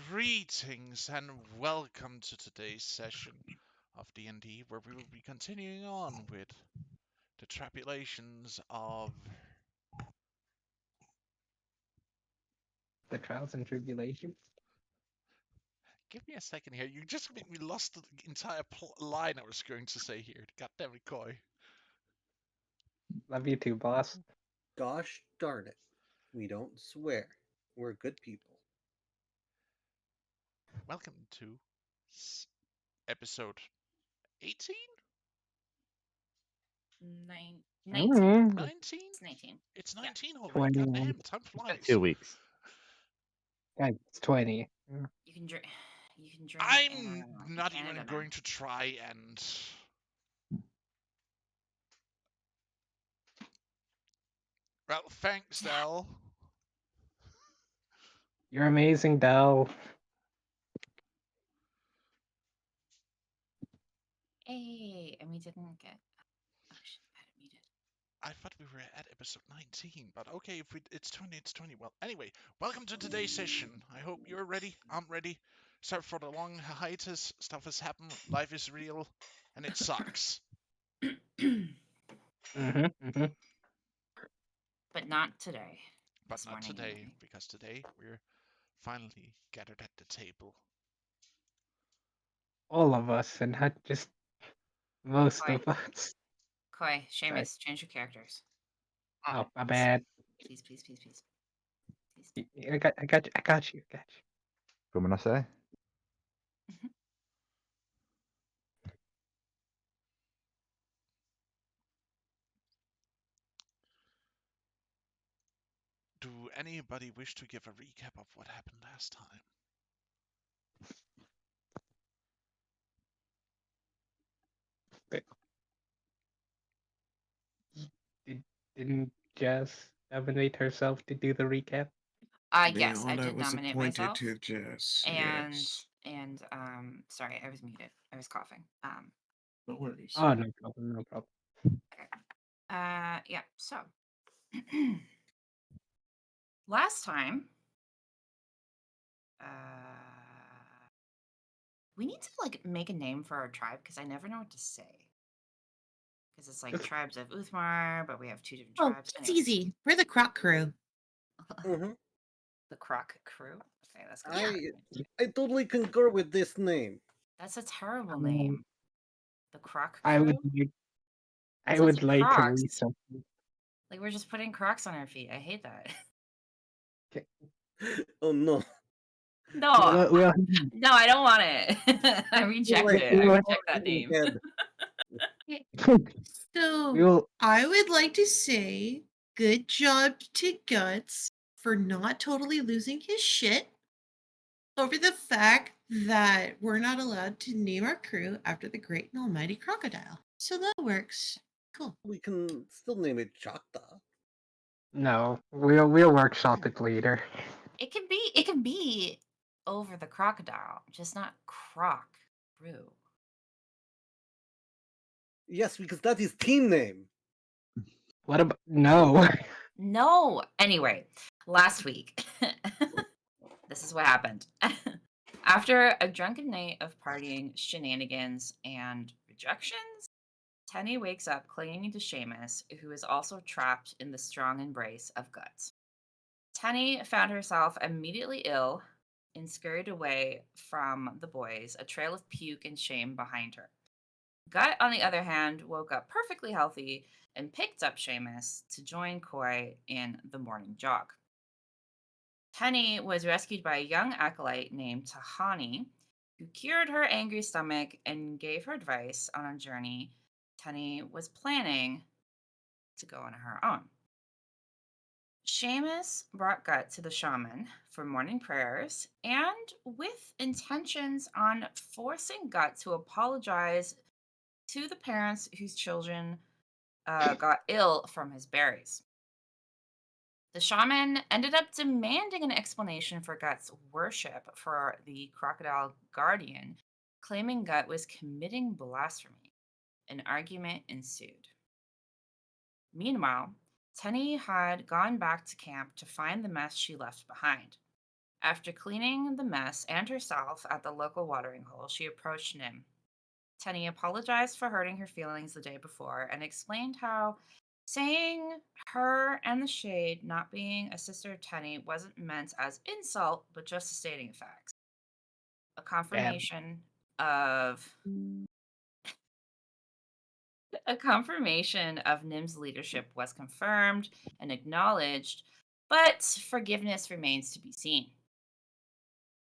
Greetings and welcome to today's session of D&D, where we will be continuing on with the tribulations of... The trials and tribulations. Give me a second here. You just made me lost the entire line I was going to say here. God damn it, Koi. Love you too, boss. Gosh darn it. We don't swear. We're good people. Welcome to episode 18? 19. 19? It's 19. It's Yeah. 19 already. 20. God damn, time Been flies. 2 weeks. Guys, it's 20. You can drink. You can drink. I'm in not Canada even now. going to try and... Well, thanks, Del. You're amazing, Del. Hey, and we didn't get. Oh shit! I had it muted. I thought we were at episode 19, but okay, if it's 20, it's 20. Well, anyway, welcome to today's session. I hope you're ready. I'm ready. Sorry for the long hiatus. Stuff has happened. Life is real, and it sucks. But not today. But This not morning, today, anyway. because today we're finally gathered at the table. All of us, and not just most Koi. of us. Koi, Seamus, change your characters. Oh, my bad. Please. Please. I got you. What am I say? Do anybody wish to give a recap of what happened last time? Didn't Jess nominate herself to do the recap? Yes, I did nominate myself. To Jess. And yes. Sorry, I was muted. I was coughing. No worries. Oh, no problem. Yeah. So, last time, we need to like make a name for our tribe because I never know what to say. Because it's like tribes of Uthmar, but we have two different tribes. It's easy. We're the Croc Crew. Mm-hmm. The Croc Crew. Okay, that's good. I totally concur with this name. That's a terrible name. The Croc Crew. I would like to Crocs. read something. Like we're just putting Crocs on our feet. I hate that. Oh no. No, Well, no, I don't want it. I reject it. I reject that name. So I would like to say good job to Guts for not totally losing his shit over the fact that we're not allowed to name our crew after the great and almighty crocodile. So that works. Cool. We can still name it Chakta. No, we'll workshop it later. It can be over the crocodile, just not Croc Crew. Yes, because that is team name. What about no? No. Anyway, last week, this is what happened. After a drunken night of partying, shenanigans, and rejections, Tenny wakes up clinging to Seamus, who is also trapped in the strong embrace of Guts. Tenny found herself immediately ill and scurried away from the boys, a trail of puke and shame behind her. Gut, on the other hand, woke up perfectly healthy and picked up Seamus to join Koi in the morning jog. Tenny was rescued by a young acolyte named Tahani, who cured her angry stomach and gave her advice on a journey Tenny was planning to go on her own. Seamus brought Gut to the shaman for morning prayers and with intentions on forcing Gut to apologize to the parents whose children got ill from his berries. The shaman ended up demanding an explanation for Gut's worship for the crocodile guardian, claiming Gut was committing blasphemy. An argument ensued. Meanwhile, Tenny had gone back to camp to find the mess she left behind. After cleaning the mess and herself at the local watering hole, she approached Nim. Tenny apologized for hurting her feelings the day before and explained how saying her and the Shade not being a sister of Tenny wasn't meant as insult, but just stating facts. A Damn. Confirmation of Nim's leadership was confirmed and acknowledged, but forgiveness remains to be seen.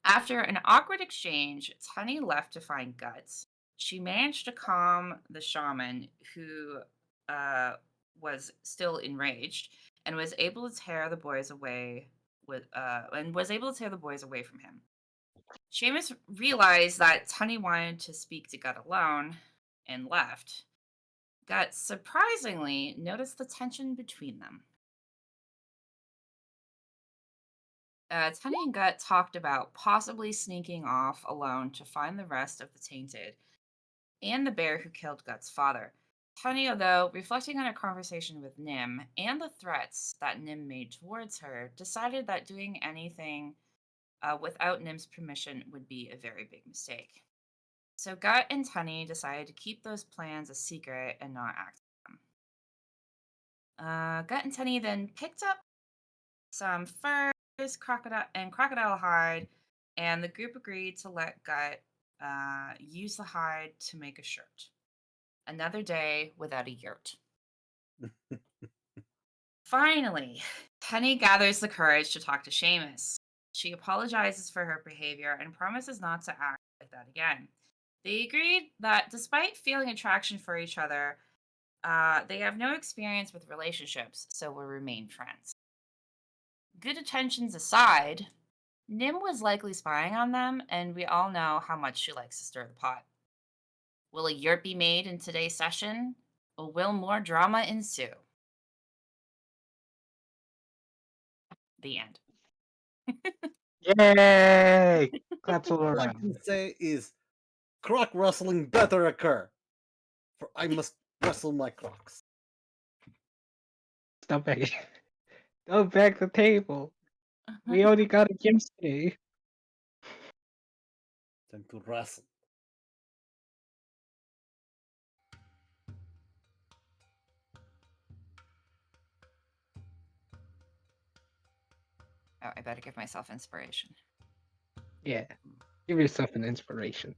After an awkward exchange, Tenny left to find Guts. She managed to calm the shaman, who uh, was still enraged, and was able to tear the boys away from him. Seamus realized that Tenny wanted to speak to Gut alone and left. Gut surprisingly noticed the tension between them. Tenny and Gut talked about possibly sneaking off alone to find the rest of the Tainted and the bear who killed Gut's father. Tenny, though, reflecting on her conversation with Nim and the threats that Nim made towards her, decided that doing anything without Nim's permission would be a very big mistake. So Gut and Tenny decided to keep those plans a secret and not act on them. Gut and Tenny then picked up some furs, crocodile hide, and the group agreed to let Gut use the hide to make a shirt. Another day without a yurt. Finally, Penny gathers the courage to talk to Seamus. She apologizes for her behavior and promises not to act like that again. They agreed that despite feeling attraction for each other, they have no experience with relationships, so will remain friends. Good intentions aside, Nim was likely spying on them, and we all know how much she likes to stir the pot. Will a yurt be made in today's session, or will more drama ensue? The end. Yay! Claps all All I around. can say is, croc rustling better occur, for I must wrestle my crocs. Stop begging. Don't beg the table. We only got it yesterday. Time to wrestle. Oh, I better give myself inspiration. Yeah. Give yourself an inspiration.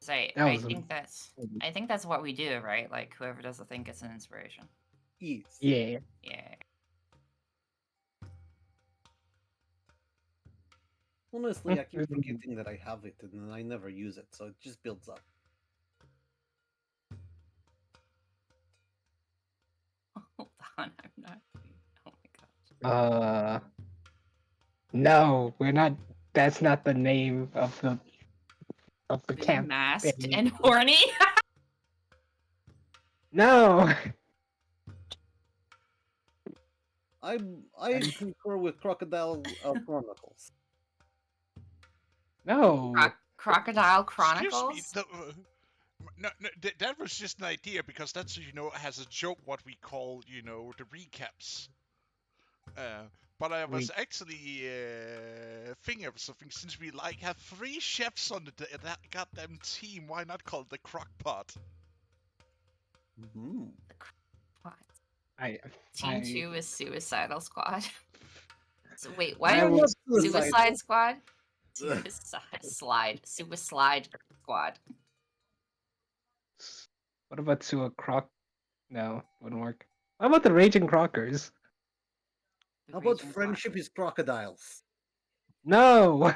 So That I was think that's what we do, right? Like whoever does the thing gets an inspiration. Yes. Yeah. Yeah. Honestly, I keep forgetting that I have it and I never use it, so it just builds up. Hold on, I'm not. Oh my gosh. No, we're not. That's not the name of the camp. Masked and horny. No. I concur with Crocodile Chronicles. No. Crocodile Excuse me. Chronicles. No, that was just an idea because that's has a joke what we call the recaps. But I was actually thinking of something since we have 3 chefs on that goddamn team. Why not call it the Crockpot? Mm-hmm. Team 2 is Suicidal Squad. So wait, I what? was Suicide Squad? Suicide Squad. What about Sua Croc? No, wouldn't work. How about the Raging Crockers? How about friendship is crocodiles? No.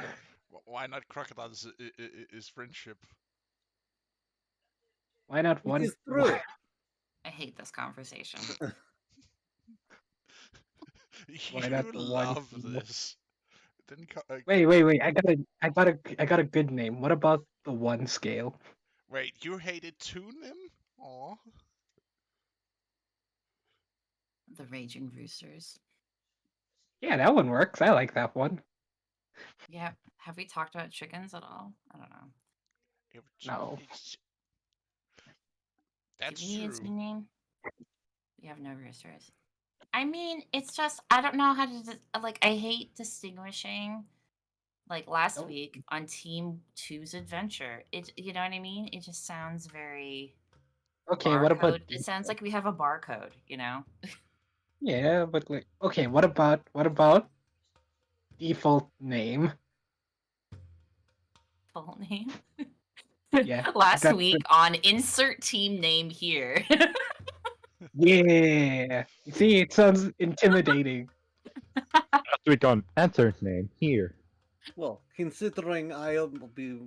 Why not crocodiles is friendship? Why not It one? is true. I hate this conversation. Why You not one? love this. Then Wait. I got a good name. What about the one scale? wait, you hated too, Nim? Aw. The Raging Roosters. Yeah, that one works. I like that one. Yeah. Have we talked about chickens at all? I don't know. No. That's Do we need a true. new name? We have no roosters. I mean, it's just I don't know how to like. I hate distinguishing. Like last Oh. week on Team 2's adventure, you know what I mean? It just sounds very Okay, what about barcode. It sounds like we have a barcode, you know? yeah, but like okay, what about default name? Full name. Yeah, Last that's week on insert team name here. yeah. You see, it sounds intimidating. Last week on answer name here. Well, considering I'll be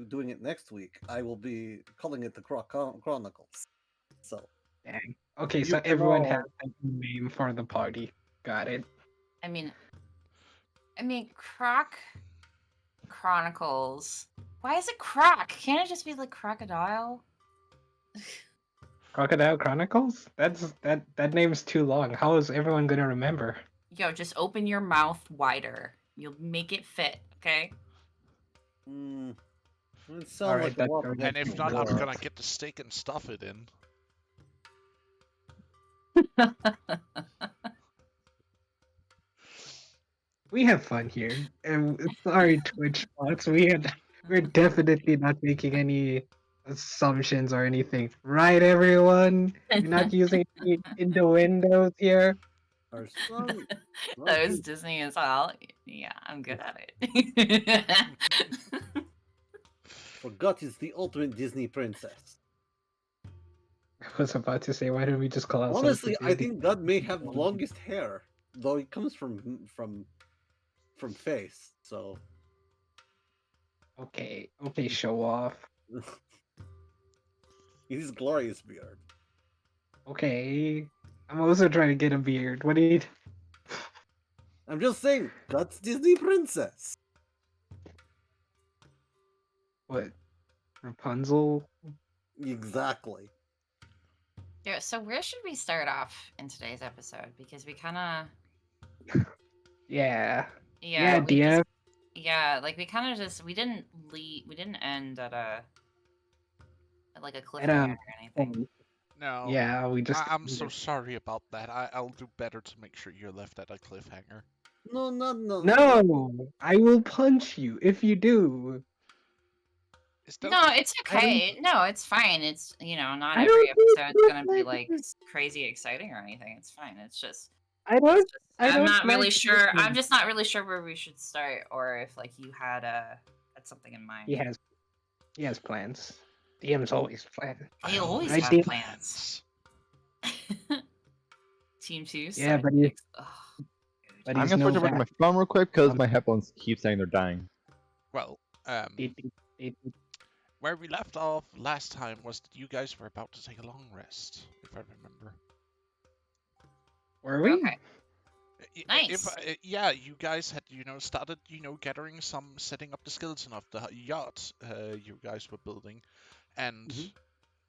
doing it next week, I will be calling it the Chronicles. So Dang. Okay, you so can everyone has all a name for the party. Got it. I mean, Croc Chronicles. Why is it Croc? Can't it just be like crocodile? Crocodile Chronicles? That name's too long. How is everyone gonna remember? Yo, just open your mouth wider. You'll make it fit, okay? it sounds Alright, like a that's lot going of And extra if not, I'm work. gonna get the steak and stuff it in. We have fun here. And sorry, Twitch bots. We're definitely not making any assumptions or anything. Right, everyone? We're not using any innuendos here. Our son, That was okay, Disney as well. Yeah, I'm good at it. forgot is the ultimate Disney princess. I was about to say, why don't we just call ourselves the Honestly, I Disney? think God may have the longest hair, though it comes from face. So Okay, okay, show off. his glorious beard. Okay, I'm also trying to get a beard. What do you? I'm just saying, that's Disney princess. What? Rapunzel? Exactly. Yeah, so where should we start off in today's episode? Because we kind of, Yeah. yeah, we dear. just, yeah, like we kind of just, we didn't end at like a And cliffhanger or anything. No. yeah, we just. I'm so sorry about that. I'll do better to make sure you're left at a cliffhanger. No, no. No, I will punch you if you do. Is that No, it's I don't. okay. No, it's fine. It's, not I every don't do episode's gonna be like cliffhangers. crazy exciting or anything. It's fine. I It's don't. just, I I'm don't not like really sure. I'm cliffhangers. just not really sure where we should start, or if like you had something in He mind. has. He has plans. DM's always plan. They always I have did. plans. Team 2, Yeah, 76. Ugh, but I'm he's gonna no switch over to bad. my phone real quick because my headphones keep saying they're dying. Well, where we left off last time was that you guys were about to take a long rest, if I remember. Were we? Okay. Nice. Yeah, you guys had, started, gathering setting up the skeleton of the yacht you guys were building, and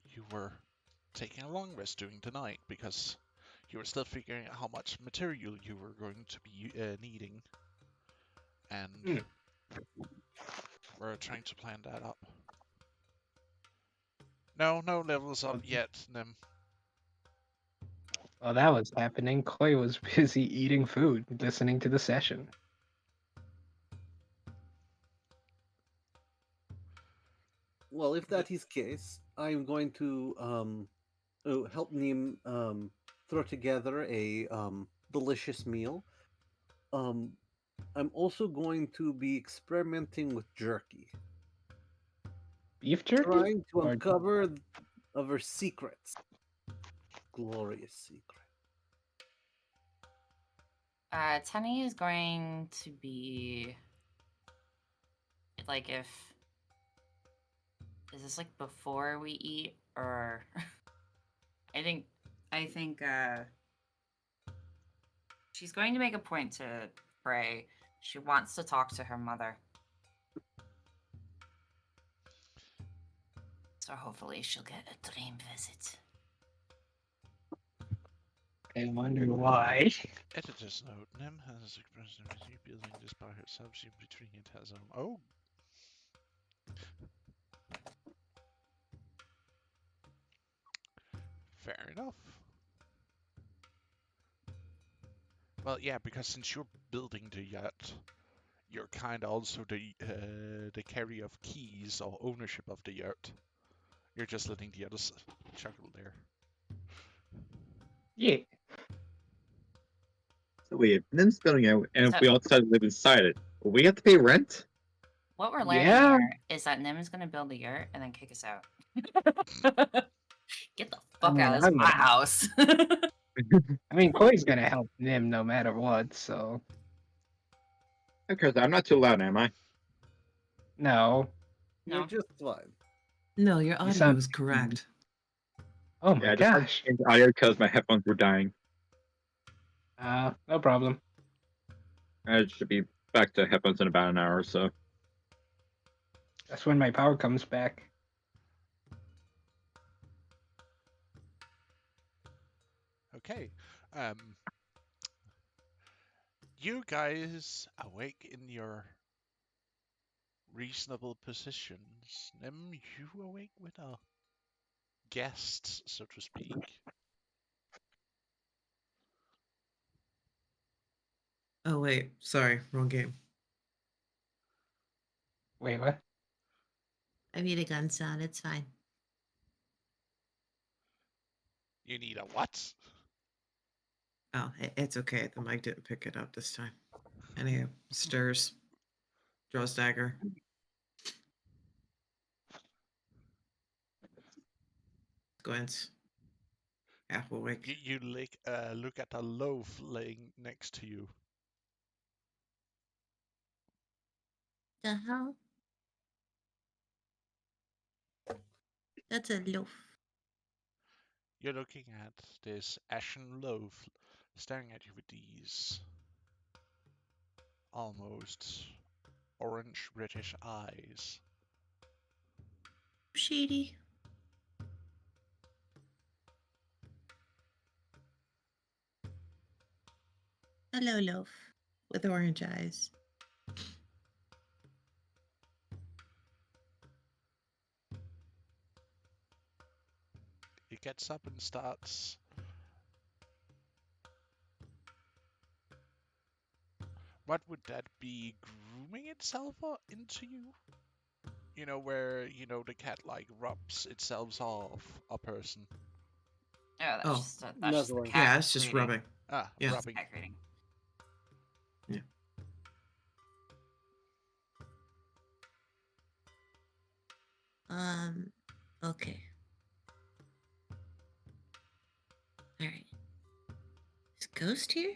you were taking a long rest during the night because you were still figuring out how much material you were going to be needing, and we're trying to plan that up. No levels up yet, Nim. While that was happening, Koi was busy eating food, listening to the session. Well, if that is case, I'm going to help Neem throw together a delicious meal. I'm also going to be experimenting with jerky, Beef jerky? trying to Or uncover our secrets. Glorious secret. Tenny is going to be like, if is this like before we eat, or I think she's going to make a point to pray. She wants to talk to her mother. So hopefully she'll get a dream visit. I wonder why. Editor's note: Nim has expressed her building this by herself. She between it has Oh. Fair enough. Well, yeah, because since you're building the yacht, you're kind of also the carrier of keys or ownership of the yacht. You're just letting the others chuckle there. Yeah. So wait, if Nim's building it, and if So- we all decide to live inside it, will we have to pay rent? What we're learning Yeah. here is that Nim is gonna build a yurt and then kick us out. Get the fuck mean, out of this I'm my gonna- house. I mean, Koi's gonna help Nim no matter what, so Okay, I'm not too loud, am I? no. You're No. just fine. No, your You audio sound- is correct. Oh my Yeah, I just had to gosh. change the audio because my headphones were dying. No problem. I should be back to headphones in about an hour or so. That's when my power comes back. Okay. You guys awake in your reasonable positions. Nim, you awake with a guest, so to speak. Oh wait, sorry, wrong game. Wait, what? I made a gun sound. It's fine. You need a what? Oh, it's okay. The mic didn't pick it up this time. Anywho, stirs, draws dagger. Squints. Half awake. You look at a loaf laying next to you. The hell? That's a loaf. You're looking at this ashen loaf staring at you with these almost orange British eyes. Shady. Hello, loaf. With orange eyes. It gets up and starts what would that be, grooming itself into you? You know, where, the cat like rubs itself off a person. Oh, that's Oh. just that's just the Nuzzling. cat Yeah, it's just greeting. rubbing. Ah, Yeah. Just rubbing. cat greeting. Okay. Alright. Is Ghost here?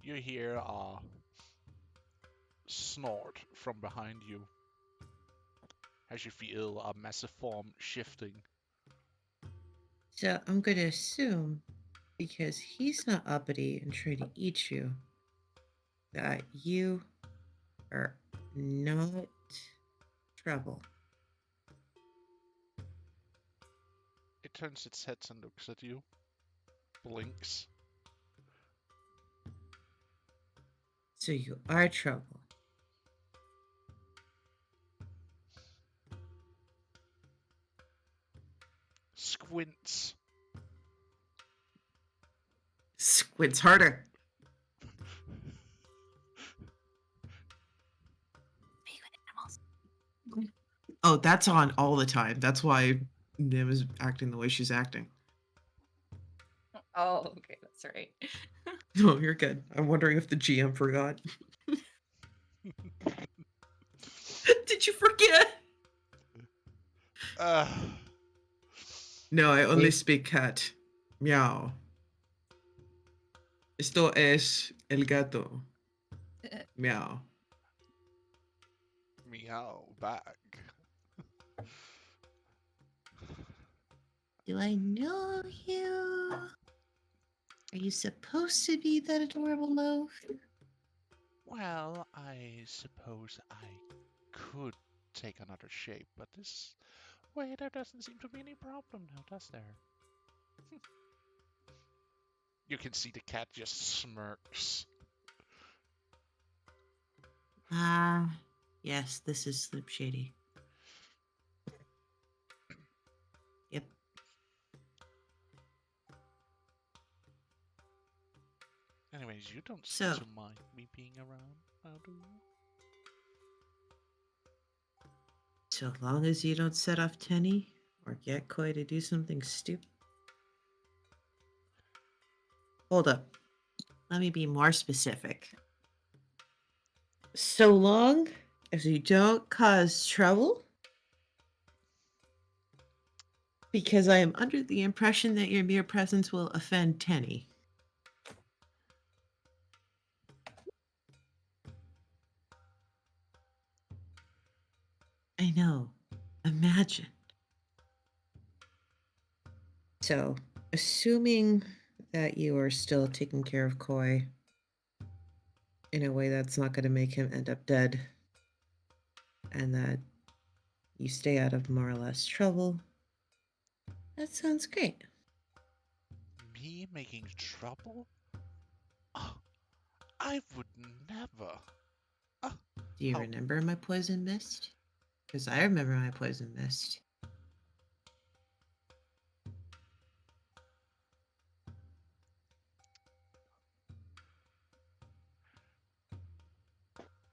You hear a snort from behind you as you feel a massive form shifting. So I'm gonna assume, because he's not uppity and trying to eat you, that you are not trouble. It turns its head and looks at you, blinks. So you are trouble. Squints. Squints harder. Speak with animals. Oh, that's on all the time. That's why Nim is acting the way she's acting. Oh, okay, that's right. No, you're good. I'm wondering if the GM forgot. Did you forget? Uh, No, I only Wait. speak cat. Meow. Esto es el gato. Meow. meow back. Do I know you? Are you supposed to be that adorable loaf? Well, I suppose I could take another shape, but this way there doesn't seem to be any problem now, does there? You can see the cat just smirks. Yes, this is Slip Shady. Yep. guys, you don't seem So- to mind me being around, now do you? So long as you don't set off Tenny or get Koi to do something stupid. Hold up. Let me be more specific. So long as you don't cause trouble, because I am under the impression that your mere presence will offend Tenny. I know. Imagine. So, assuming that you are still taking care of Koi in a way that's not going to make him end up dead, and that you stay out of more or less trouble, that sounds great. Me making trouble? Oh, I would never. Do you How- remember my poison mist? Because I remember my poison mist.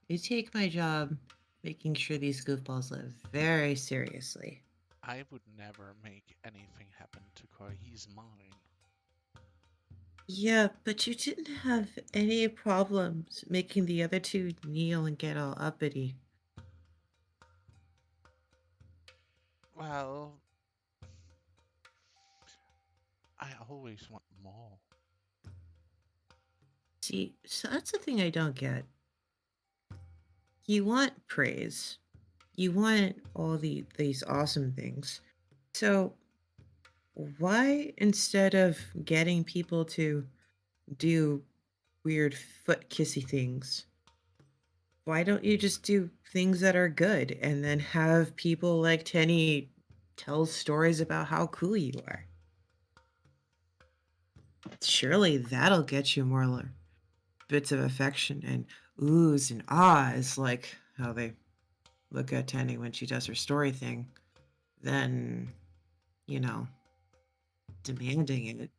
You take my job making sure these goofballs live very seriously. I would never make anything happen to Koi. He's mine. Yeah, but you didn't have any problems making the other two kneel and get all uppity. Well, I always want more. See, so that's the thing I don't get. You want praise. You want all these awesome things. So why instead of getting people to do weird foot kissy things, why don't you just do things that are good and then have people like Tenny tell stories about how cool you are? Surely that'll get you more bits of affection and oohs and ahs, like how they look at Tenny when she does her story thing, than, you know, demanding it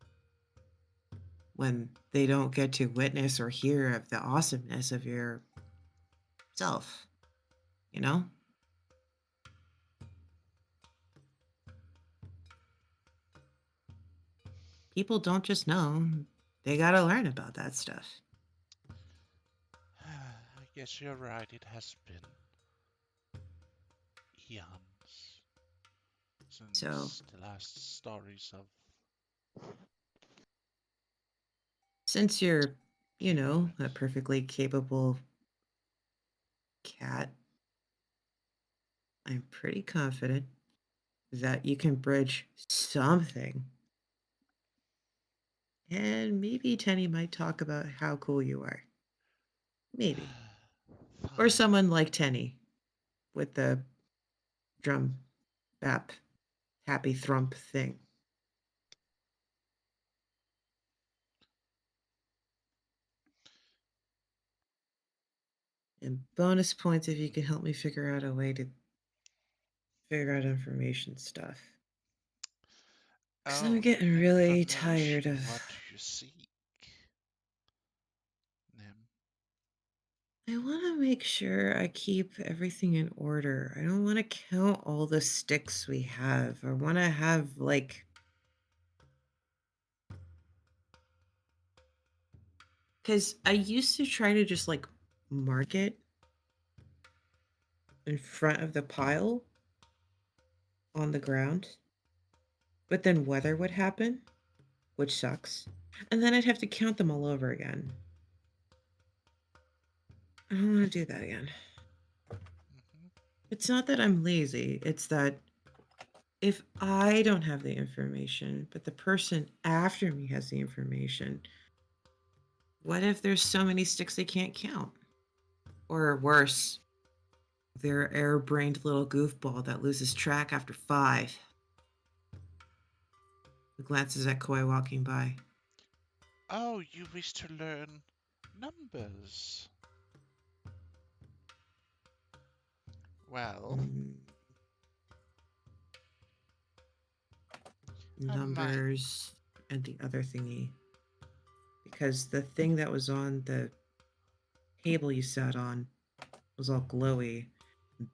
when they don't get to witness or hear of the awesomeness of your self, you know? People don't just know, they gotta learn about that stuff. I guess you're right, it has been eons So, since the last stories of since you're, you know, a perfectly capable cat, I'm pretty confident that you can bridge something. And maybe Tenny might talk about how cool you are. Maybe. Or Fine. someone like Tenny with the drum bap happy thrump thing. And bonus points if you can help me figure out a way to figure out information stuff. Because I'm getting really tired information, of. what do you seek? Nim. I want to make sure I keep everything in order. I don't want to count all the sticks we have. I want to have, like. Because I used to try to just, like, mark it in front of the pile on the ground. But then weather would happen, which sucks. And then I'd have to count them all over again. I don't want to do that again. Mm-hmm. It's not that I'm lazy, it's that if I don't have the information, but the person after me has the information, what if there's so many sticks they can't count? Or worse, they're an air-brained little goofball that loses track after 5. Who glances at Koi walking by. Oh, you wish to learn numbers. Well, Mm, I might. numbers and the other thingy. because the thing that was on the table you sat on was all glowy.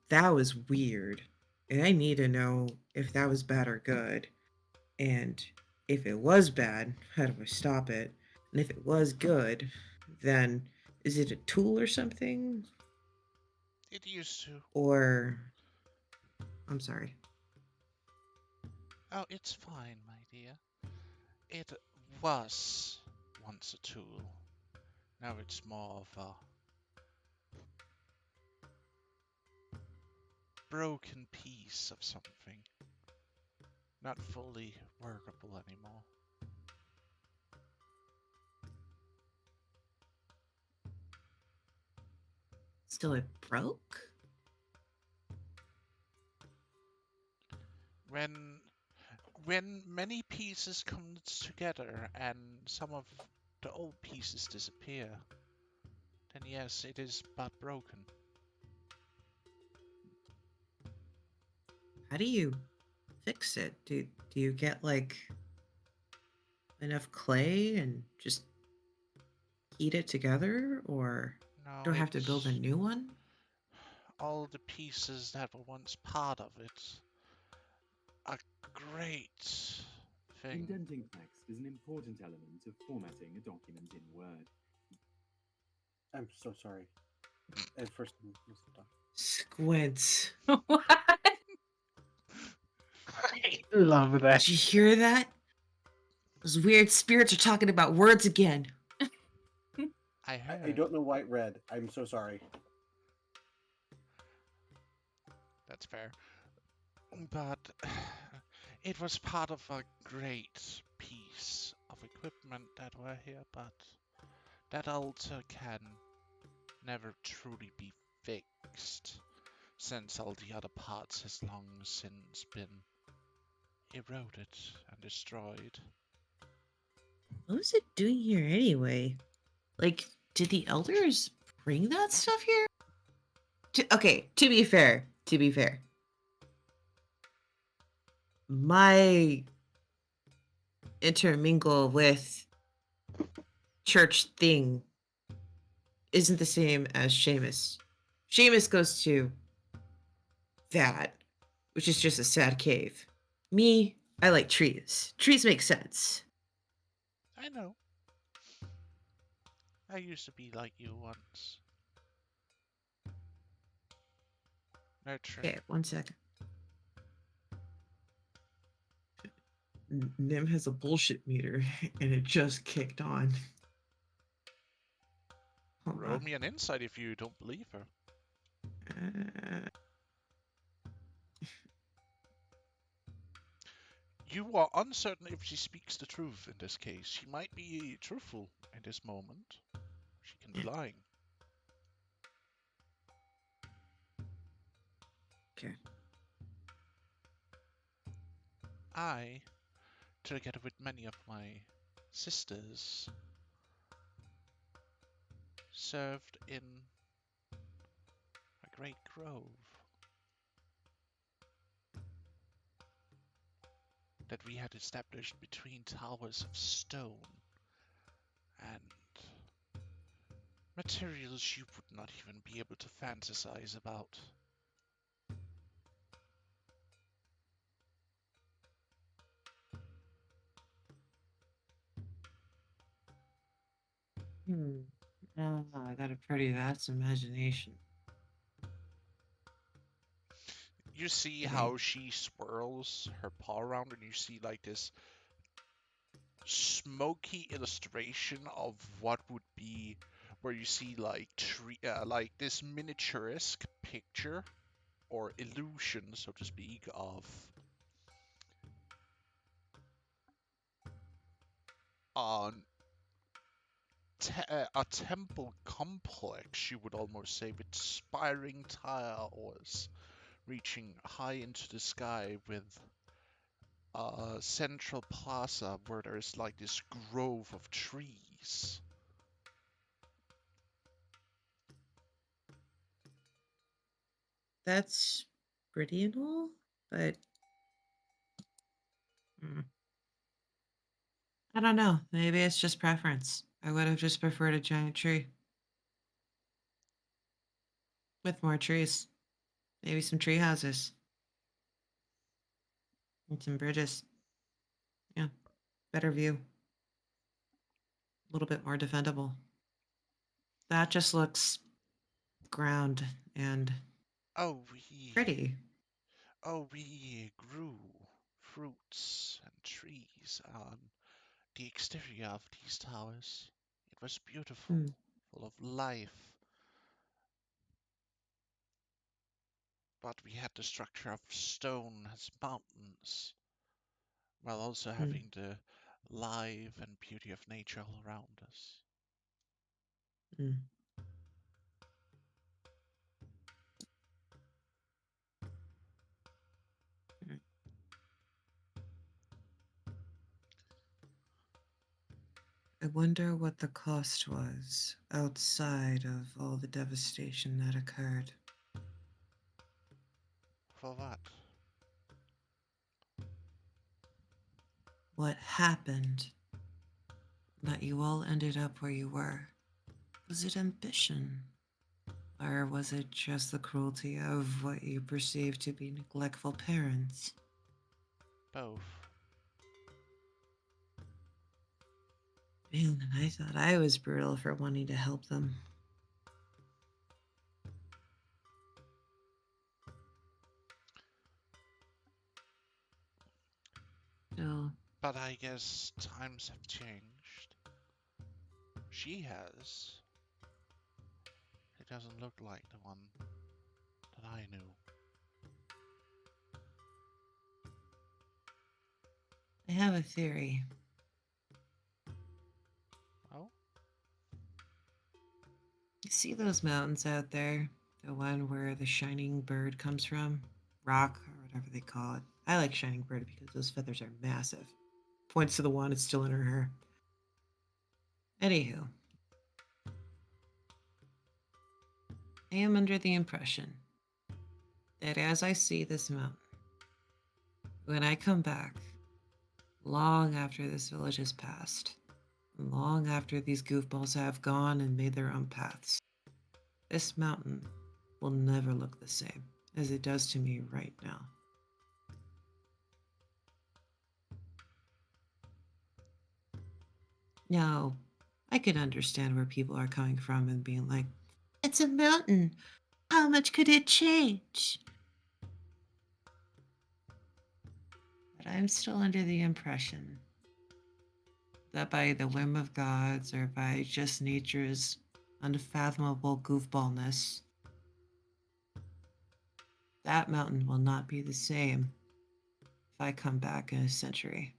That was weird. And I need to know if that was bad or good. And if it was bad, how do I stop it? And if it was good, then is it a tool or something? It used to. Or. I'm sorry. Oh, it's fine, my dear. It was once a tool. Now it's more of a broken piece of something. Not fully workable anymore. Still, it broke? When many pieces come together and some of the old pieces disappear, then yes, it is but broken. How do you fix it? Do you get like enough clay and just heat it together, or do No, I have to build a it's new one? all the pieces that were once part of it. A great thing. Indenting text is an important element of formatting a document in Word. I'm so sorry. And first, Squints. What? I love that. Did you hear that? Those weird spirits are talking about words again. I heard. I don't know white red. I'm so sorry. That's fair. But it was part of a great piece of equipment that were here, but that altar can never truly be fixed, since all the other parts has long since been eroded and destroyed. What was it doing here anyway? Like, did the elders bring that stuff here? Okay, to be fair, my intermingle with church thing isn't the same as Seamus. Seamus goes to that, which is just a sad cave. Me, I like trees. Trees make sense. I know. I used to be like you once. Nurturing. Okay, 1 second. Nim has a bullshit meter, and it just kicked on. Hold Roll on. me an insight if you don't believe her. Uh, You are uncertain if she speaks the truth in this case. She might be truthful in this moment. She can be lying. okay. I, together with many of my sisters, served in a great grove that we had established between towers of stone and materials you would not even be able to fantasize about. I got a pretty vast imagination. You see Okay. how she swirls her paw around and you see like this smoky illustration of what would be where you see like like this miniaturesque picture or illusion, so to speak, of on a temple complex, you would almost say, with spiring towers reaching high into the sky with a central plaza where there's like this grove of trees. That's pretty and all, but I don't know. Maybe it's just preference. I would have just preferred a giant tree. With more trees. Maybe some tree houses. And some bridges. Yeah. Better view. A little bit more defendable. That just looks ground and Oh, we pretty. we grew fruits and trees on the exterior of these towers. It was beautiful, Hmm. full of life. But we had the structure of stone as mountains, while also Hmm. having the life and beauty of nature all around us. Hmm. Hmm. I wonder what the cost was outside of all the devastation that occurred. For what? What happened that you all ended up where you were? Was it ambition? Or was it just the cruelty of what you perceived to be neglectful parents? Both. Man, I thought I was brutal for wanting to help them. Still, But I guess times have changed. She has. It doesn't look like the one that I knew. I have a theory. Oh? You see those mountains out there? The one where the shining bird comes from? Rock, or whatever they call it. I like shining bird because those feathers are massive. Points to the one, it's still in her hair. Anywho, I am under the impression that as I see this mountain, when I come back, long after this village has passed, long after these goofballs have gone and made their own paths, this mountain will never look the same as it does to me right now. Now, I can understand where people are coming from and being like, It's a mountain. How much could it change? but I'm still under the impression that by the whim of gods or by just nature's unfathomable goofballness, that mountain will not be the same if I come back in a century.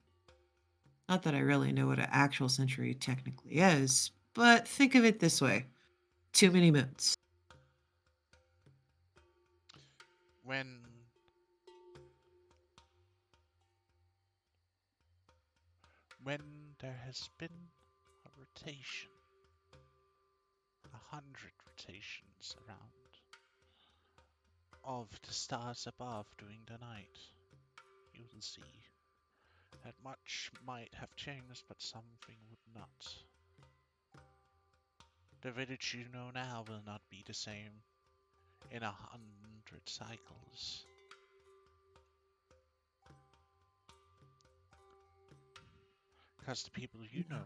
Not that I really know what an actual century technically is, but think of it this way: too many moons. When there has been a rotation, 100 rotations around of the stars above during the night, you will see that much might have changed, but something would not. The village you know now will not be the same in 100 cycles. Because the people you know,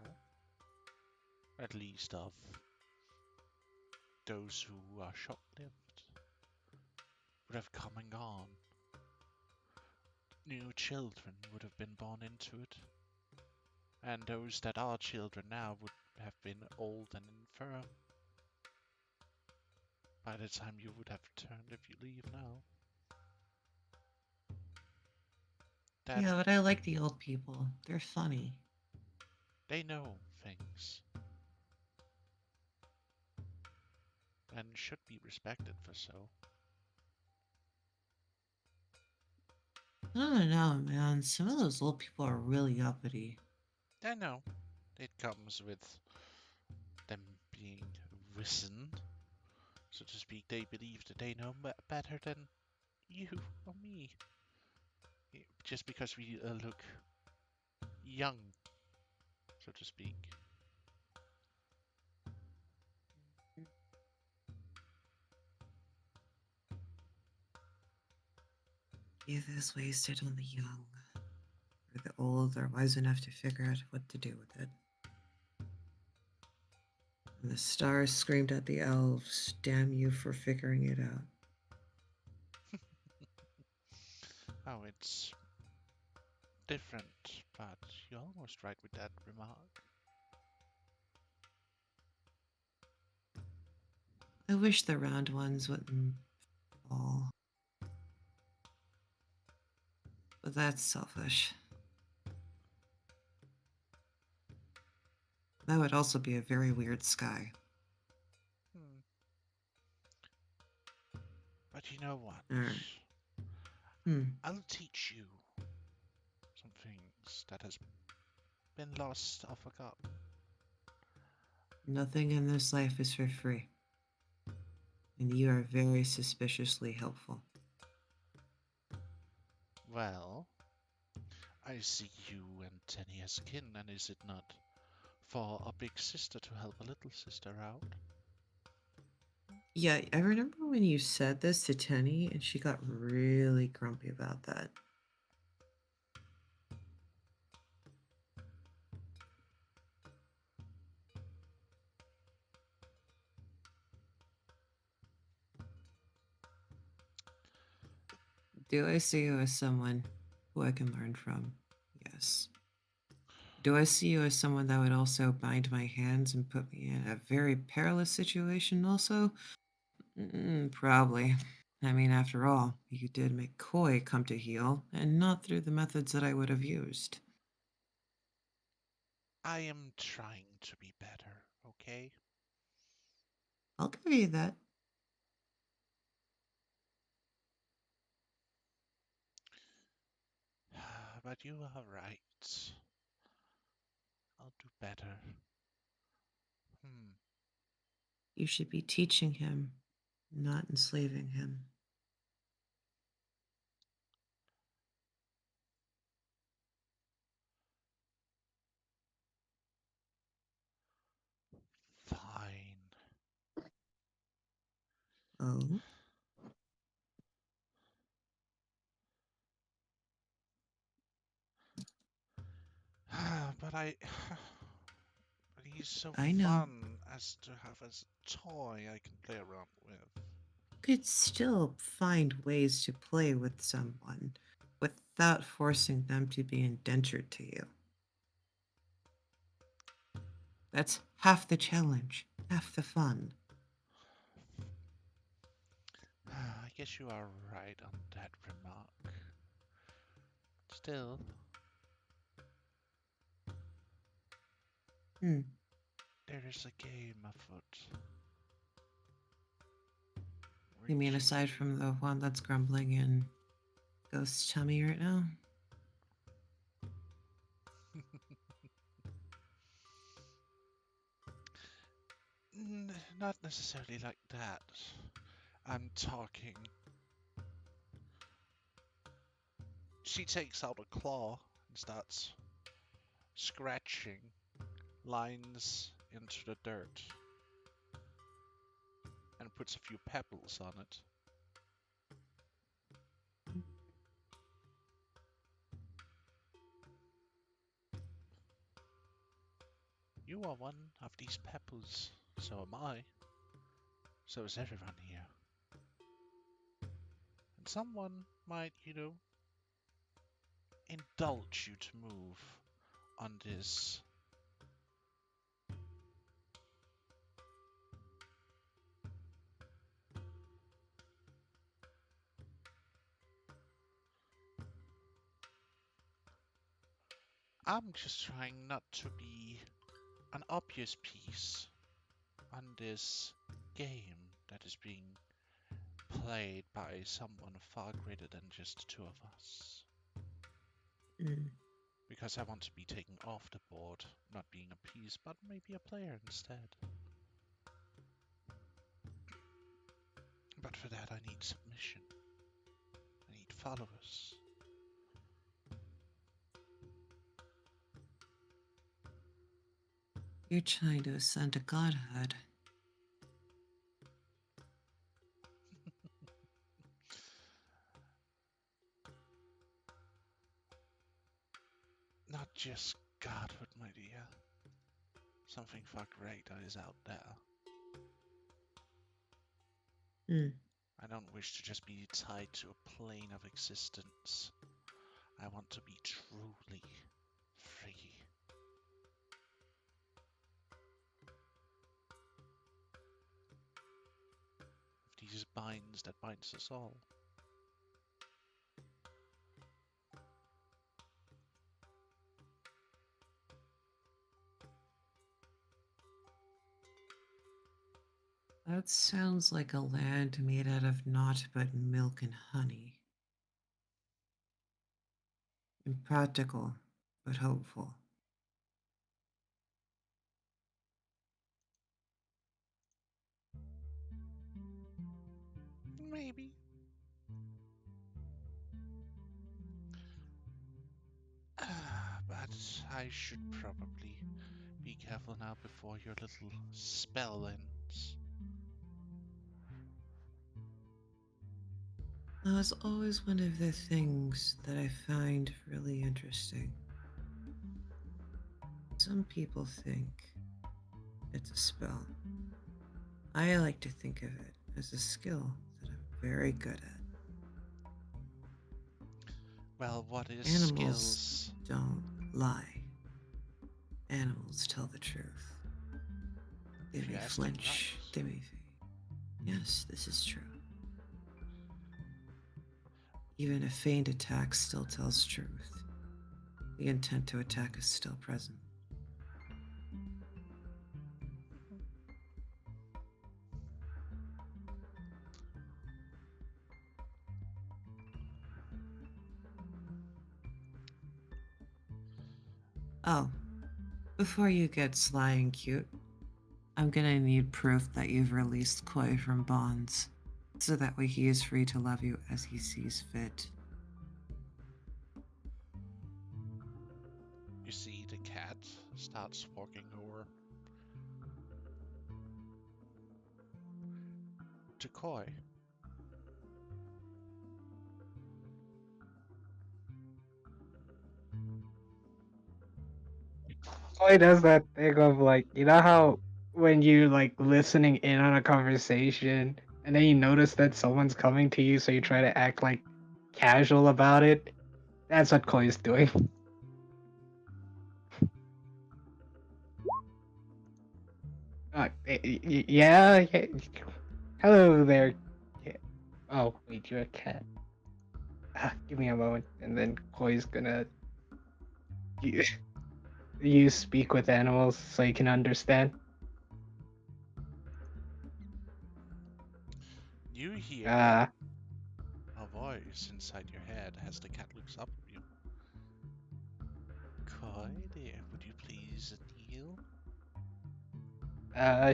at least of those who are short-lived, would have come and gone. New children would have been born into it. And those that are children now would have been old and infirm by the time you would have returned if you leave now. That Yeah, but I like the old people. They're funny. they know things and should be respected for so. I don't know, man. Some of those old people are really uppity. I know it comes with them being wizened, so to speak. They believe that they know better than you or me. Just because we look young, so to speak. Youth is wasted on the young, or the old are wise enough to figure out what to do with it. And the stars screamed at the elves, "Damn you for figuring it out." Oh, it's different, but you're almost right with that remark. I wish the round ones wouldn't fall. But that's selfish. That would also be a very weird sky. Hmm. But you know what? Alright. Hmm. I'll teach you some things that has been lost or forgotten. Nothing in this life is for free. And you are very suspiciously helpful. Well, I see you and Tenny as kin, and is it not for a big sister to help a little sister out? Yeah, I remember when you said this to Tenny, and she got really grumpy about that. Do I see you as someone who I can learn from? Yes. Do I see you as someone that would also bind my hands and put me in a very perilous situation also? Probably. I mean, after all, you did make Koi come to heel, and not through the methods that I would have used. I am trying to be better, okay? I'll give you that. But you are right. I'll do better. Hmm. You should be teaching him, not enslaving him. Fine. Oh? But but he's so I know. fun as to have as a toy I can play around with. Could still find ways to play with someone without forcing them to be indentured to you. That's half the challenge, half the fun. I guess you are right on that remark. Still, Hmm. there is a game afoot. You mean Which aside from the one that's grumbling in Ghost Tummy right now? Not necessarily like that. I'm talking. She takes out a claw and starts scratching lines into the dirt and puts a few pebbles on it. You are one of these pebbles, so am I. So is everyone here. And someone might, indulge you to move on this. I'm just trying not to be an obvious piece on this game that is being played by someone far greater than just the two of us. Hmm. Because I want to be taken off the board, not being a piece, but maybe a player instead. But for that I need submission. I need followers. You're trying to ascend to godhood. Just Godhood, my dear. Something far greater is out there. Hmm. I don't wish to just be tied to a plane of existence. I want to be truly free. These binds that binds us all. That sounds like a land made out of naught but milk and honey. Impractical, but hopeful. Maybe. But I should probably be careful now before your little spell ends. That was always one of the things that I find really interesting. Some people think it's a spell. I like to think of it as a skill that I'm very good at. Well, what is Animals skills? don't lie. Animals tell the truth. They If you may ask them flinch. right. They may. Yes, this is true. Even a feigned attack still tells truth. The intent to attack is still present. Oh, before you get sly and cute, I'm gonna need proof that you've released Koi from bonds, so that way he is free to love you as he sees fit. You see the cat starts walking over to Koi. Koi does that thing of like, you know how when you like listening in on a conversation and then you notice that someone's coming to you, so you try to act like casual about it. That's what Koi is doing. Yeah, yeah. Hello there. Yeah. Oh wait, you're a cat. Give me a moment, and then Koi's gonna you, you speak with animals so you can understand. You hear Uh, a voice inside your head as the cat looks up at you. Koi, dear, would you please kneel?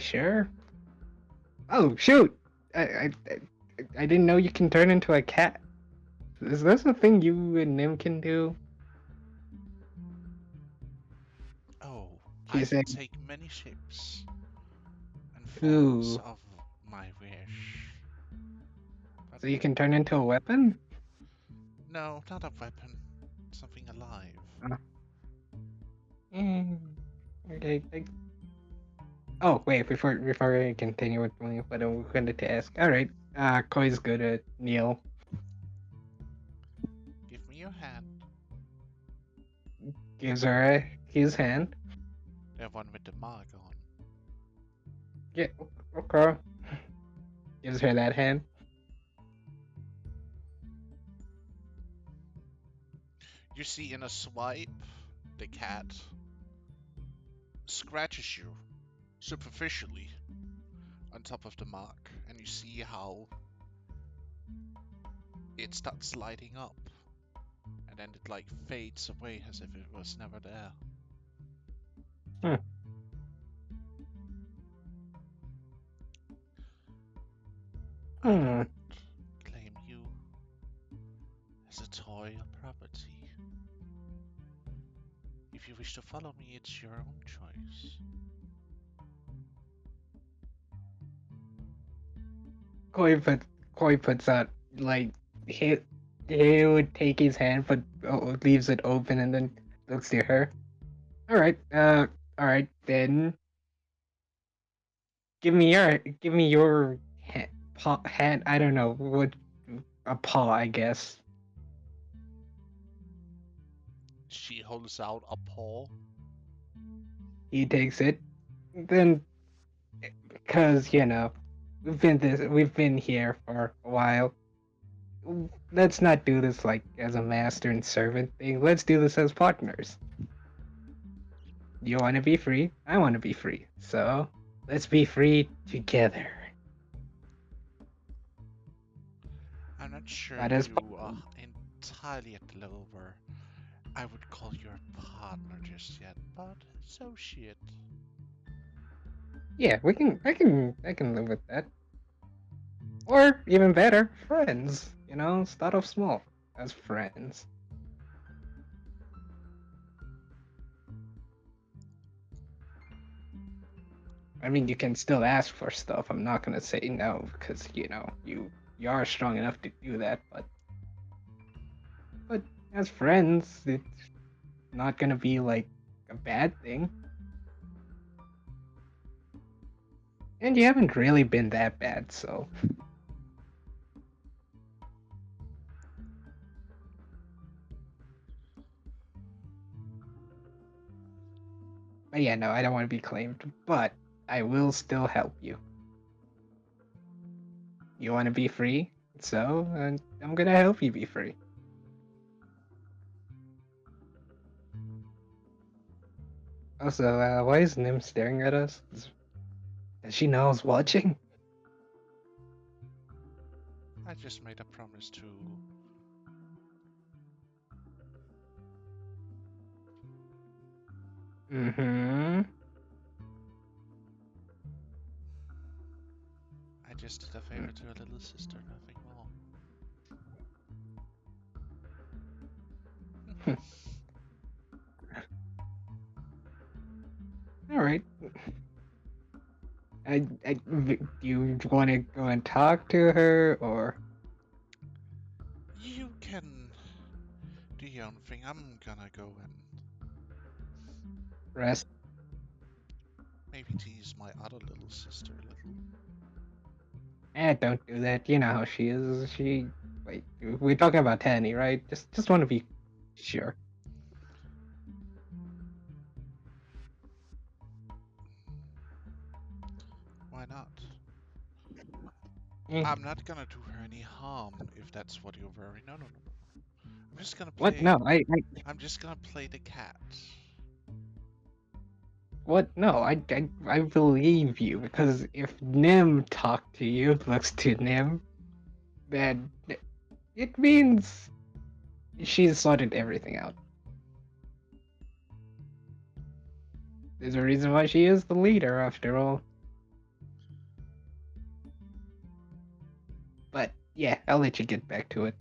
sure. Oh shoot! I didn't know you can turn into a cat. Is this a thing you and Nim can do? Oh, I She's can saying, take many shapes and forms ooh. of my wish. But So you can turn into a weapon? no, not a weapon. Something alive. Uh, mm, okay. Oh wait, before I continue with what I wanted to ask. All right. Koi's good at Neil. Give me your hand. Gives her his hand. The one with the mark on. Yeah. Okay. Gives her that hand. You see in a swipe, the cat scratches you superficially on top of the mark, and you see how it starts lighting up, and then it like fades away as if it was never there. Hmm. I Hmm. don't claim you as a toy or property. If you wish to follow me, it's your own choice. Koi put Koi puts out like he would take his hand but leaves it open and then looks to her. All right. All right then. Give me your hand. I don't know what a paw, I guess. She holds out a paw. He takes it. Then, because we've been here for a while. Let's not do this like as a master and servant thing. Let's do this as partners. You want to be free? I want to be free. So let's be free together. I'm not sure That is, you are entirely at the level where I would call you a partner just yet, but associate. yeah. I can live with that. Or even better, friends. Start off small as friends. I mean, you can still ask for stuff. I'm not gonna say no because you are strong enough to do that. But as friends, it's not gonna be like a bad thing. And you haven't really been that bad, so. But yeah, no, I don't want to be claimed, but I will still help you. You want to be free? So, I'm gonna help you be free. Also, why is Nim staring at us? Does she know I was watching? I just made a promise to. Mm-hmm. I just did a favor to a little sister, nothing more. All right. Do you want to go and talk to her, or? You can do your own thing. I'm gonna go and Rest? maybe tease my other little sister a little. Don't do that. You know how she is. Wait, we're talking about Tanny, right? Just want to be sure. Why not? Eh, I'm not gonna do her any harm if that's what you're worried. No, no, no, no. I'm just gonna what? play. No, I'm just gonna play the cat. what? No, I believe you because if Nim talked to you, looks to Nim, then it means she's sorted everything out. There's a reason why she is the leader, after all. But yeah, I'll let you get back to it.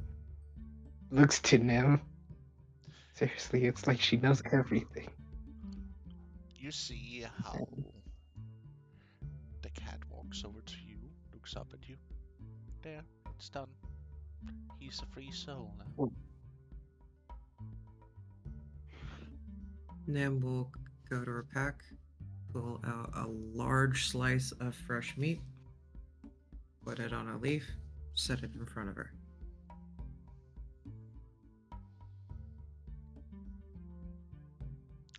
Looks to Nim. Seriously, it's like she knows everything. You see how the cat walks over to you, looks up at you. There, it's done. He's a free soul now. Nim will go to her pack, pull out a large slice of fresh meat, put it on a leaf, set it in front of her.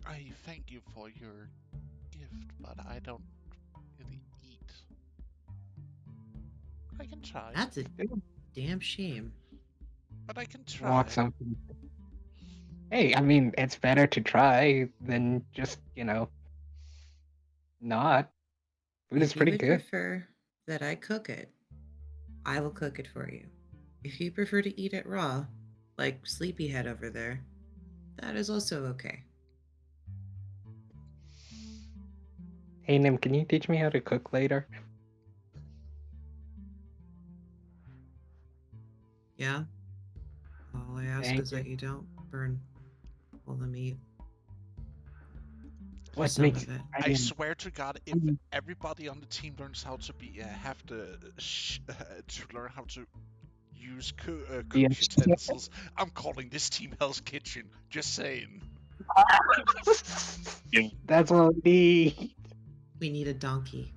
I thank you for your gift, but I don't really eat. I can try. That's a damn shame. But I can try. Walk something. Hey, I mean, it's better to try than just, not. Food is If you pretty would good. prefer that I cook it, I will cook it for you. If you prefer to eat it raw, like Sleepyhead over there, that is also okay. Hey, Nim, can you teach me how to cook later? Yeah? All I ask Thank is you. that you don't burn all the meat. Just What some makes of it. I mean, swear to God, if Mm. everybody on the team learns how to be, have to learn how to use cook Yeah. utensils, I'm calling this team Hell's Kitchen. Just saying. That's what we need. We need a donkey.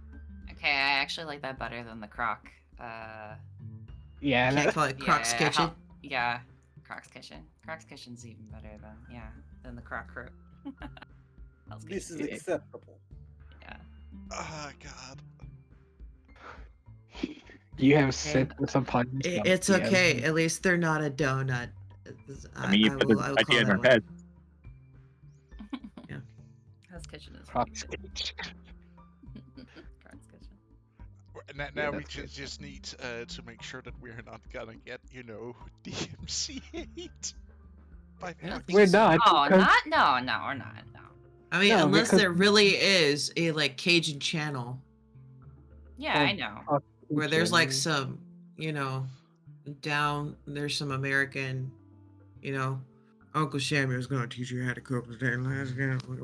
Okay, I actually like that better than the croc. Yeah, Can't call it Croc's Kitchen. Yeah, Croc's Kitchen. Croc's Kitchen's even better than the croc crew. Hell's This Kitchen. is acceptable. Yeah. Oh God. you have set this upon yourself. It's yeah. okay. At least they're not a donut. I mean, you put the will idea call in that our one. head. Yeah. Hell's Kitchen is Croc's pretty good. Kitchen. Croc's Kitchen. Now, Yeah, we that's good. just need to make sure that we're not gonna get, DMC hate. By I don't the think We're so. not. Oh, because- no, we're not. No. I mean, No, unless because- there really is a like Cajun channel Yeah, I know. Croc's where there's like Kitchen. some, there's some American, Uncle Samuel's gonna teach you how to cook today. We're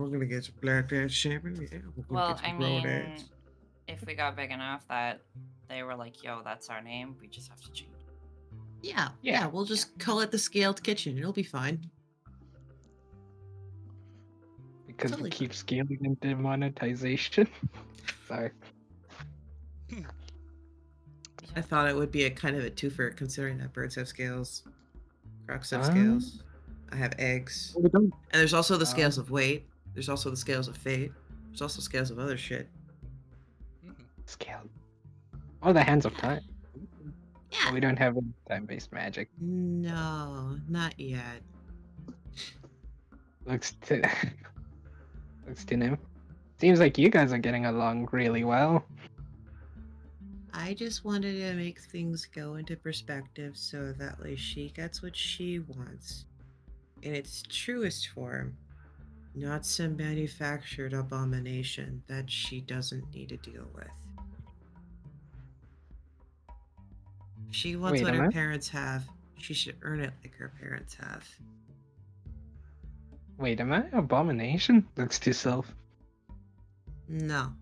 gonna get some black ass salmon. Yeah, we're gonna Well, get some I grilled mean, eggs. if we got big enough that they were like, "Yo, that's our name," we just have to change it. Yeah, Yeah. we'll just call it the Scaled Kitchen. It'll be fine. Because Totally we keep scaling into monetization. Sorry. I thought it would be a kind of a twofer considering that birds have scales, crocs have Um, scales. I have eggs. We don't. And there's also the scales Um, of weight. There's also the scales of fate. There's also scales of other shit. Scale. Oh, the Hands of Time. Yeah. We don't have any time-based magic. No, not yet. Looks to looks to him. Seems like you guys are getting along really well. I just wanted to make things go into perspective so that way she gets what she wants in its truest form, not some manufactured abomination that she doesn't need to deal with. If she wants Wait a what her minute. parents have, she should earn it like her parents have. Wait, am I abomination? Looks to self. No.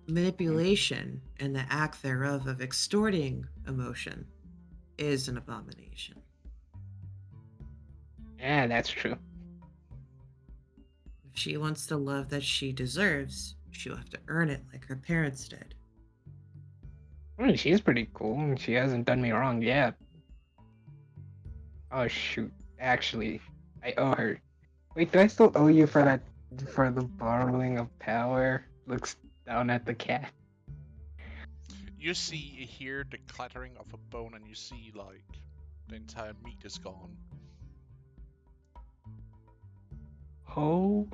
Manipulation and the act thereof of extorting emotion is an abomination. Yeah, that's true. If she wants the love that she deserves, she'll have to earn it like her parents did. I mean, she's pretty cool, and she hasn't done me wrong yet. Oh shoot! Actually, I owe her. Wait, do I still owe you for that? For the borrowing of power? Looks down at the cat. You hear the clattering of a bone, and you see like the entire meat is gone. Oh.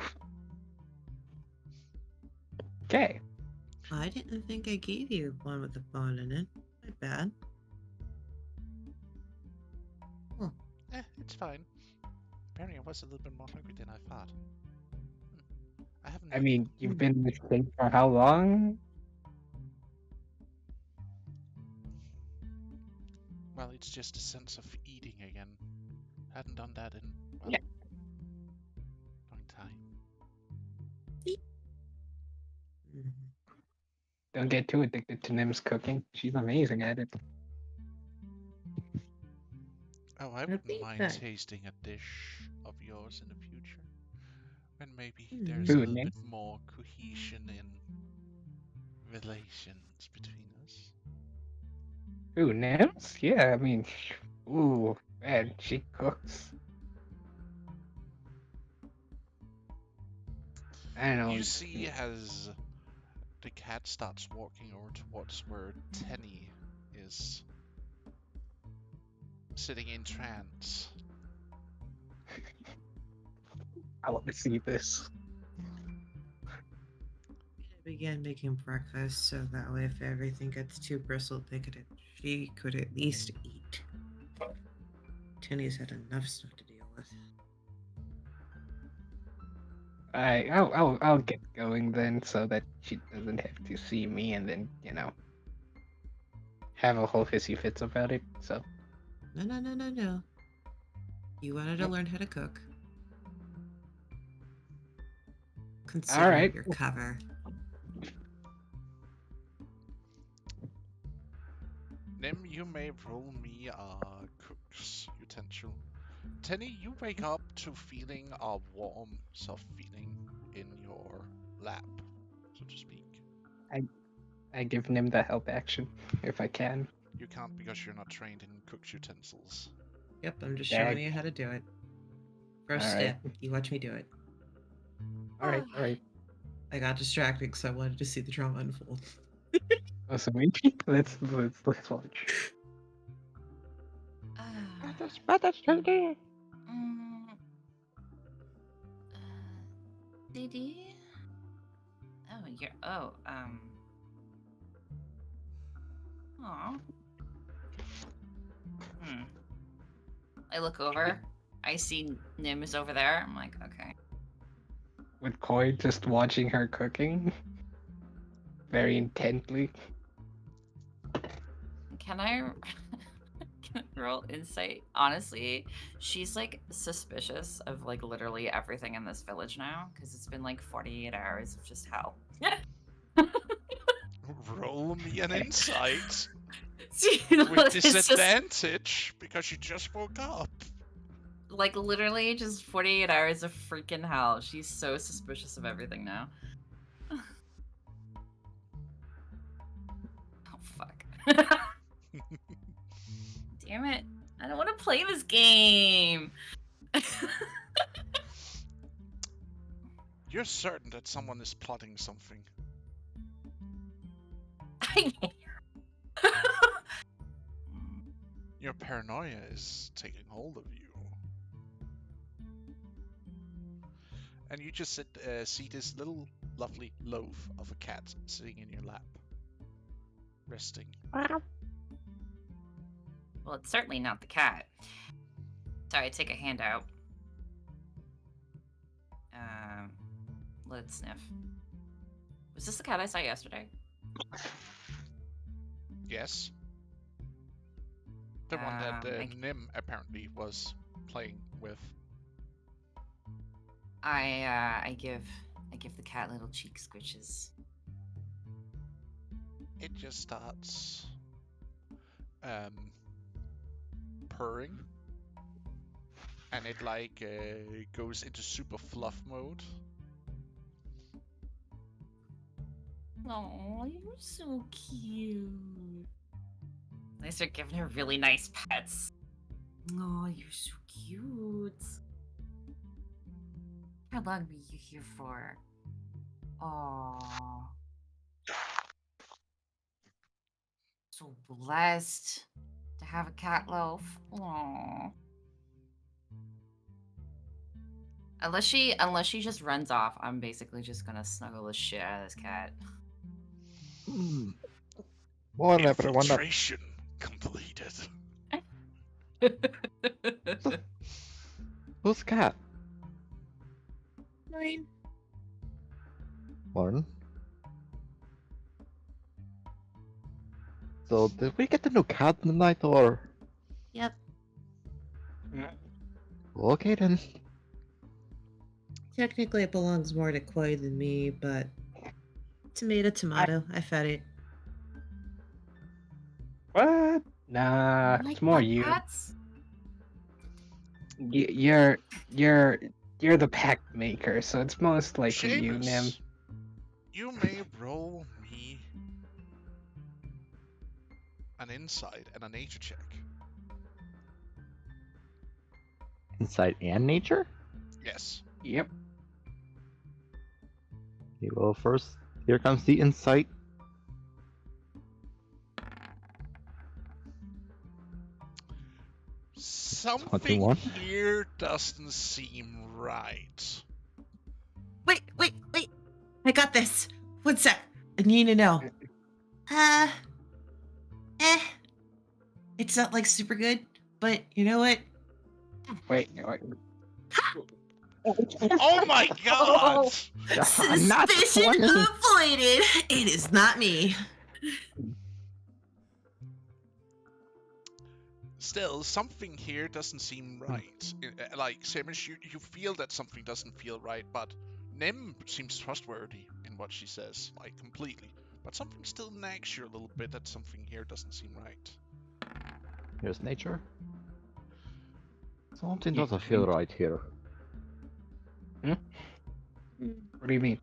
Okay. I didn't think I gave you one with the bone in it. My bad. It's fine. Apparently, I was a little bit more hungry than I thought. I haven't. I mean, you've been in this thing for how long? Well, it's just a sense of eating again. Hadn't done that in Yeah. long time. Mhm. Don't get too addicted to Nim's cooking. She's amazing at it. Oh, I I wouldn't think mind that- tasting a dish of yours in the future. When maybe Hmm. there's a Who, little Nim? bit more cohesion in relations between us. Ooh, Nims? Yeah, I mean, ooh, man, she cooks. I don't know. You see, as the cat starts walking over towards where Tenny is sitting in trance. I want to see this. I began making breakfast so that way if everything gets too bristled, she could at least eat. Tenny's had enough stuff to deal with. I'll get going then, so that she doesn't have to see me and then have a whole hissy fits about it. So No. You wanted to Yep. learn how to cook. Consider Alright. it your cover. Nim, you may roll me a cook's utensil. Tenny, you wake up to feeling a warm, soft feeling in your lap, so to speak. I give Nim the help action if I can. You can't because you're not trained in cook's utensils. Yep, I'm just Dag. showing you how to do it. First All step, right. you watch me do it. All right. I got distracted because I wanted to see the drama unfold. Oh, so maybe let's watch. Mm, Didi? Oh, you're. Oh, Aw. I look over. I see Nim is over there. I'm like, okay. With Koi just watching her cooking very intently. Can I can I roll insight? Honestly, she's like suspicious of like literally everything in this village now because it's been like 48 hours of just hell. Roll me an insight See, with it's just disadvantage because you just woke up. like literally just 48 hours of freaking hell. She's so suspicious of everything now. Oh fuck. Damn it. I don't want to play this game. You're certain that someone is plotting something. Your paranoia is taking hold of you. And you just see this little lovely loaf of a cat sitting in your lap. Resting. Well, it's certainly not the cat. Sorry, I take a hand out. Let's sniff. Was this the cat I saw yesterday? Yes. The one that Nim apparently was playing with. I give the cat little cheek squishes. It just starts purring, and it like goes into super fluff mode. Oh, you're so cute. I start giving her really nice pets. Oh, you're so cute. How long were you here for? Oh, so blessed to have a cat loaf. Oh. Unless she just runs off, I'm basically just gonna snuggle the shit out of this cat. Whatever, Infiltration completed. Who's cat? Mine. Lauren? So, did we get the new cat in the night, or? Yep. Okay then. Technically, it belongs more to Koi than me, but tomato. I fed it. What? Nah, Like it's more the you. cats? You're the pack maker, so it's most likely you, Nim. Seamus, you may roll me an insight and a nature check. Insight and nature? Yes. Yep. You go first. Here comes the insight. Something 21. here doesn't seem right. Wait. I got this. One sec. I need to know. It's not like super good, but you know what? Wait. Oh my god! Not Suspicion poison. avoided. It is not me. Still, something here doesn't seem right. Like, Seamus, you feel that something doesn't feel right, but Nim seems trustworthy in what she says, like, completely. But something still nags you a little bit that something here doesn't seem right. Here's nature. Something doesn't feel right here. What do you mean?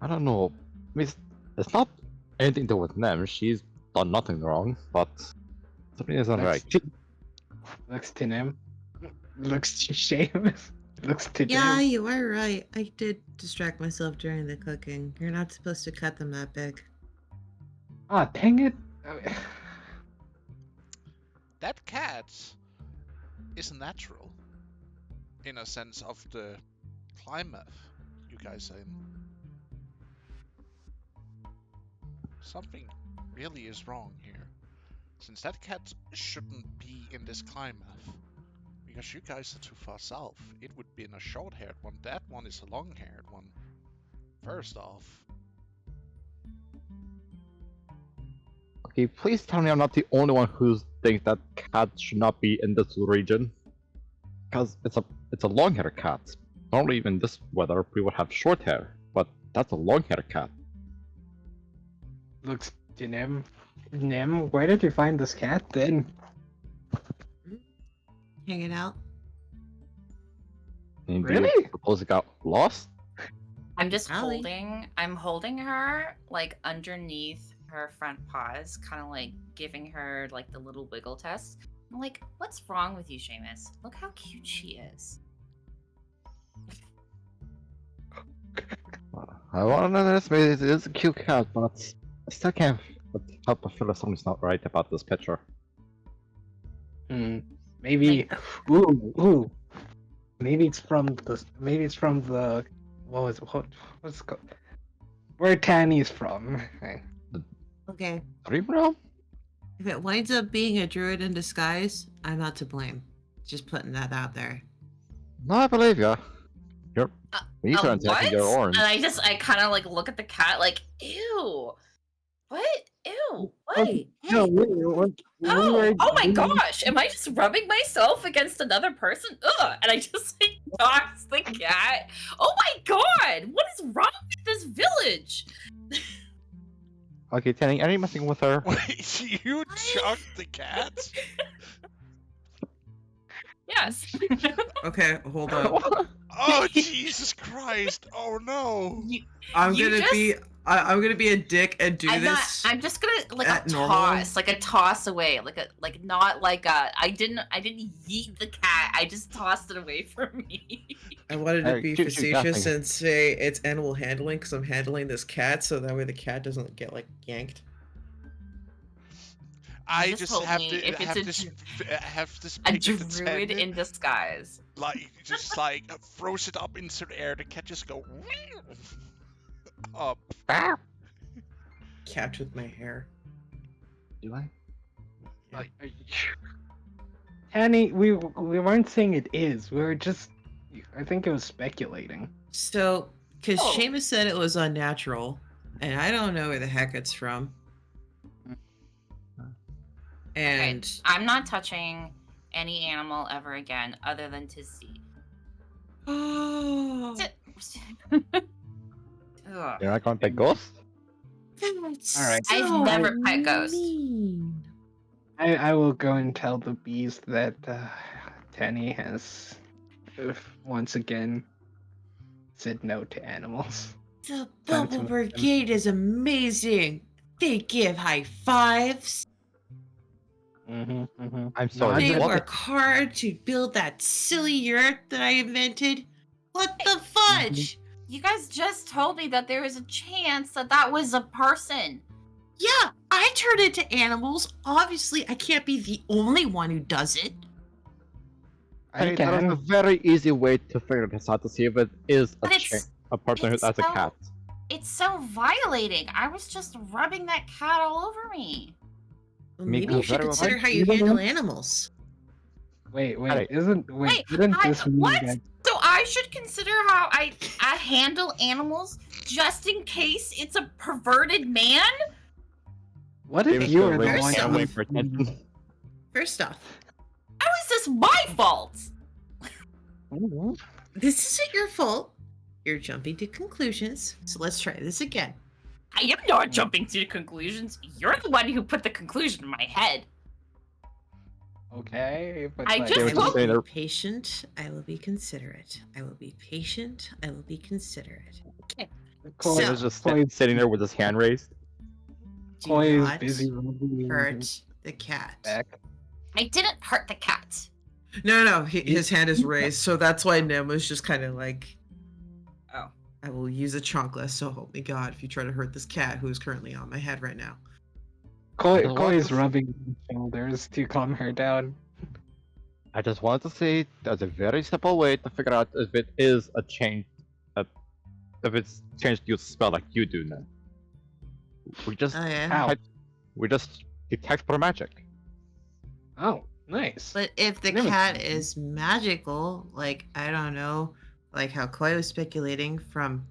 I don't know. It's not anything to do with Nem. She's done nothing wrong, but something isn't right. Looks to him. Looks to Seamus. Looks to Yeah, Dim. you are right. I did distract myself during the cooking. You're not supposed to cut them that big. Ah, dang it. That cat is natural in a sense of the climate you guys are in. Something really is wrong here, since that cat shouldn't be in this climate. Because you guys are too far south. It would be in a short-haired one. That one is a long-haired one. First off. Okay, please tell me I'm not the only one who thinks that cat should not be in this region. Because it's a long-haired cat. Normally, even this weather, we would have short hair, but that's a long-haired cat. Looks to Nim. Nim, where did you find this cat then? Hanging out. Maybe Really? suppose it got lost? I'm just Allie. I'm holding her like underneath her front paws, kind of like giving her like the little wiggle test. I'm like, what's wrong with you, Seamus? Look how cute she is. I want to underestimate it is a cute cat, but I still can't help but feel that something's not right about this picture. Maybe. Ooh. Maybe it's from the. What's it called? Where Tanny's from. Okay. Dream realm? If it winds up being a druid in disguise, I'm not to blame. Just putting that out there. No, I believe ya. You're. When you turn What? you're orange. And I kind of like look at the cat like, ew. What? Ew. What? Okay, no, Oh my gosh! Am I just rubbing myself against another person? Ugh! And I just like toss the cat. Oh my god! What is wrong with this village? Okay, Tanny, are you messing with her? Wait, you chucked the cat? Yes. Okay, hold on. Oh, Jesus Christ! Oh no! I'm You gonna just- be I'm gonna be a dick and do I'm this. I'm just gonna like a at normal. toss, like a toss away, not like a. I didn't yeet the cat. I just tossed it away from me. I wanted to Hey, be shoot, facetious nothing. and say it's animal handling because I'm handling this cat, so that way the cat doesn't get like yanked. I just just told have me to if it's have this a picture druid in disguise. like just like throws it up into the air. The cat just go up. Cat with my hair. Do I? Like, Tanny, we weren't saying it is. We were just. I think it was speculating. So, because Oh. Seamus said it was unnatural, and I don't know where the heck it's from. And Okay, I'm not touching any animal ever again, other than to see. oh, Ugh. You're not going to ghost? that's All right. I've so never pet ghosts. mean. I will go and tell the bees that Tanny has once again said no to animals. The Time to Bubble move them. Brigade is amazing. They give high fives. I'm I'm sorry, They what? work hard to build that silly yurt that I invented. What the fudge? You guys just told me that there was a chance that that was a person. Yeah, I turn into animals. Obviously, I can't be the only one who does it. I Hey, that is a can. very easy way to figure this out to see if it is But it's a person who it's has a so- cat. it's so violating. I was just rubbing that cat all over me. Well, Me maybe you too, should very consider well. how you handle animals. Wait, Alright. didn't this mean what? that So I should consider how I handle animals just in case it's a perverted man? what if David's you gonna were the raise one his hand one away for attention. First off, How is this my fault? this isn't your fault. You're jumping to conclusions. So let's try this again. I am not jumping to conclusions. You're the one who put the conclusion in my head. okay, but I like, just I They were will just saying be they're- patient. I will be considerate. I will be patient. I will be considerate. Okay. Koi, He So, was just Koi, sitting there with his hand raised. do Koi is not busy rubbing hurt his the cat. back. I didn't hurt the cat. No, his hand is raised, so that's why Nim was just kind of like, Oh. I will use a chunkless, so help me God if you try to hurt this cat who is currently on my head right now. Koi, just Koi want is to- rubbing his shoulders to calm her down. I just wanted to say there's a very simple way to figure out if it is a change, if it's changed use spell like you do now. We just Oh yeah. Ow. we just detect for magic. Oh, nice. But if the Never cat seen it. is magical, like I don't know, like how Koi was speculating from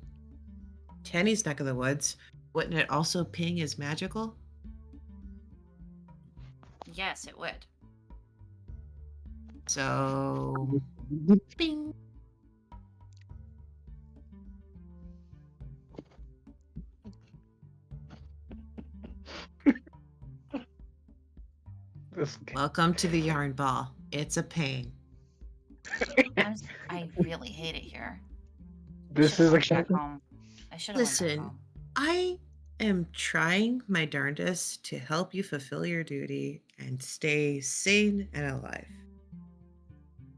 Tenny's neck of the woods, wouldn't it also ping as magical? Yes, it would. So, bing. This Welcome to the yarn ball. It's a pain. I really hate it here. This is a Went back cat. home. I should have went back Listen, home. I am trying my darndest to help you fulfill your duty and stay sane and alive.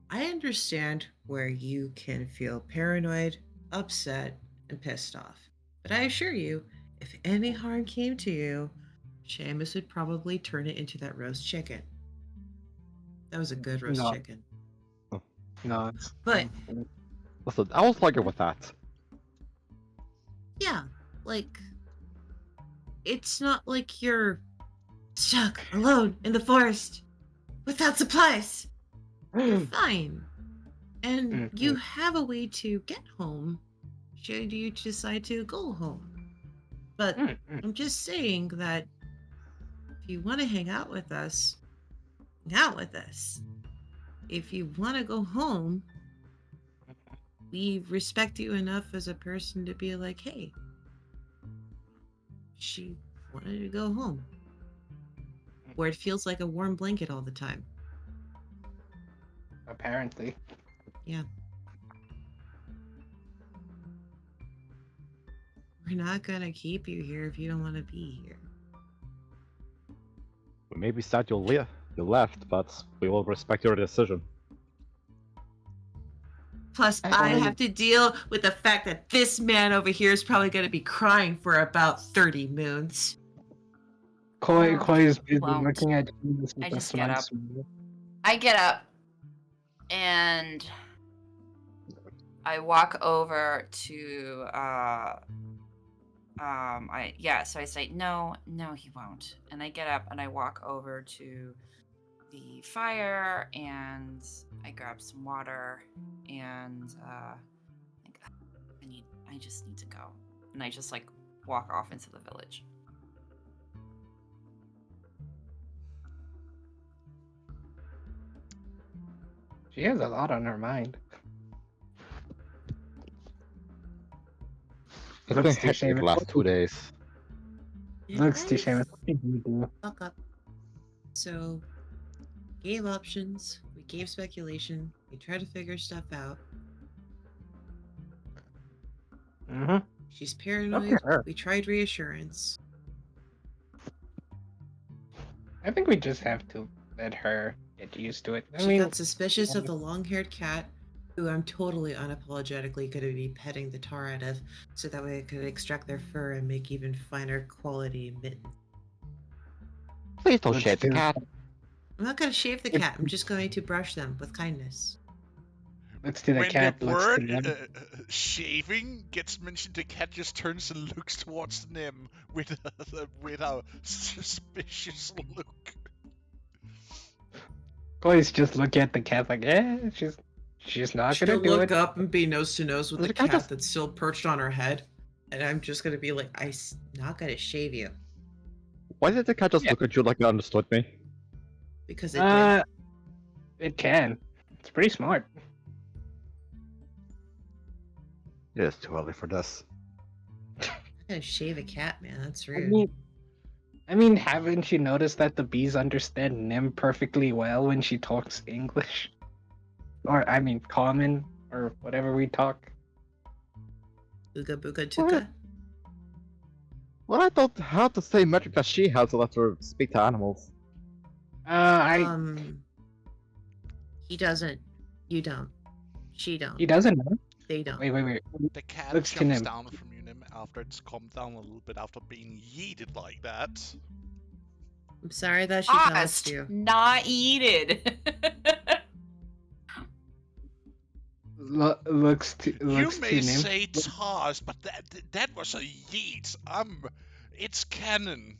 I understand where you can feel paranoid, upset, and pissed off. But I assure you, if any harm came to you, Seamus would probably turn it into that roast chicken. That was a good roast No. chicken. No, it's But Listen, I was lucky with that. yeah, like, it's not like you're stuck alone in the forest without supplies. You're fine. And you have a way to get home should you decide to go home. But I'm just saying that if you want to hang out with us, hang out with us. If you want to go home, we respect you enough as a person to be like, hey, she wanted to go home. Where it feels like a warm blanket all the time. apparently. Yeah. We're not gonna keep you here if you don't want to be here. We may be sad you left, but we will respect your decision. Plus, I I wanted have to deal with the fact that this man over here is probably gonna be crying for about 30 moons. Koi, Oh, Koi is busy won't. looking at you with I a just get slight up. smile. I get up and I walk over to so I say no, he won't. And I get up and I walk over to the fire and I grab some water and think, I just need to go. And I just like walk off into the village. She has a lot on her mind. It's Looks been too hectic the Seamus. last 2 days. Looks too Guys, Seamus. What did you do? fuck up. So, gave options, we gave speculation, we tried to figure stuff out. Mm-hmm. She's Up paranoid, to her. we tried reassurance. I think we just have to let her get used to it. I She mean, got suspicious of the long-haired cat, who I'm totally unapologetically going to be petting the tar out of, so that way I could extract their fur and make even finer quality mittens. Please don't let's shave the do- cat. I'm not going to shave the cat, I'm just going to brush them with kindness. Let's do the When cat the looks to word them. shaving gets mentioned, the cat just turns and looks towards Nim with a suspicious look. Boys just look at the cat like, she's not She'll gonna do look it. up and be nose to nose with Does the the cat cat just- that's still perched on her head, and I'm just going to be like, not going to shave you. Why did the cat just Yeah. look at you like it understood me? Because it did. It can. It's pretty smart. It is too early for this. I'm going to shave a cat, man, that's I rude. mean, I mean, haven't you noticed that the bees understand Nim perfectly well when she talks English? Or, I mean, common, or whatever we talk? Ooga booga What? tuka. Well, I thought how to say metric that she has to let her speak to animals. I. He doesn't. You don't. She don't. He doesn't know. They don't. Wait. The cat Looks to jumps Nim. down from you, Nim, after it's calmed down a little bit after being yeeted like that. I'm sorry that she tossed Tossed, you. not yeeted. Looks to You may Nim. say toss, but that was a yeet. It's canon.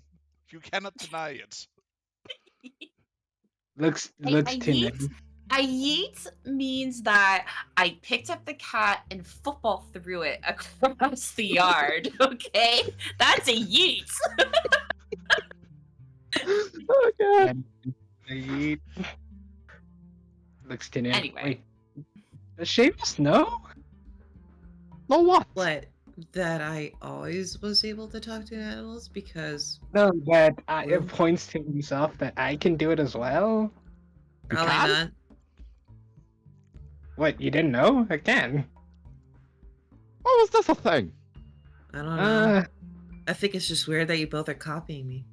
You cannot deny it. Looks A to yeet? Nim. A yeet means that I picked up the cat and football threw it across the yard. Okay, that's a yeet. Oh god. Yeet. Looks to Nim. Anyway. Wait. Does Seamus know? No what? What? That I always was able to talk to animals because No, that Blue? it points to himself that I can do it as well. You probably can? not. What, you didn't know? I can. Oh, is this a thing? I don't know. Uh, I think it's just weird that you both are copying me.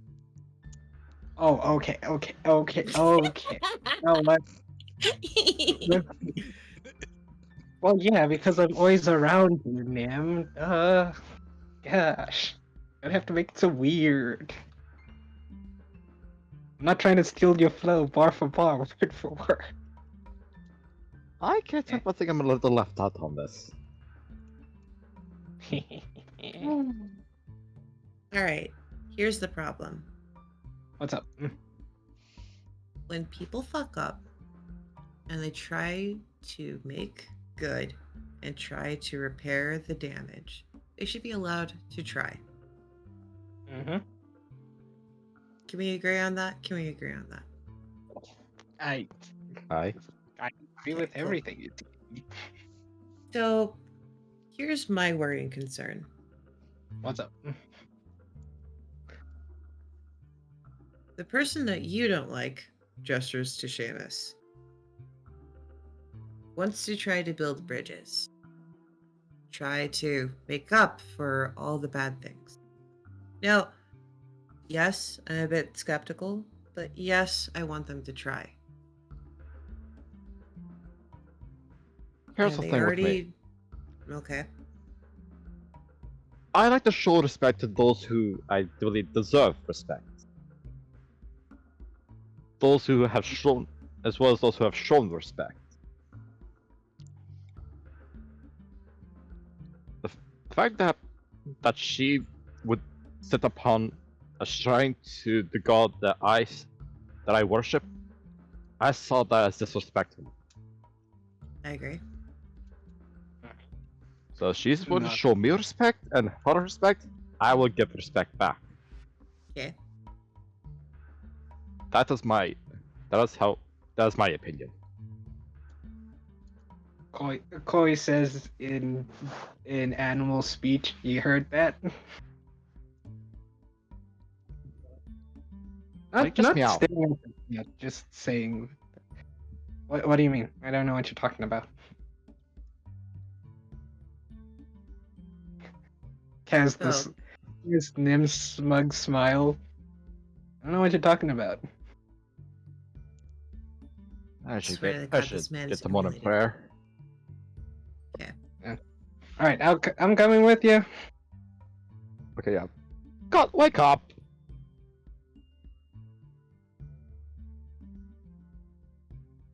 oh, okay. You know what? Well, yeah, because I'm always around you, Nim. Gosh. I'd have to make it so weird. I'm not trying to steal your flow bar for bar, word for word. I can't help but think I'm a little left out on this. Alright, here's the problem. What's up? When people fuck up and they try to make good and try to repair the damage, they should be allowed to try. Mm-hmm. Can we agree on that? Can we agree on that? I Aye. agree with cool. everything you do. So, here's my worrying concern. What's up? The person that you don't like gestures to Seamus. Wants to try to build bridges. Try to make up for all the bad things. Now, yes, I'm a bit skeptical, but yes, I want them to try. Here's And the they thing already... with me. Okay. I like to show respect to those who I really deserve respect. Those who have shown, as well as those who have shown respect. The fact that she would sit upon a shrine to the god that I worship, I saw that as disrespectful. I agree. So if she's willing to No. show me respect and her respect, I will give respect back. Okay. That is my opinion. Koi says in animal speech. You heard that? Like, just meow. Stating at them, yeah, just saying. What do you mean? I don't know what you're talking about. Has this Nim's smug smile. I don't know what you're talking about. I should swear to get God, this man is the morning humiliated. prayer. All right, I'm coming with you. Okay, yeah. God, wake up!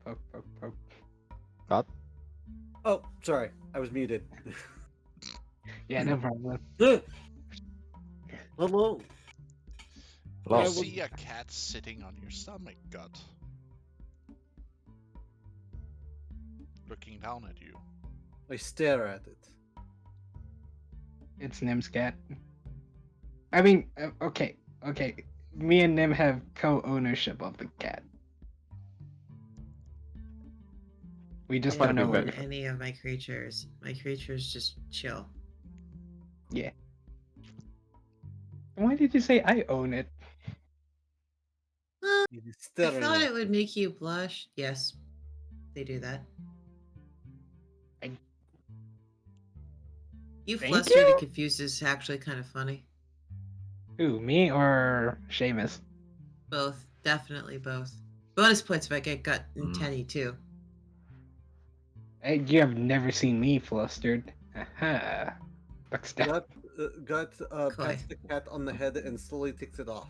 Poke. God. Oh, sorry, I was muted. Yeah, no problem. Hello. You I Hello. see a cat sitting on your stomach, gut. Looking down at you. I stare at it. It's Nim's cat. I mean, okay. Me and Nim have co-ownership of the cat. We just I don't don't know own what. any of my creatures. My creatures just chill. Yeah. Why did you say I own it? It is I staring thought at it would make you blush. Yes, they do that. I- You Thank flustered you? and confused is actually kind of funny. Who, me or Seamus? Both. Definitely both. Bonus points if I get gut and Hmm. Tenny too. You have never seen me flustered. Aha. Looks down. Gut Coy. pats the cat on the head and slowly takes it off.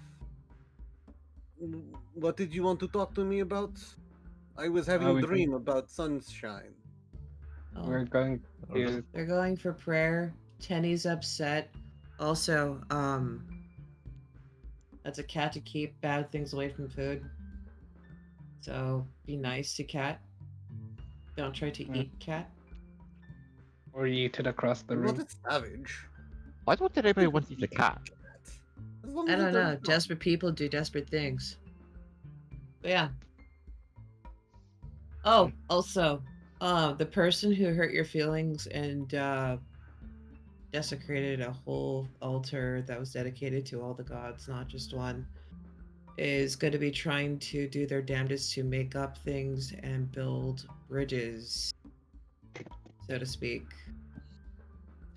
What did you want to talk to me about? I was having a we dream about sunshine. Oh, We're going to. they're going for prayer. Tenny's upset. Also, that's a cat to keep bad things away from food. So be nice to cat. Don't try to eat cat. Or you to across the I'm not room. a savage. Why don't anybody want to eat a cat? As long I as it don't know. doesn't harm. Desperate people do desperate things. But yeah. Oh, also, the person who hurt your feelings and desecrated a whole altar that was dedicated to all the gods, not just one, is going to be trying to do their damnedest to make up things and build bridges, so to speak.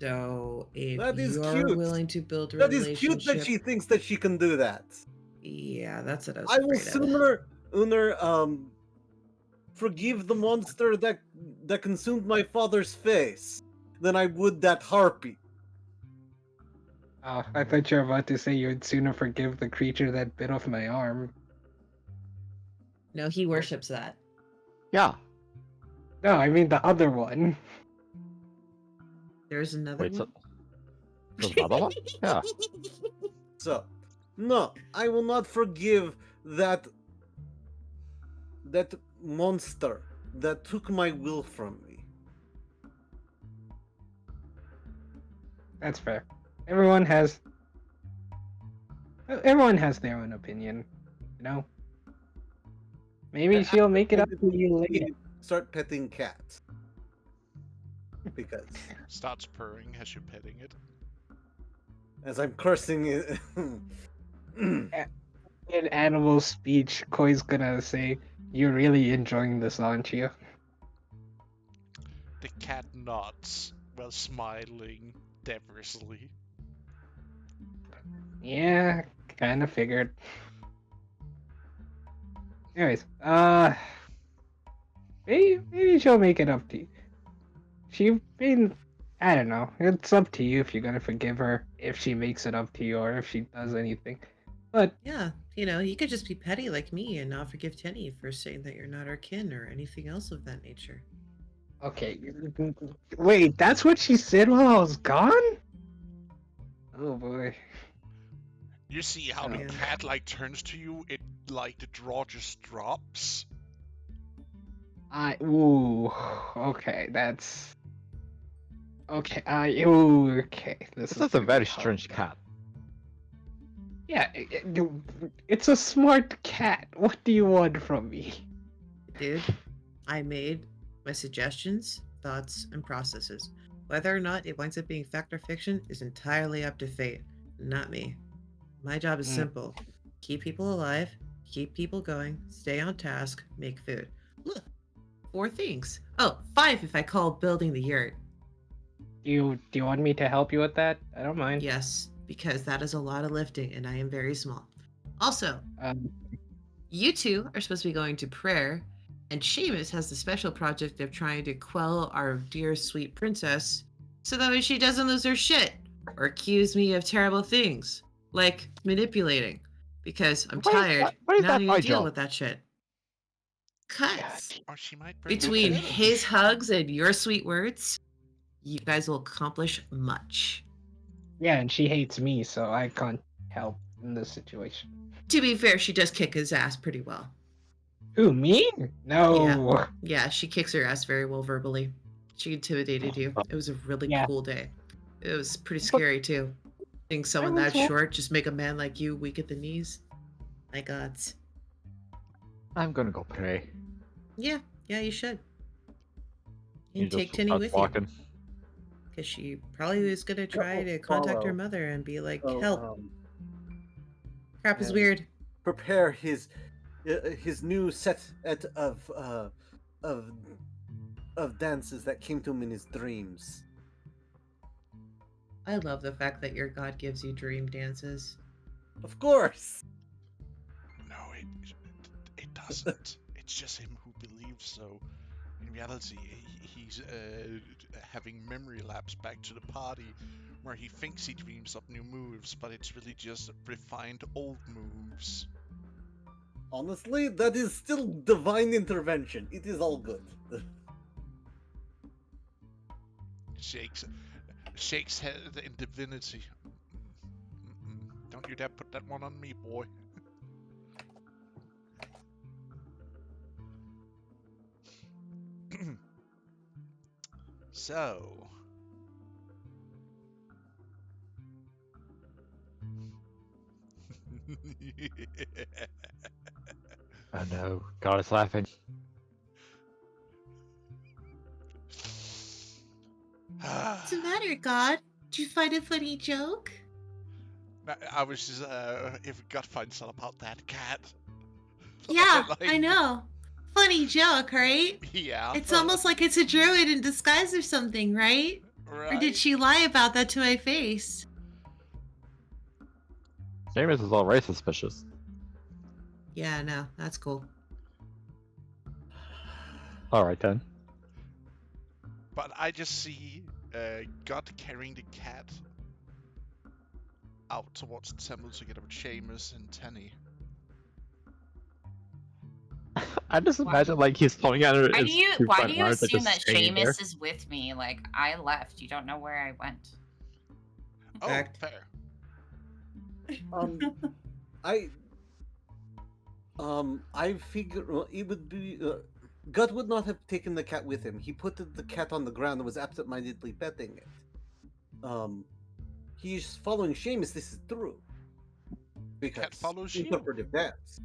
So if That is you're cute. willing to build a That is cute that relationship, she thinks that she can do that. yeah, that's what I was I will afraid of. sooner forgive the monster that consumed my father's face than I would that harpy. Oh, I thought you were about to say you'd sooner forgive the creature that bit off my arm. No, he worships that. Yeah. No, I mean the other one. There's another Wait, so one. there's another one? Yeah. So, no, I will not forgive that monster that took my will from me. That's fair. Everyone has their own opinion, you know. Maybe she'll make it up to you later. Start petting cats. Because Starts purring as you're petting it. as I'm cursing it. In animal speech, Koi's gonna say, "You're really enjoying this, aren't you?" The cat nods while smiling devilishly. Yeah, kind of figured. Anyways, maybe she'll make it up to you. She been, I don't know. It's up to you if you're gonna forgive her, if she makes it up to you, or if she does anything. But Yeah, you could just be petty like me and not forgive Tenny for saying that you're not our kin or anything else of that nature. okay, wait, that's what she said while I was gone? Oh boy. You see how the Yeah. cat like turns to you, it like the jaw just drops. Ooh, okay, that's okay. Ooh, okay. This This is is a gonna very be hard. strange cat. Yeah, it's a smart cat. What do you want from me? Dude, I made my suggestions, thoughts, and processes. Whether or not it winds up being fact or fiction is entirely up to fate, not me. My job is Mm. simple. Keep people alive, keep people going, stay on task, make food. Look, 4 things. Oh, 5 if I call building the yurt. Do you want me to help you with that? I don't mind. Yes, because that is a lot of lifting and I am very small. Also, Um, you two are supposed to be going to prayer, and Seamus has the special project of trying to quell our dear sweet princess so that way she doesn't lose her shit or accuse me of terrible things, like manipulating, because I'm tired Why is and I that need my to deal job? with that shit. Cuts. Or she might break Between the his hugs and your sweet words, you guys will accomplish much. yeah, and she hates me, so I can't help in this situation. To be fair, she does kick his ass pretty well. Who, me? No. Yeah, she kicks her ass very well verbally. She intimidated you. It was a really Yeah. cool day. It was pretty scary too. Think someone that short just make a man like you weak at the knees. My God. I'm gonna go pray. Yeah, you should. You And just take Tinny start with walking. you. Because she probably is going to try to contact her Follow. mother and be like, So, help. Crap is and- weird. prepare his his new set of of dances that came to him in his dreams. I love the fact that your god gives you dream dances. Of course. No, it doesn't. It's just him who believes so. In reality, he's having memory lapse back to the party where he thinks he dreams up new moves, but it's really just refined old moves. Honestly, that is still divine intervention. It is all good. Shakes head in divinity. Don't you dare put that one on me, boy. So. Oh no, God is laughing. What's the matter, God? Did you find a funny joke? I was just, if we got finds out about that cat. Yeah, Like- I know. Funny joke, right? Yeah. It's almost like it's a druid in disguise or something, right? Right? Or did she lie about that to my face? Seamus is already suspicious. Yeah, no, that's cool. Alright then. But I just see God carrying the cat out towards the temple together with Seamus and Tenny. I just imagine like he's throwing at her Why do his you two why front do you arms and assume just that hanging there. Seamus is with me? Like I left. You don't know where I went. Oh, Fact. fair. I figure it would be. God would not have taken the cat with him. He put the cat on the ground and was absentmindedly petting it. He's following Seamus. This is true. Because Cat follows you. interpretive dance.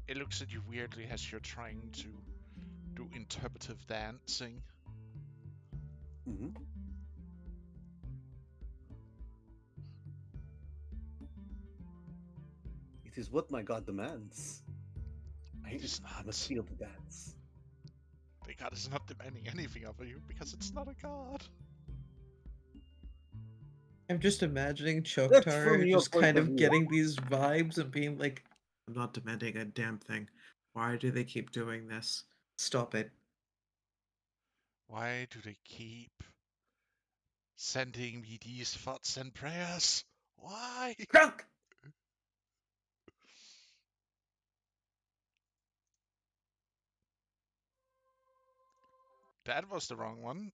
It looks at you weirdly as you're trying to do interpretive dancing. Mm-hmm. It is what my god demands. I must feel the dance. The god is not demanding anything of you because it's not a god. I'm just imagining That's Choktar from your just point kind of of view. getting these vibes and being like, I'm not demanding a damn thing. Why do they keep doing this? Stop it. Why do they keep sending me these thoughts and prayers? Why? Crunk! That was the wrong one.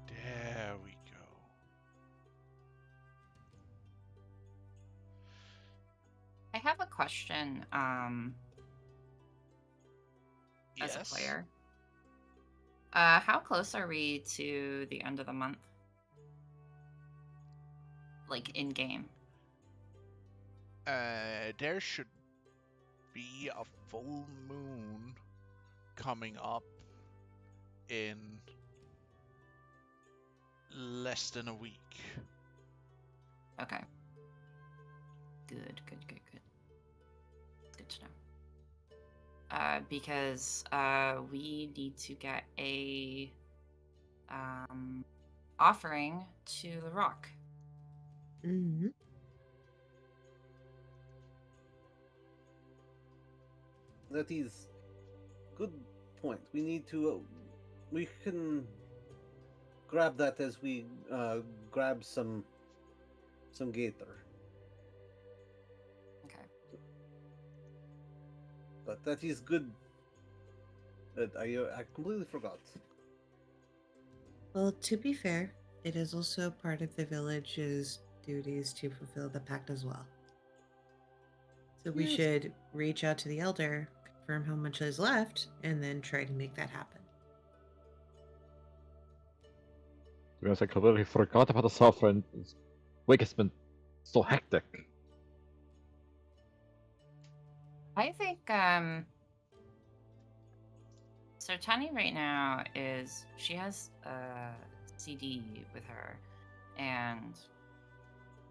There we go. I have a question. As a Yes. player, how close are we to the end of the month? Like in game. There should be a full moon coming up in less than a week. Okay. Good. Good to know. Because we need to get a offering to the rock. Mm-hmm. That is good point. We need to. We can grab that as we grab some gator. Okay. But that is good. I completely forgot. Well, to be fair, it is also part of the village's duties to fulfill the pact as well. So we Yes. should reach out to the elder, confirm how much is left, and then try to make that happen. To be honest, I completely forgot about the sovereign. This week has been so hectic. I think So Tani right now she has a CD with her, and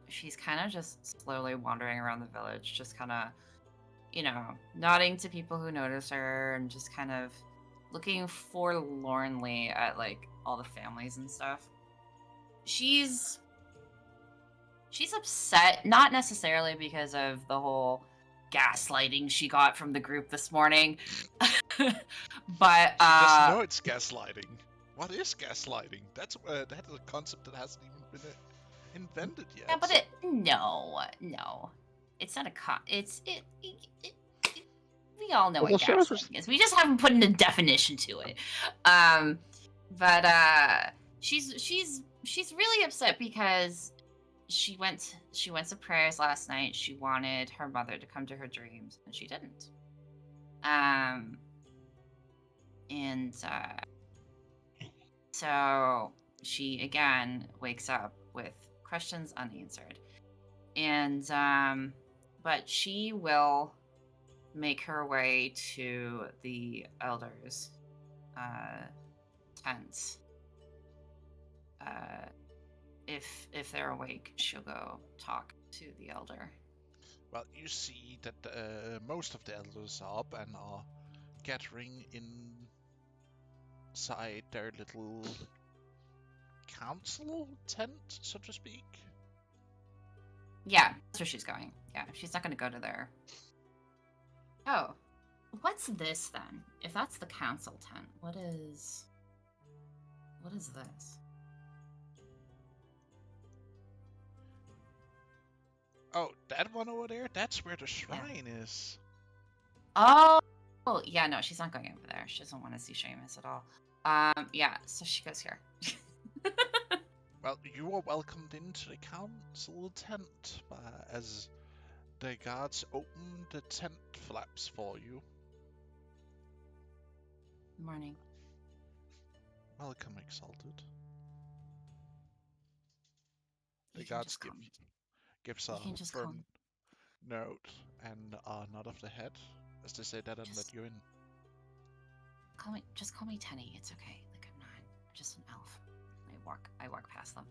she's kind of just slowly wandering around the village, just kind of, nodding to people who notice her and just kind of looking forlornly at like all the families and stuff. She's upset, not necessarily because of the whole gaslighting she got from the group this morning, but She doesn't know it's gaslighting. What is gaslighting? That's a concept that hasn't even been invented yet. yeah, but no, it's not a we all know Well, what the sheriff is- gaslighting is. We just haven't put in a definition to it. But she's really upset because she went to prayers last night. She wanted her mother to come to her dreams, and she didn't. And so she again wakes up with questions unanswered, and but she will make her way to the elders' tents. If they're awake, she'll go talk to the elder. Well, you see that most of the elders are up and are gathering inside their little council tent, so to speak. Yeah, that's where she's going. Yeah, she's not going to go to their... Oh, what's this then? If that's the council tent, what is this? Oh, that one over there? That's where the shrine is. Oh, yeah, no, she's not going over there. She doesn't want to see Seamus at all. Yeah, so she goes here. Well, you are welcomed into the council tent as the guards open the tent flaps for you. Morning. Welcome, Exalted. The You can guards just call me. gives You a can just call firm me. note and a nod of the head as they say that and let Just you in. just call me Tenny. It's okay. Like I'm just an elf. I walk past them.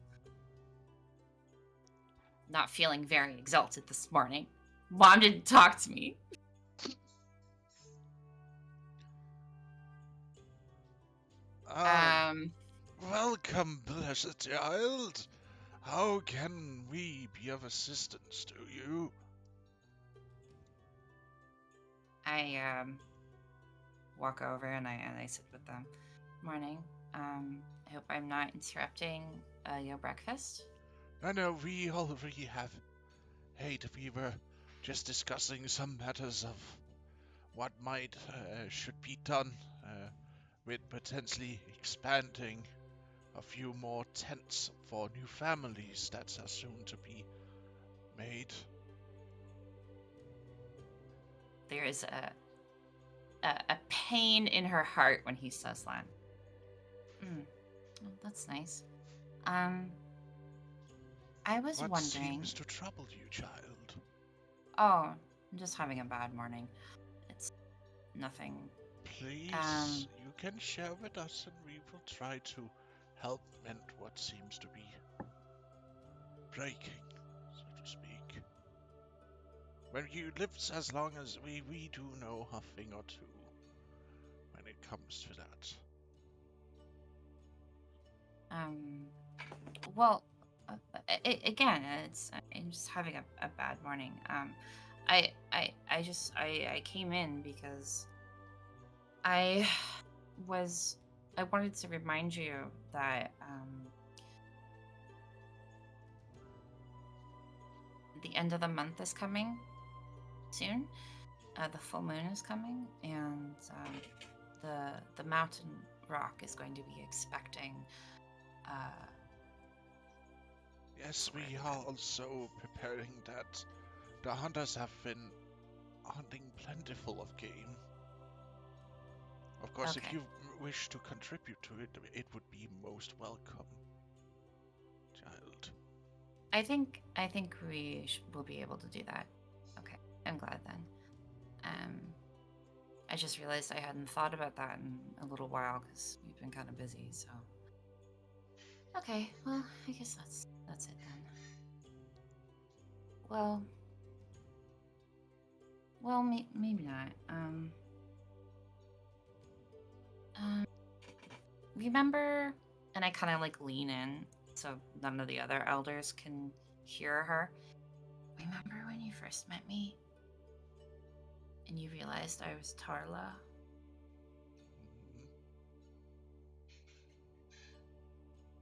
Not feeling very exalted this morning. Mom didn't talk to me. Welcome, blessed child. How can we be of assistance to you? I walk over and I sit with them. Morning. I hope I'm not interrupting your breakfast. No, we already have ate. We were just discussing some matters of what might should be done with potentially expanding a few more tents for new families that are soon to be made. There is a pain in her heart when he says that. Oh, that's nice. I was What wondering. seems to trouble you, child? Oh, I'm just having a bad morning. It's nothing. Please, you can share with us and we will try to help mend what seems to be breaking, so to speak. When you live as long as we do know a thing or two when it comes to that. Well, again, I'm just having a bad morning. I came in because I wanted to remind you that the end of the month is coming soon. The full moon is coming, and the mountain rock is going to be expecting. Yes, we are also preparing that. The hunters have been hunting plentiful of game. Of course, Okay. if you wish to contribute to it, it would be most welcome, child. I think we will be able to do that. Okay, I'm glad then. I just realized I hadn't thought about that in a little while because we've been kind of busy. So. Okay. Well, I guess that's it then. Well. Well, maybe not. Remember, and I kind of like lean in so none of the other elders can hear her. Remember when you first met me and you realized I was Tarla?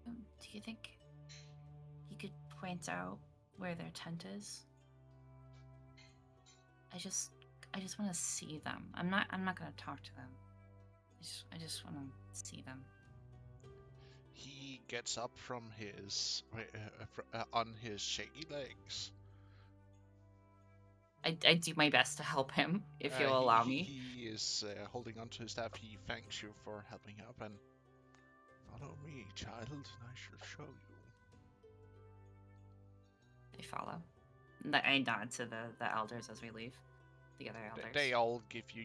Do you think you could point out where their tent is? I just want to see them. I'm not gonna talk to them. I just want to see them. He gets up from his on his shaky legs. I do my best to help him, if you'll allow me. He is holding onto his staff. He thanks you for helping up, and follow me, child, and I shall show you. They follow. I nod to the elders as we leave. The other elders. They all give you,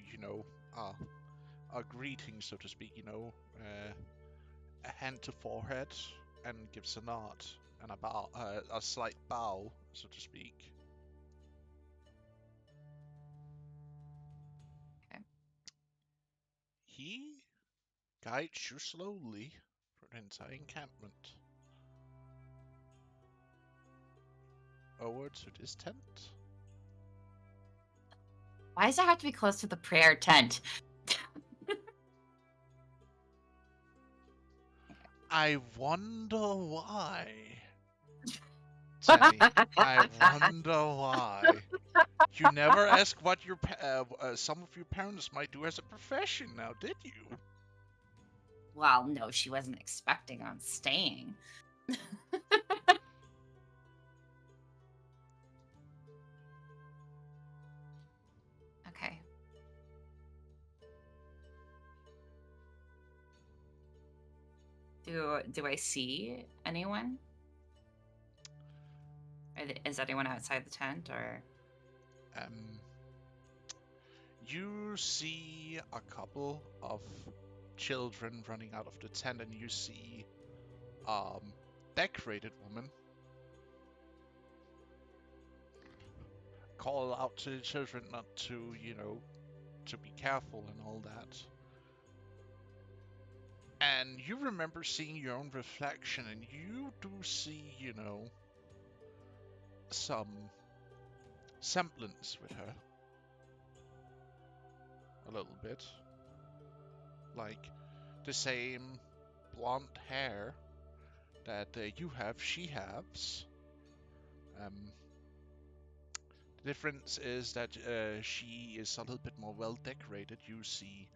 a greeting, so to speak. A hand to forehead, and gives a nod and a bow, a slight bow, so to speak. Okay. He guides you slowly through the entire encampment over to this tent. Why does it have to be close to the prayer tent? I wonder why. Jenny, I wonder why. You never asked what your some of your parents might do as a profession, now did you? Well, no, she wasn't expecting on staying. Okay. Do I see anyone? Is anyone outside the tent, or? You see a couple of children running out of the tent, and you see decorated woman call out to the children not to, to be careful and all that. And you remember seeing your own reflection, and you do see, some semblance with her. A little bit. Like the same blonde hair that you have, she has. The difference is that she is a little bit more well decorated. You see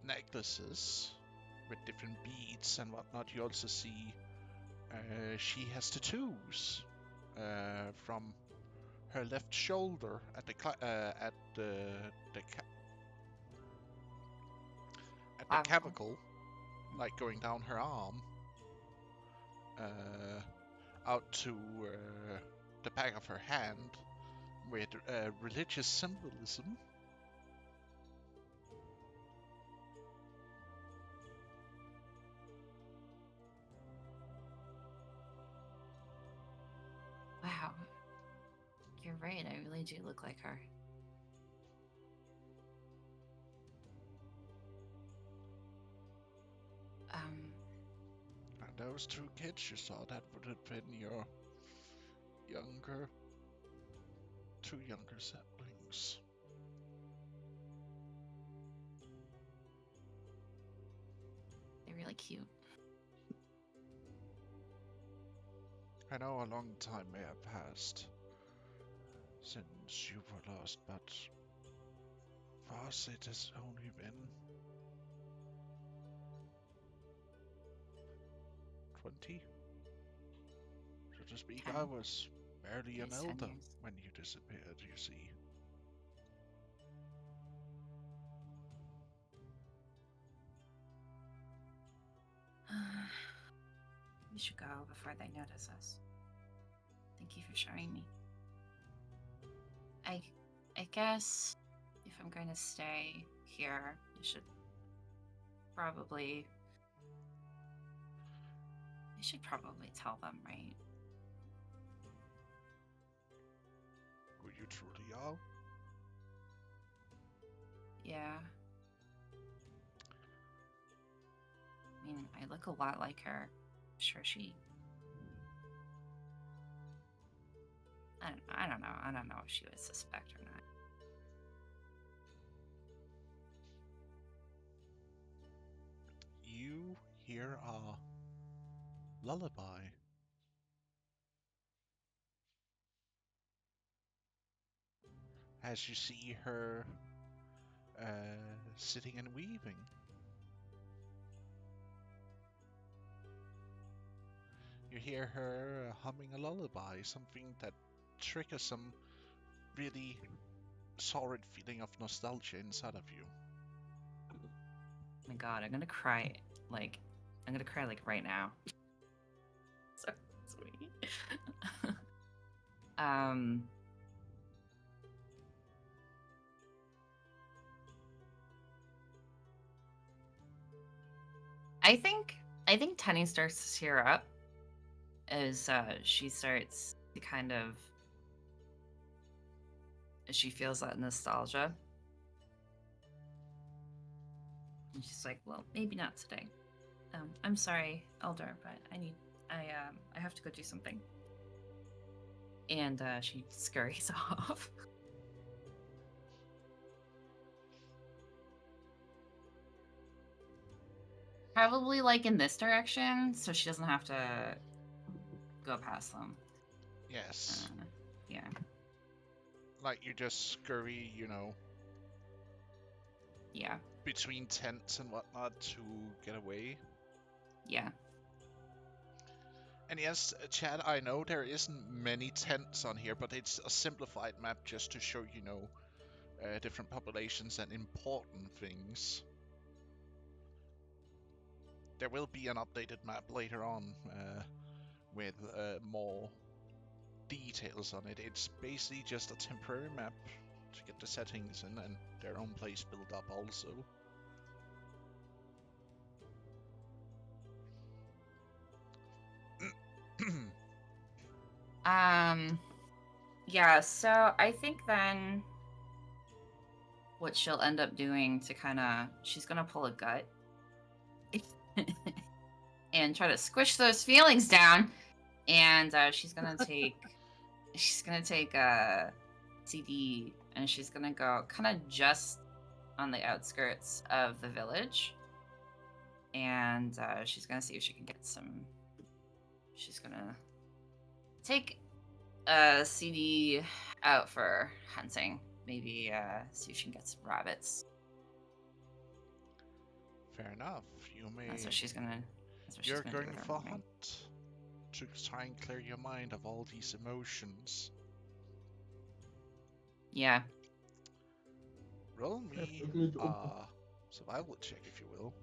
necklaces with different beads and whatnot. You also see she has tattoos from her left shoulder at the clavicle, like going down her arm, out to the back of her hand, with religious symbolism. Wow. You're right, I really do look like her. And those two kids you saw, that would have been your two younger siblings. They're really cute. I know a long time may have passed since you were lost, but for us it has only been 20, so to speak. 10. I was barely an Yes, 10 elder years. when you disappeared, you see. We should go before they notice us. Thank you for showing me. I guess if I'm going to stay here, I should probably tell them, right? Were you truly all? Yeah. I mean, I look a lot like her. I'm sure she. I don't know. I don't know if she would suspect or not. You hear a lullaby. As you see her sitting and weaving. You hear her humming a lullaby, something that triggers some really solid feeling of nostalgia inside of you. Oh my god, I'm gonna cry. I'm gonna cry right now. So sweet. um. I think Tenny starts to tear up as she starts to kind of, as she feels that nostalgia. And she's like, well, maybe not today. I'm sorry, Elder, but I have to go do something. And she scurries off. Probably in this direction, so she doesn't have to go past them. Yes. Yeah. Like you just scurry, Yeah. between tents and whatnot to get away. Yeah. And yes, Chad, I know there isn't many tents on here, but it's a simplified map just to show, different populations and important things. There will be an updated map later on with more details on it. It's basically just a temporary map to get the settings in and their own place built up also. Yeah, so I think then what she'll end up doing to she's gonna pull a gut and try to squish those feelings down, and she's gonna take a CD and she's gonna go just on the outskirts of the village, and she's gonna see if she can get some. She's gonna take a CD out for hunting. Maybe see if she can get some rabbits. Fair enough. That's what she's gonna. You're do going with her for morning. hunt to try and clear your mind of all these emotions. Yeah. Roll me survival check, if you will.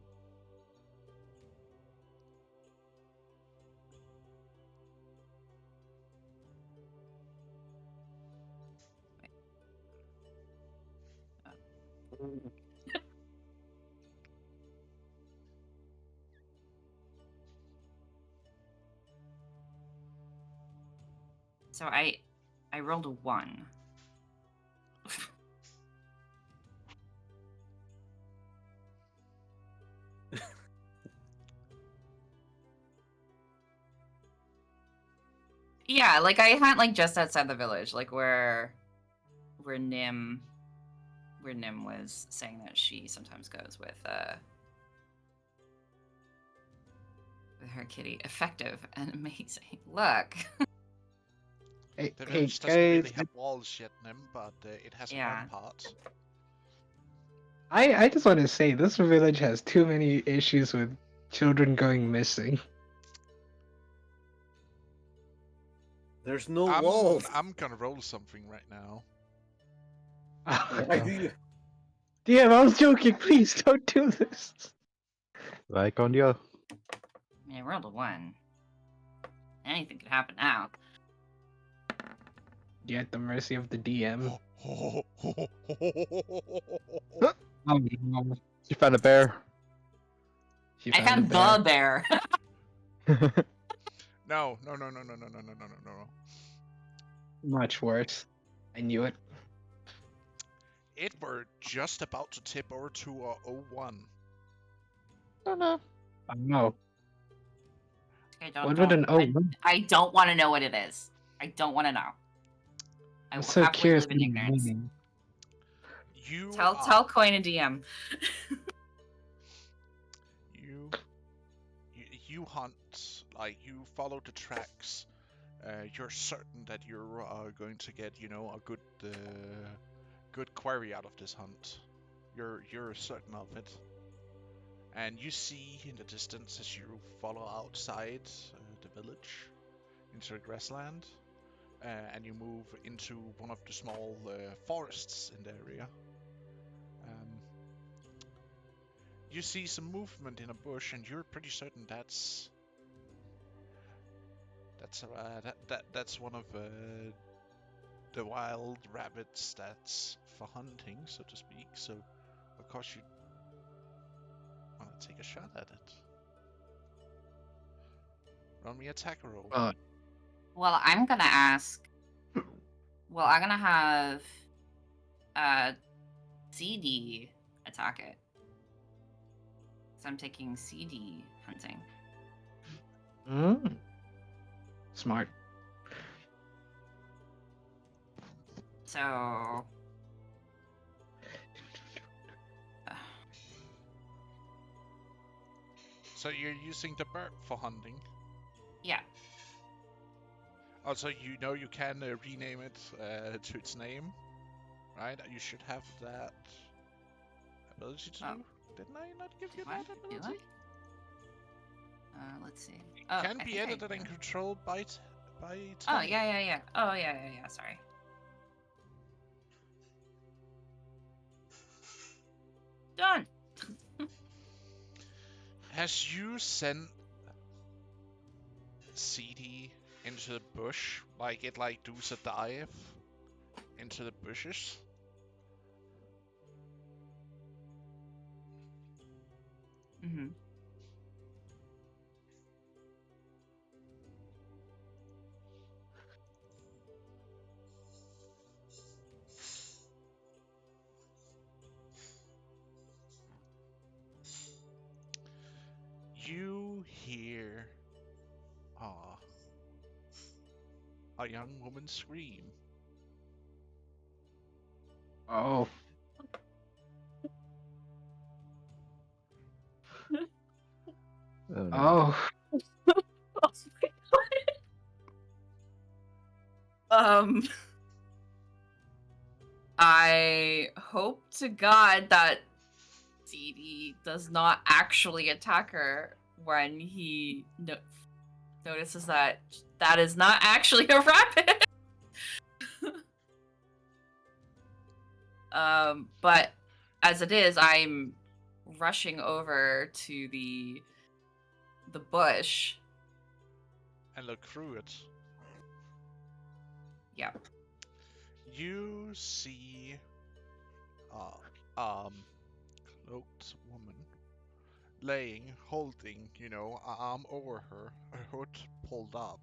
So I rolled a 1. Yeah, I hunt just outside the village, where Nim was saying that she sometimes goes with her kitty. Effective and amazing. Look. Hey, The hey village doesn't really guys, have walls yet, Nim, but it has a Yeah. front part. I just want to say this village has too many issues with children going missing. There's no walls. I'm gonna roll something right now. DM, I was joking. Please don't do this. Like on you. I rolled a 1. Anything could happen now. You're at the mercy of the DM. Oh no. She found a bear. She I found a found bear. the bear. No, no, no, no, no, no, no, no, no, no, no. Much worse. I knew it. It were just about to tip over to a 01. Oh no. I don't know. I What would an I, 01? I don't want to know what it is. I don't want to know. I I'm will so happily curious live in what it ignorance. means. You Tell Coin a DM. you you hunt, like you follow the tracks. You're certain that you're going to get, a good quarry out of this hunt. You're certain of it. And you see in the distance as you follow outside the village into the grassland, and you move into one of the small forests in the area. Um, you see some movement in a bush, and you're pretty certain that's one of the wild rabbits that's for hunting, so to speak. So, of course, you want to take a shot at it. Roll me attack roll. Well, I'm gonna ask. Well, I'm gonna have CD attack it. So I'm taking CD hunting. Smart. So. So you're using the bird for hunting. Yeah. Also, you can rename it to its name, right? You should have that ability to do. Didn't I not give you that ability? Let's see. Can be edited and controlled by Oh, time. yeah. Oh, yeah. Sorry. Done. As you send CD into the bush, like it does a dive into the bushes. Mm-hmm. You hear a young woman scream. Oh. Oh, no. Oh. I hope to God that CD does not actually attack her when he notices that is not actually a rabbit. But as it is, I'm rushing over to the bush And look through it. Yeah. You see cloaked woman laying, holding, an arm over her, her hood pulled up,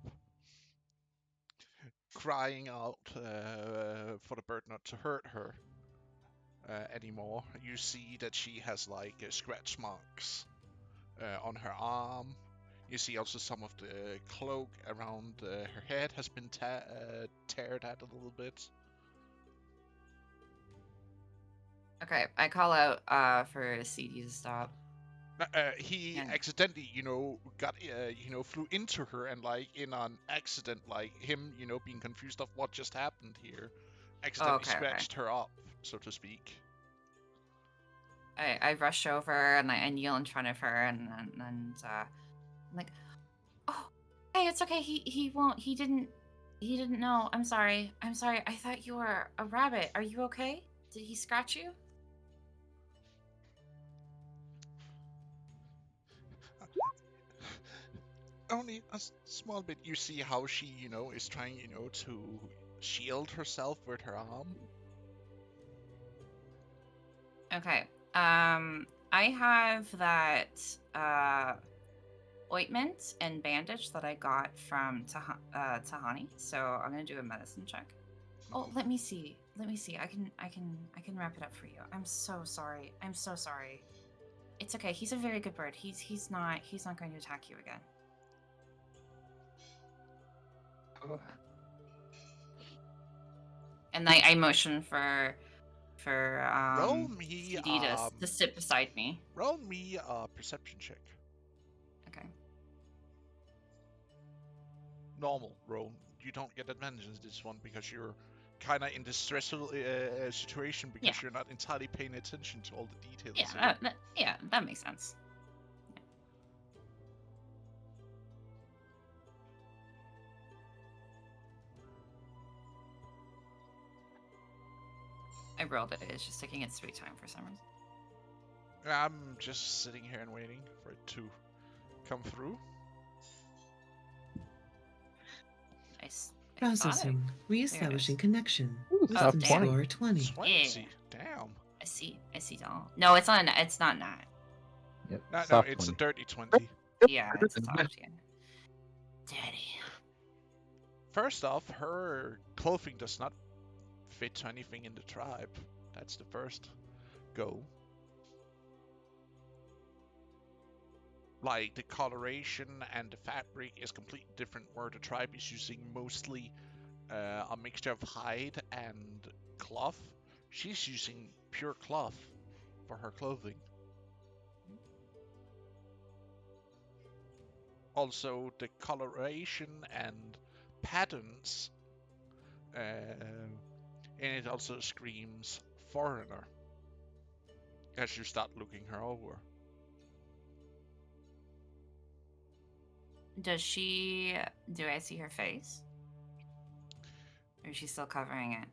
crying out for the bird not to hurt her anymore. You see that she has scratch marks on her arm. You see also some of the cloak around her head has been teared at a little bit. Okay, I call out for CD to stop. He And- accidentally, got, flew into her and in an accident, him, being confused of what just happened here, accidentally scratched her up, so to speak. I rush over and I kneel in front of her and I'm like, oh, hey, it's okay. He didn't know. I'm sorry. I thought you were a rabbit. Are you okay? Did he scratch you? Only a small bit. You see how she, is trying, to shield herself with her arm. Okay. I have that ointment and bandage that I got from Tahani, so I'm gonna do a medicine check. Oh, let me see. Let me see. I can wrap it up for you. I'm so sorry. I'm so sorry. It's okay. He's a very good bird. He's not going to attack you again. And I motion for Roll me, CD to sit beside me. roll me a perception check. Okay. Normal roll. You don't get advantage in this one because you're kind of in this stressful situation because Yeah. you're not entirely paying attention to all the details. Yeah, that makes sense. I rolled it. It's just taking its sweet time for some reason. I'm just sitting here and waiting for it to come through. Nice. Processing. Reestablishing connection. Ooh, Oh, Wisdom damn. score 20. 20. Damn. I see. Doll. No, it's not. It's not not. Yep. No, soft it's a 20. dirty 20. Yeah, it's soft. Yeah. Daddy. First off, her clothing does not fit to anything in the tribe. That's the first go. Like, the coloration and the fabric is completely different, where the tribe is using mostly a mixture of hide and cloth. She's using pure cloth for her clothing. Also, the coloration and patterns and it also screams foreigner as you start looking her over. Do I see her face? Or is she still covering it?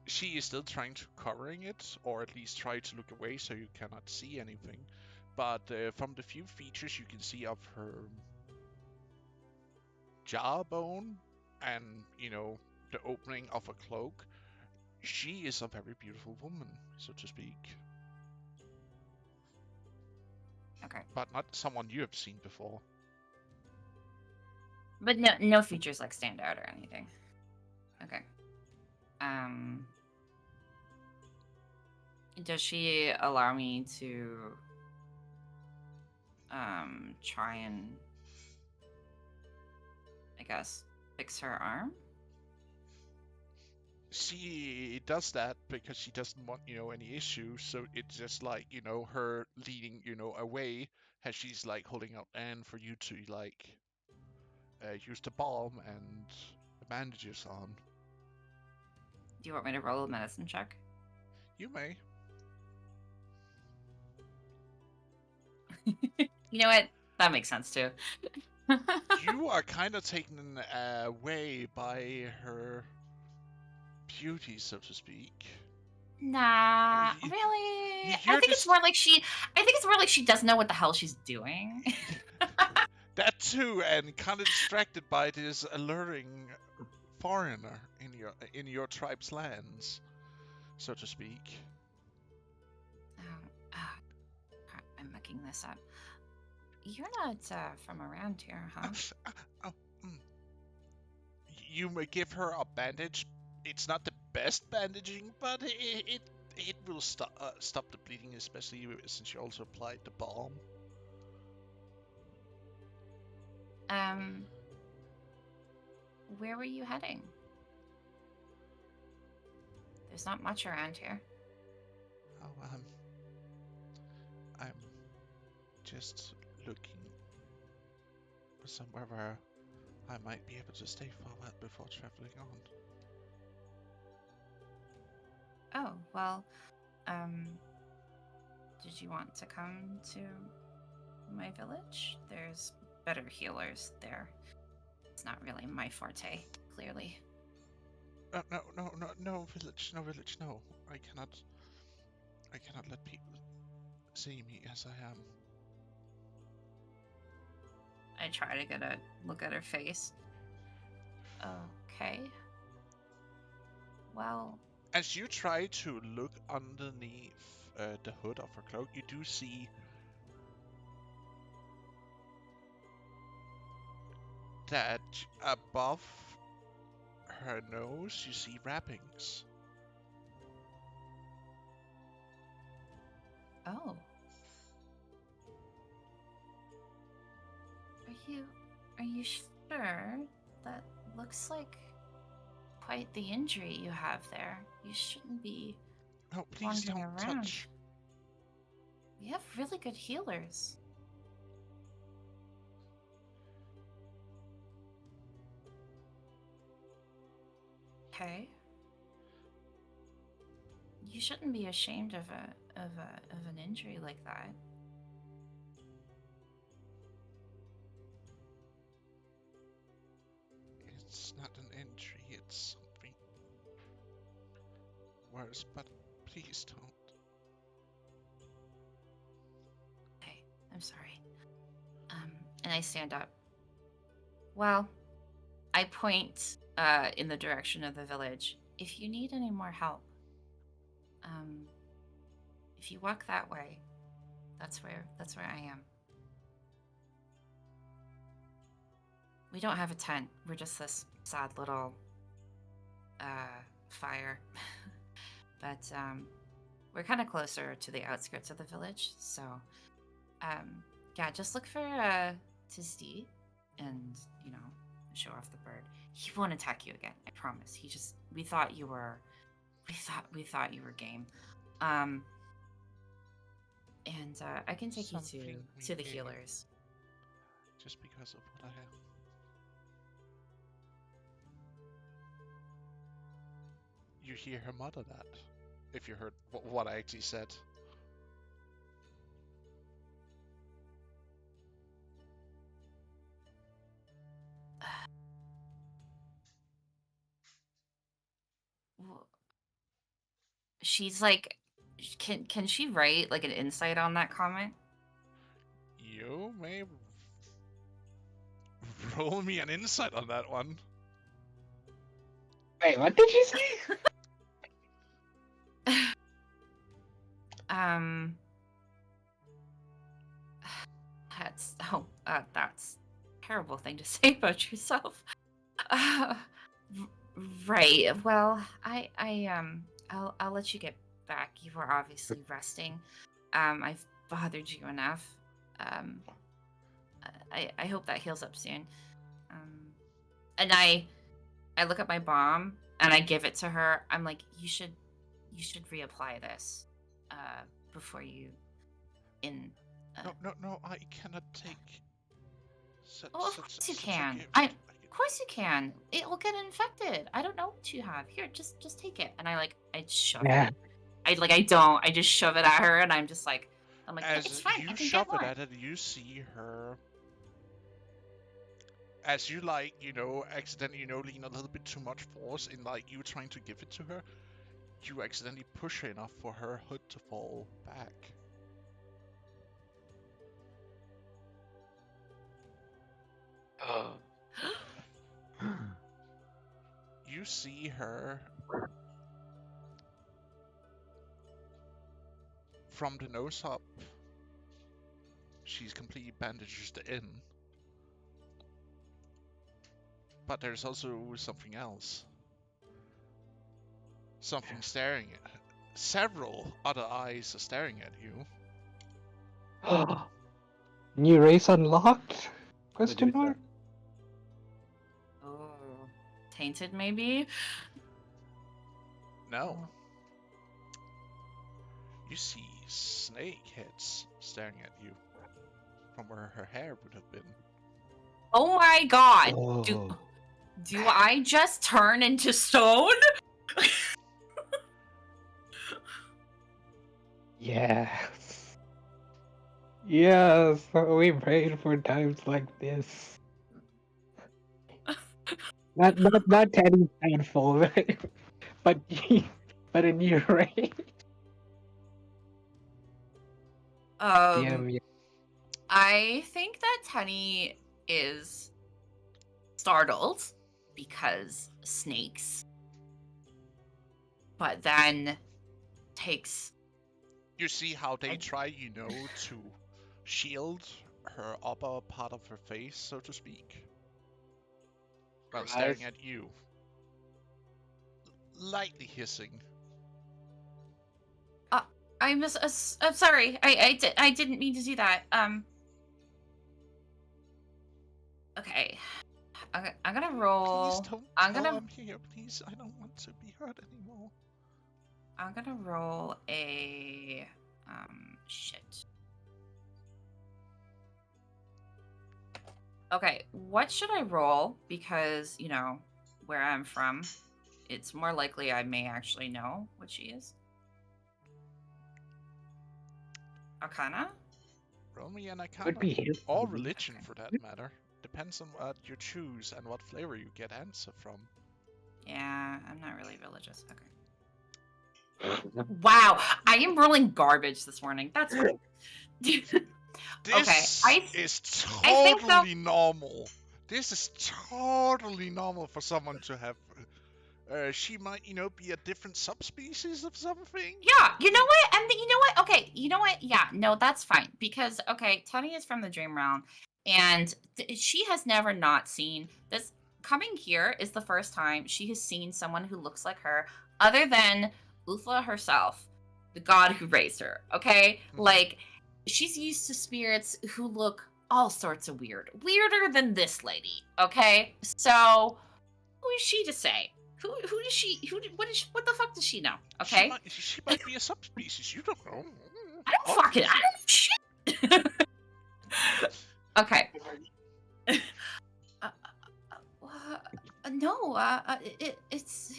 She is still trying to covering it, or at least try to look away so you cannot see anything. But from the few features you can see of her jawbone and, the opening of a cloak, she is a very beautiful woman, so to speak. Okay. But not someone you have seen before. But no features like stand out or anything. Okay. Does she allow me to try and, I guess, fix her arm? She does that because she doesn't want, any issues. So it's just like, her leading, away as she's like holding out and for you to like use the balm and the bandages on. Do you want me to roll a medicine check? You may. You know what? That makes sense too. You are kind of taken away by her beauty, so to speak. Nah, Y- really? I you're think it's just- more like she doesn't know what the hell she's doing. That too, and kind of distracted by this alluring foreigner in your tribe's lands, so to speak. Crap, I'm mucking this up. You're not from around here, huh? Oh, You may give her a bandage. It's not the best bandaging, but it will stop the bleeding, especially since you also applied the balm. Where were you heading? There's not much around here. Oh, I'm just looking for somewhere where I might be able to stay for a while before traveling on. Oh, well, did you want to come to my village? There's better healers there. It's not really my forte, clearly. No village, no. I cannot let people see me as I am. I try to get a look at her face. Okay. Well, As you try to look underneath the hood of her cloak, you do see that above her nose you see wrappings. Oh. Are you sure? That looks like quite the injury you have there. You shouldn't be No, please wandering don't around. touch. We have really good healers. Okay. You shouldn't be ashamed of an injury like that. It's not an injury, it's something worse, but please don't. Okay, I'm sorry. And I stand up. Well, I point in the direction of the village. If you need any more help, if you walk that way, that's where I am. We don't have a tent. We're just this sad little fire. But we're kind of closer to the outskirts of the village, so yeah, just look for Tizdi and, you know, show off the bird. He won't attack you again, I promise. We thought you were game. And I can take you Something to the we healers. Just because of what I have. You hear her mutter that, if you heard what I actually said. She's like, can she write like an insight on that comment? You may roll me an insight on that one. Wait, what did you say? That's a terrible thing to say about yourself. Right. Well, I'll let you get back. You were obviously resting. I've bothered you enough. I hope that heals up soon. And I look at my bomb and I give it to her. I'm like, you should reapply this before you No, I cannot take such, Oh, of such, course you such a can. gift. Of course you can. It will get infected. I don't know what you have. Here, just take it. And I shove Yeah. it. I just shove it at her, and I'm like, yeah, it's As fine. you I can shove get it more. at it, you see her. As you accidentally lean a little bit too much force in you trying to give it to her, you accidentally push her enough for her hood to fall back. You see her from the nose up. She's completely bandaged in. But there's also something else. Something staring at her. Several other eyes are staring at you. New race unlocked? Question Medusa. mark? Oh, tainted maybe. No. You see snake heads staring at you from where her hair would have been. Oh my god. Oh. Do I just turn into stone? Yes. Yes, we prayed for times like this. Not Teddy's handful, but but a new race. Damn, yeah. I think that Tenny is startled because snakes, but then takes You see how they try, to shield her upper part of her face, so to speak, while staring at you, lightly hissing. I'm sorry. I didn't mean to do that. Okay. I'm gonna roll. Please don't I'm tell gonna I'm here, please. I don't want to be hurt anymore. I'm gonna roll a shit. Okay, what should I roll? Because, where I'm from, it's more likely I may actually know what she is. Arcana? Roll me an Would arcana. be his Or fault. religion, for that matter. Depends on what you choose and what flavor you get answer from. Yeah, I'm not really religious. Okay. Wow, I am rolling garbage this morning. That's fine. Okay, This is I think though. totally normal. This is totally normal for someone to have. She might, be a different subspecies of something. Yeah, you know what? And you know what? Okay, you know what? Yeah, no, that's fine because okay, Tony is from the dream realm, and she has never not seen this. Coming here is the first time she has seen someone who looks like her, other than Uthla herself, the god who raised her. Okay, like she's used to spirits who look all sorts of weirder than this lady. Okay, so who is she to say? Who does she? What the fuck does she know? Okay, She might be a subspecies. You don't know. I don't fucking. I don't know shit. Okay. No. It's.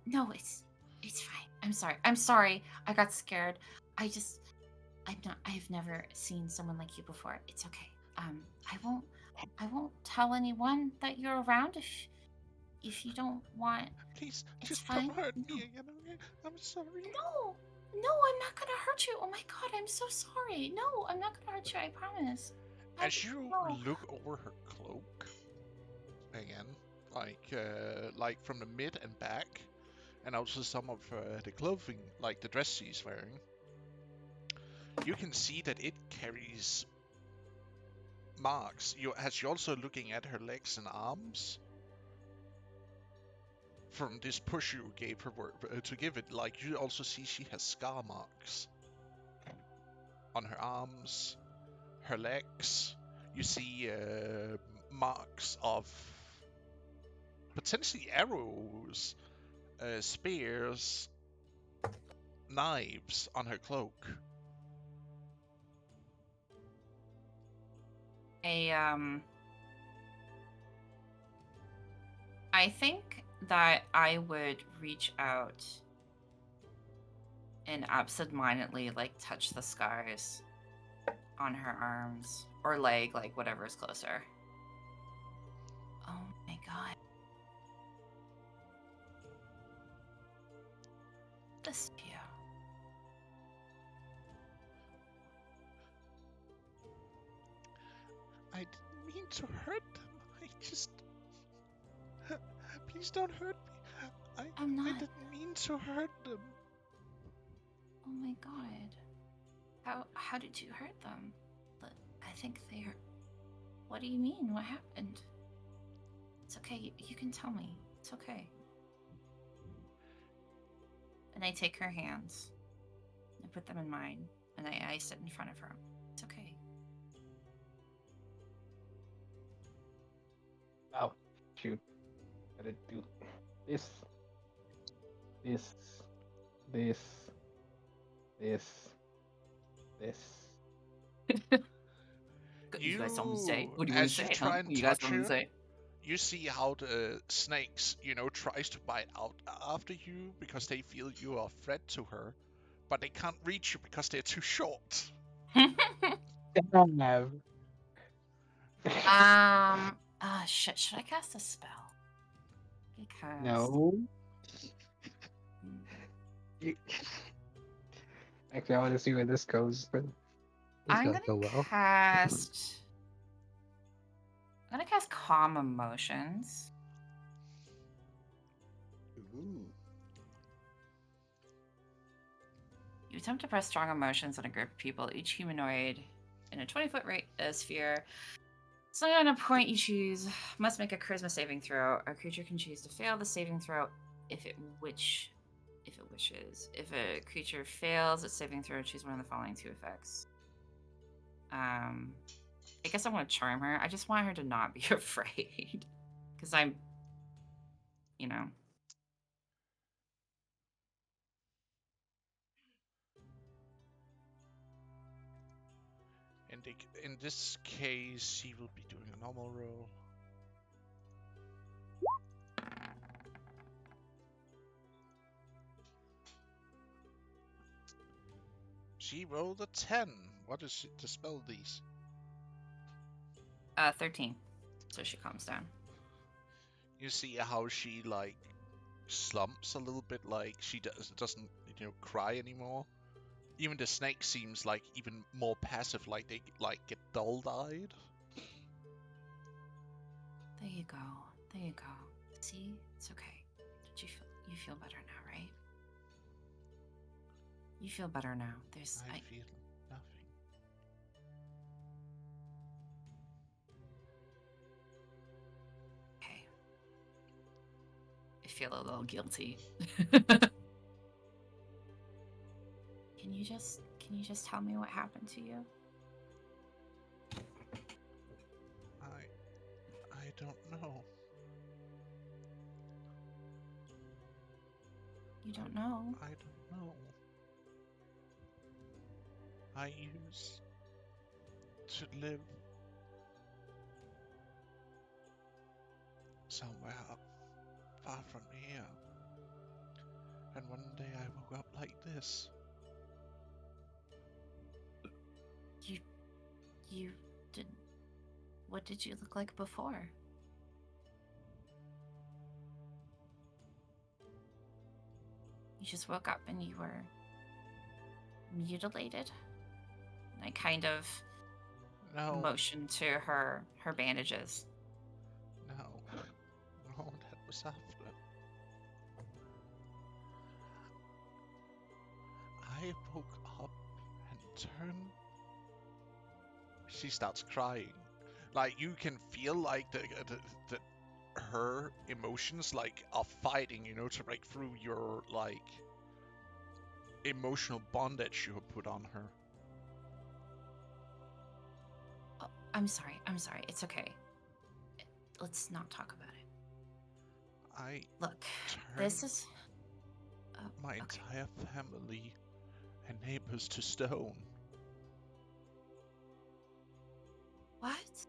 No. It's fine. I'm sorry. I'm sorry. I got scared. I'm not. I've never seen someone like you before. It's okay. I won't. I won't tell anyone that you're around if you don't want. Please, It's just fine. don't hurt No. me again. Okay? I'm sorry. No, I'm not gonna hurt you. Oh my god, I'm so sorry. No, I'm not gonna hurt you. I promise. As you No. look over her cloak, again, like from the mid and back, and also some of the clothing, like the dress she's wearing, you can see that it carries marks. As you're also looking at her legs and arms, from this push you gave her to give it, like you also see she has scar marks on her arms, her legs. You see marks of potentially arrows, spears, knives on her cloak. I think that I would reach out and absentmindedly touch the scars on her arms or leg, whatever is closer. Oh my god. This view. I didn't mean to hurt them. I just... Please don't hurt me. I'm not. I didn't mean to hurt them. Oh my god. How did you hurt them? I think they're... What do you mean? What happened? It's okay. You can tell me. It's okay. And I take her hands. I put them in mine. And I sit in front of her. It's okay. Oh, shoot. Gotta do this. This. This. This. This. You guys something to say? What do you want As to you say? try and You guys touch something her, to say? you see how the snakes, tries to bite out after you because they feel you are a threat to her, but they can't reach you because they're too short. Damn. Shit. Should I cast a spell? Because No. Actually, I want to see where this goes. I'm gonna go well. cast. I'm gonna cast Calm Emotions. Ooh. You attempt to press strong emotions on a group of people, each humanoid in a 20-foot sphere. Select on a point you choose must make a charisma saving throw. A creature can choose to fail the saving throw if it wishes. If a creature fails its saving throw, choose one of the following 2 effects. I guess I want to charm her. I just want her to not be afraid. Because I'm, you know. In this case, he will be doing a normal roll. She rolled a 10. What is she to spell these? 13. So she calms down. You see how she like slumps a little bit, like she doesn't cry anymore. Even the snake seems like even more passive, like they like get dull-eyed. There you go. There you go. See, it's okay. Did you feel better now, right? You feel better now. I feel nothing. Okay. I feel a little guilty. Can you just tell me what happened to you? I don't know. You don't know? I don't know. I used to live somewhere far from here. And one day I woke up like this. You did. What did you look like before? You just woke up and you were mutilated? And I kind of motioned to her bandages. No. No, that was after. I woke up and turned. She starts crying. Like you can feel like the her emotions like are fighting, to break through your like emotional bondage you have put on her. Oh, I'm sorry. It's okay. Let's not talk about it. Look, this is my entire family and neighbors to stone. What?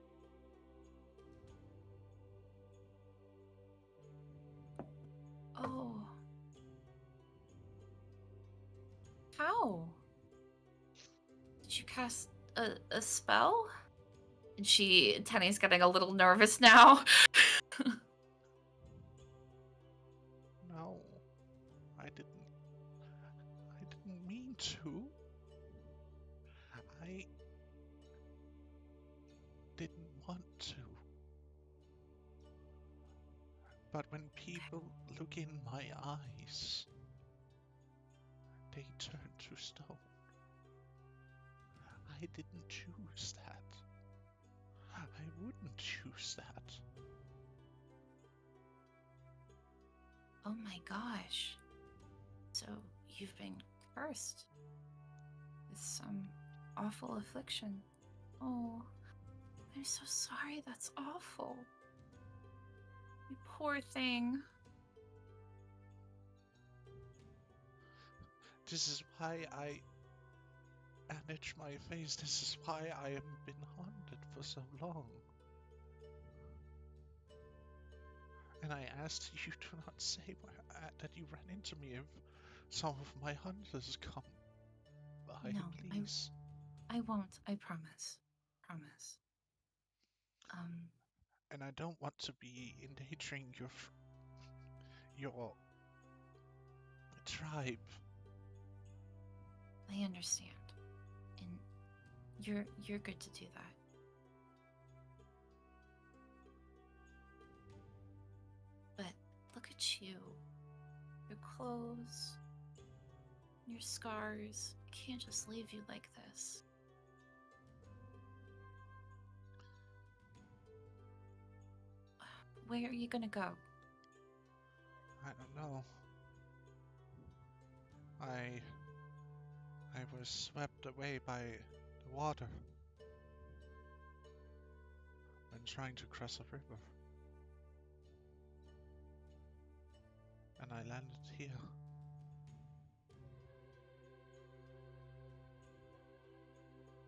Oh. How? Did you cast a spell? And Tenny's getting a little nervous now. No, I didn't mean to. I didn't want to. But when people look in my eyes, they turn to stone. I didn't choose that. I wouldn't choose that. Oh my gosh. So you've been cursed with some awful affliction. Oh, I'm so sorry. That's awful. You poor thing. This is why I bandage my face. This is why I have been haunted for so long. And I asked you to not say that you ran into me if some of my hunters come by, No, please. I won't. I promise. Promise. And I don't want to be endangering your tribe. I understand. And you're good to do that. But look at you. Your clothes. Your scars. I can't just leave you like this. Where are you gonna go? I don't know. I was swept away by the water when trying to cross a river. And I landed here.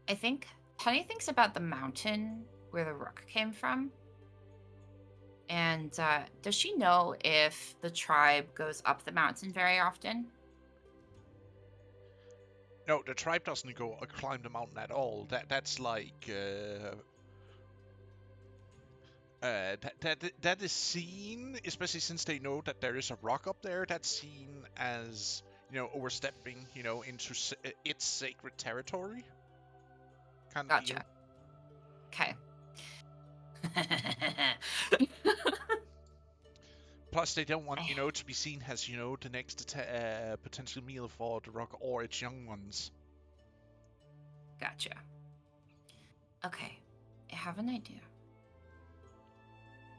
I think Penny thinks about the mountain where the rook came from. And does she know if the tribe goes up the mountain very often? No, the tribe doesn't go climb the mountain at all. That's like that is seen, especially since they know that there is a rock up there. That's seen as overstepping, into its sacred territory. Kind of deal. Gotcha. Okay. Plus, they don't want to be seen as the next potential meal for the rock or its young ones. Gotcha. Okay, I have an idea.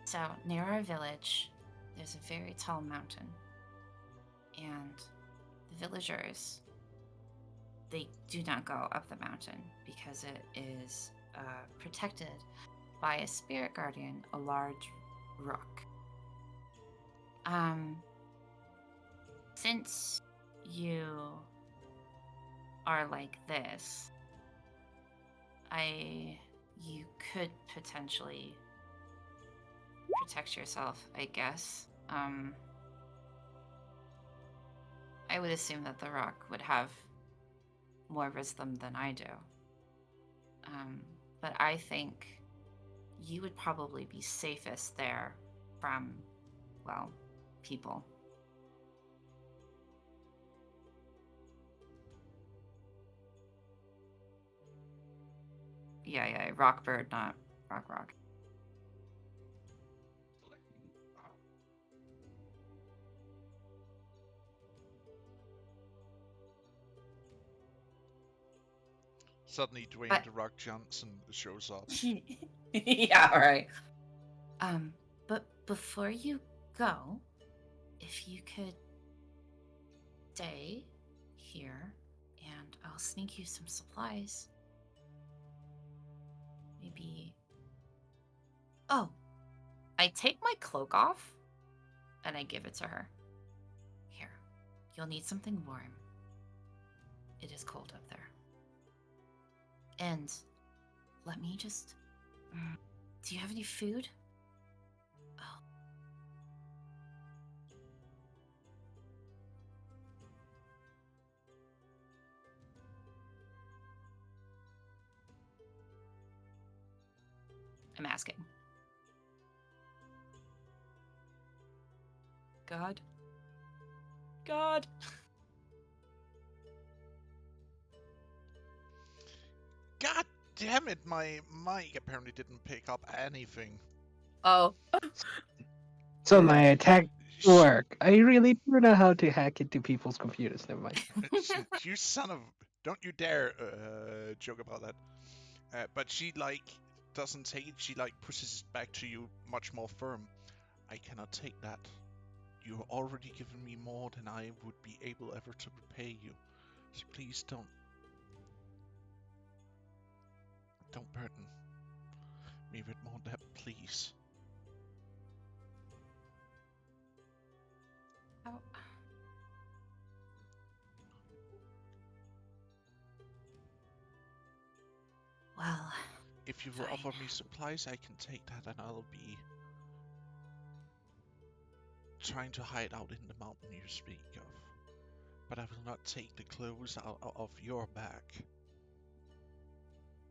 So, near our village, there's a very tall mountain. And the villagers, they do not go up the mountain because it is protected by a spirit guardian, a large rook. Since you are like this, you could potentially protect yourself, I guess. I would assume that the rock would have more wisdom than I do. But I think you would probably be safest there from, well, people. Yeah, Rockbird, not Rock. Suddenly, Dwayne "The Rock" Johnson shows up. Yeah, all right. But before you go, if you could stay here, and I'll sneak you some supplies. Maybe. Oh, I take my cloak off, and I give it to her. Here, you'll need something warm. It is cold up there. And let me just. Do you have any food? Oh. I'm asking. God. God. God damn it, my mic apparently didn't pick up anything. Oh. So my attack work. I really don't know how to hack into people's computers. Never mind. You son of... Don't you dare joke about that. But she, doesn't take it. She, pushes it back to you much more firm. I cannot take that. You've already given me more than I would be able ever to repay you. So please don't burden me with more debt, please. Oh. Well, if you will fine. offer me supplies, I can take that, and I'll be trying to hide out in the mountain you speak of. But I will not take the clothes out of your back.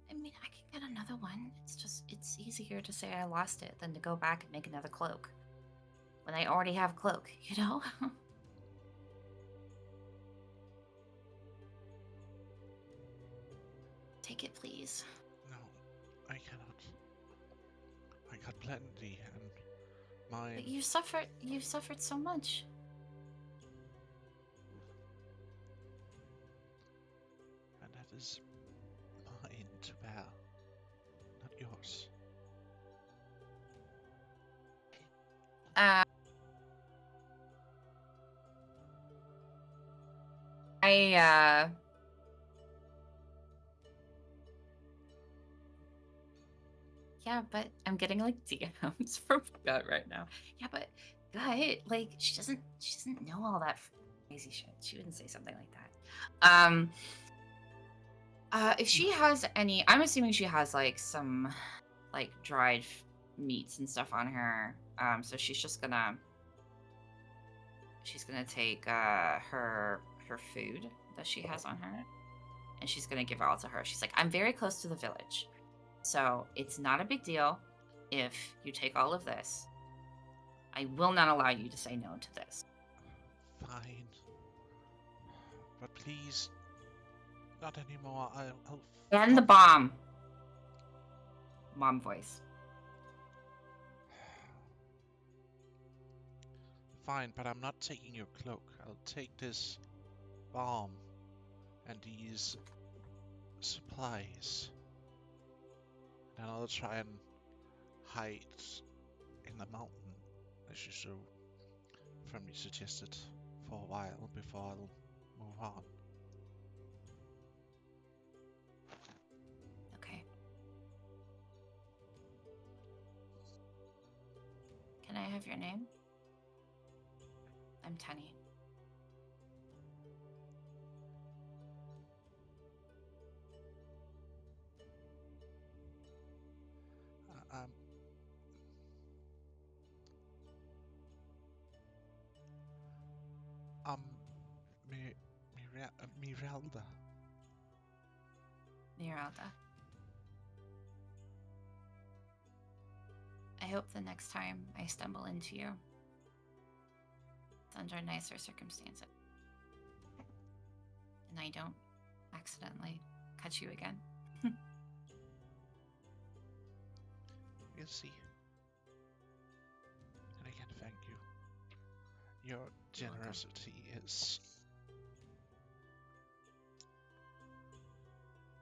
I mean, I can get another one. It's easier to say I lost it than to go back and make another cloak. When I already have a cloak, you know? Take it, please. No, I cannot. I got plenty, and mine... But you've suffered so much. I yeah, but I'm getting like DMs from Gut right now. Yeah, but Gut, like she doesn't know all that crazy shit. She wouldn't say something like that. If she has any, I'm assuming she has like some like dried meats and stuff on her. So she's gonna take her food that she has on her, and she's gonna give it all to her. She's like, I'm very close to the village, so it's not a big deal if you take all of this. I will not allow you to say no to this. Fine. But please, not anymore. I'll And the bomb. Mom voice. Fine, but I'm not taking your cloak. I'll take this bomb and these supplies. And I'll try and hide in the mountain, as you so firmly suggested, for a while before I'll move on. Okay. Can I have your name? I'm Tenny. Um, um, Miralda. Miralda. I hope the next time I stumble into you, it's under nicer circumstances. And I don't accidentally cut you again. We'll see. And again, thank you. Your You're welcome. generosity is...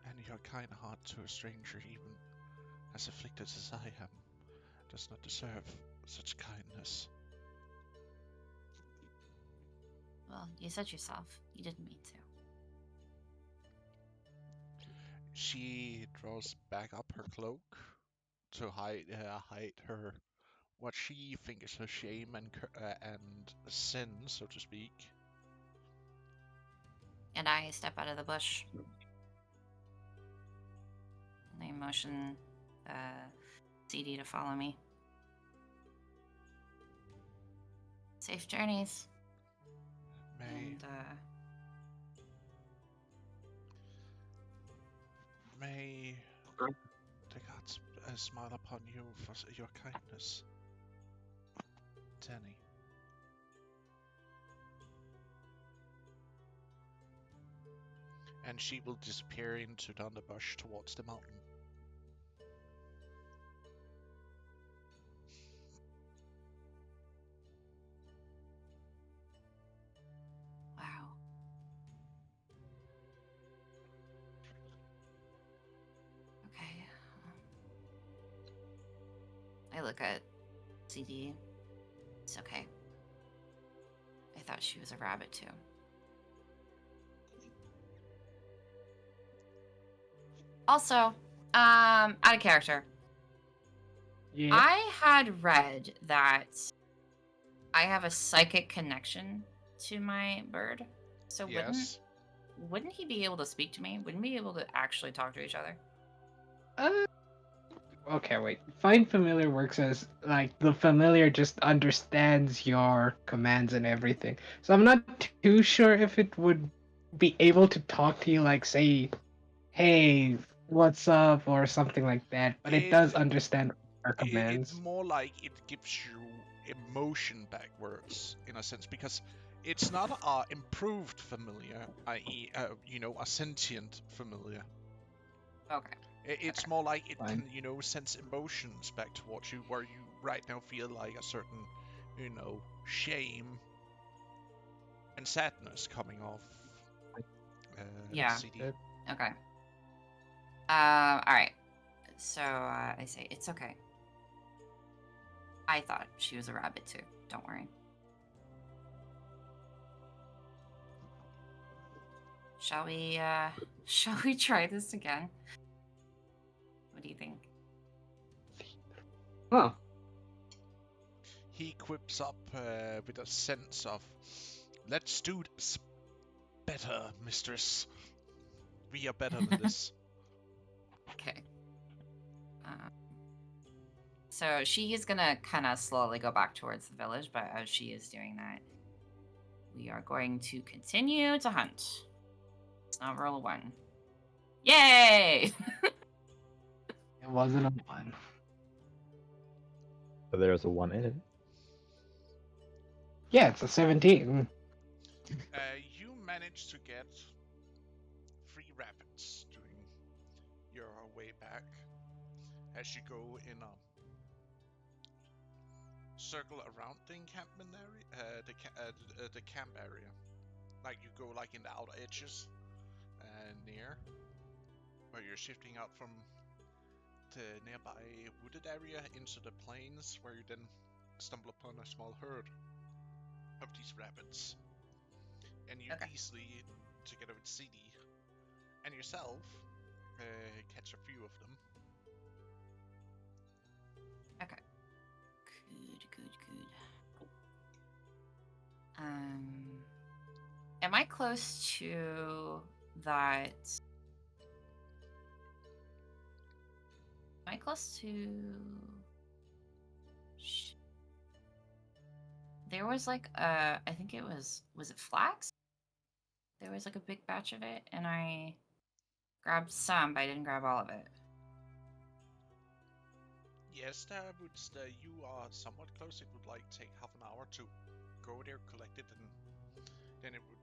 And your kind heart to a stranger, even as afflicted as I am, does not deserve such kindness. Well, you said yourself, you didn't mean to. She draws back up her cloak to hide her what she thinks is her shame and sin, so to speak. And I step out of the bush. And I motion CD to follow me. Safe journeys. May the gods smile upon you for your kindness, Tenny. And she will disappear into the underbush towards the mountain. Wow. Okay. I look at CD. It's okay. I thought she was a rabbit too. Also, out of character. Yeah. I had read that I have a psychic connection to my bird. So Yes. wouldn't he be able to speak to me? Wouldn't we be able to actually talk to each other? Okay, wait. Find familiar works as like the familiar just understands your commands and everything. So I'm not too sure if it would be able to talk to you, like say, "Hey, what's up?" or something like that. But it It does understand our it's commands. more like it gives you emotion backwards in a sense, because it's not a improved familiar, i.e., a sentient familiar. Okay. It's Okay. more like it Fine. can, sense emotions back towards you, where you right now feel like a certain, shame and sadness coming off. Yeah. CD. Okay. All right. So I say it's okay. I thought she was a rabbit too. Don't worry. Shall we try this again? What do you think? Huh. He quips up with a sense of, let's do this better, mistress. We are better than this. Okay. So she is gonna kind of slowly go back towards the village, but as she is doing that, we are going to continue to hunt. It's not roll a 1. Yay! It wasn't a 1. So there's a 1 in it. Yeah, it's a 17. You manage to get 3 rabbits during your way back as you go in a circle around the encampment area, the camp area. Like you go like in the outer edges, near where you're shifting out from the nearby wooded area into the plains, where you then stumble upon a small herd of these rabbits, and you easily, together with CD and yourself, catch a few of them. Okay. Good. Am I close to that? Am I close to? There was like I think it was it flax? There was like a big batch of it, and I grabbed some, but I didn't grab all of it. Yes, you are somewhat close. It would like take half an hour to go there, collect it, and then it would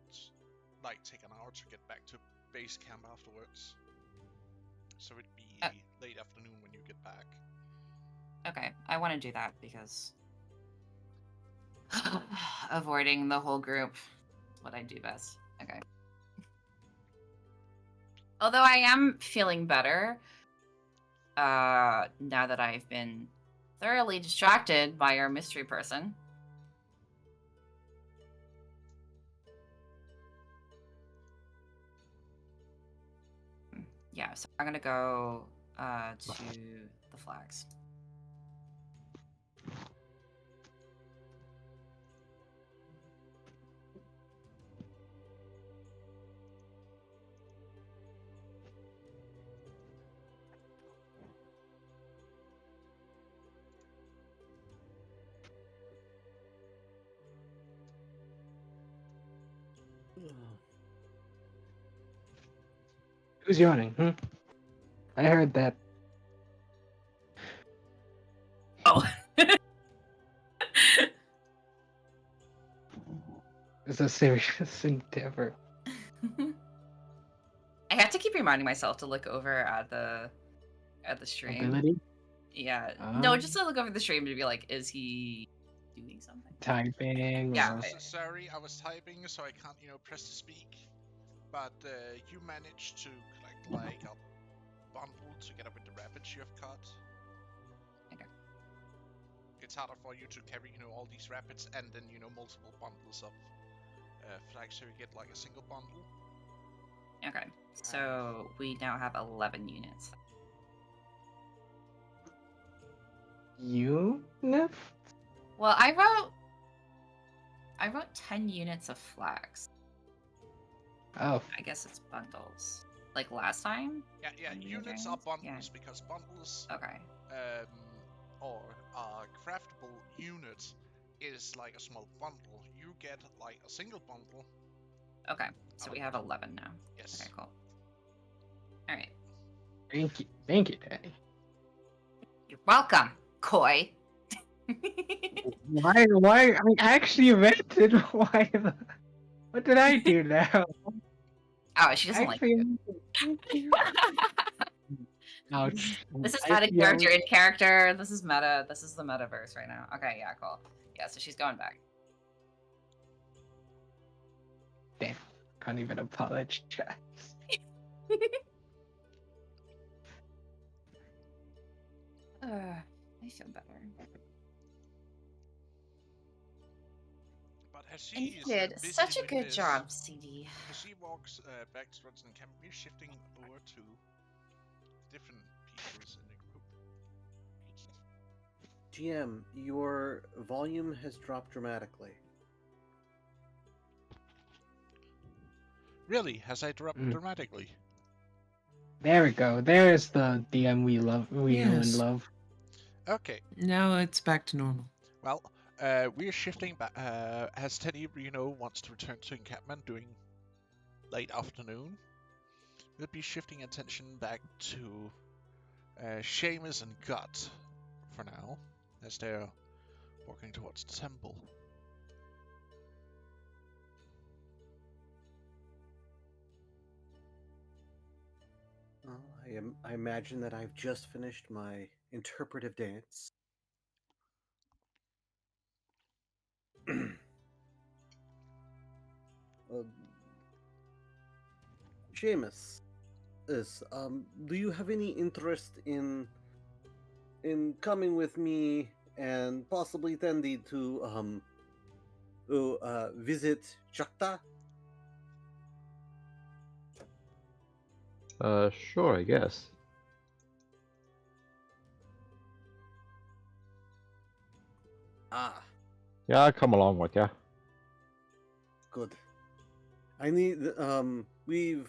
like take an hour to get back to base camp afterwards. So it'd be late afternoon when you get back. Okay, I want to do that because avoiding the whole group is what I do best. Okay. Although I am feeling better now that I've been thoroughly distracted by our mystery person. Yeah, so I'm gonna go to the flags. Who's yawning? I heard that. Oh. It's a serious endeavor. I have to keep reminding myself to look over at the stream. Ability? Yeah. No, just to look over the stream to be like, is he doing something? Typing? Yeah. Or... Sorry, I was typing, so I can't, press to speak. But you managed to collect like a bundle together with the rabbits you have caught. Okay. It's harder for you to carry, all these rabbits and then, multiple bundles of flags, so you get like a single bundle. Okay. So we now have 11 units. Units? Well, I wrote 10 units of flags. Oh. I guess it's bundles. Like last time? Yeah, units are bundles because bundles Okay. or craftable unit is like a small bundle. You get like a single bundle. Okay. So we have 11 now. Yes. Okay, cool. All right. Thank you, Daddy. You're welcome, Koi. Why? I actually invented. Why? What did I do now? Oh, she doesn't like you. Thank you. Ouch. This is out of character, in character. This is meta. This is the metaverse right now. Okay, yeah, cool. Yeah, so she's going back. Damn. Can't even apologize. I feel better. As And she you is did busy such a with good this, job, CD. as she walks back towards the camp, we're shifting over to different peoples in the group. GM, your volume has dropped dramatically. Really, has I dropped Mm. dramatically? There we go. There's the DM we love, we know and Yes. love. Okay, Now it's back to normal. well, we're shifting back. As Teddy Reno wants to return to encampment during late afternoon, we'll be shifting attention back to Seamus and Gut for now, as they're walking towards the temple. Well, I imagine that I've just finished my interpretive dance. uh, Seamus, do you have any interest in coming with me and possibly Tendi to visit Chakta? Sure, I guess. Ah, Yeah, I'll come along with ya. good. I need we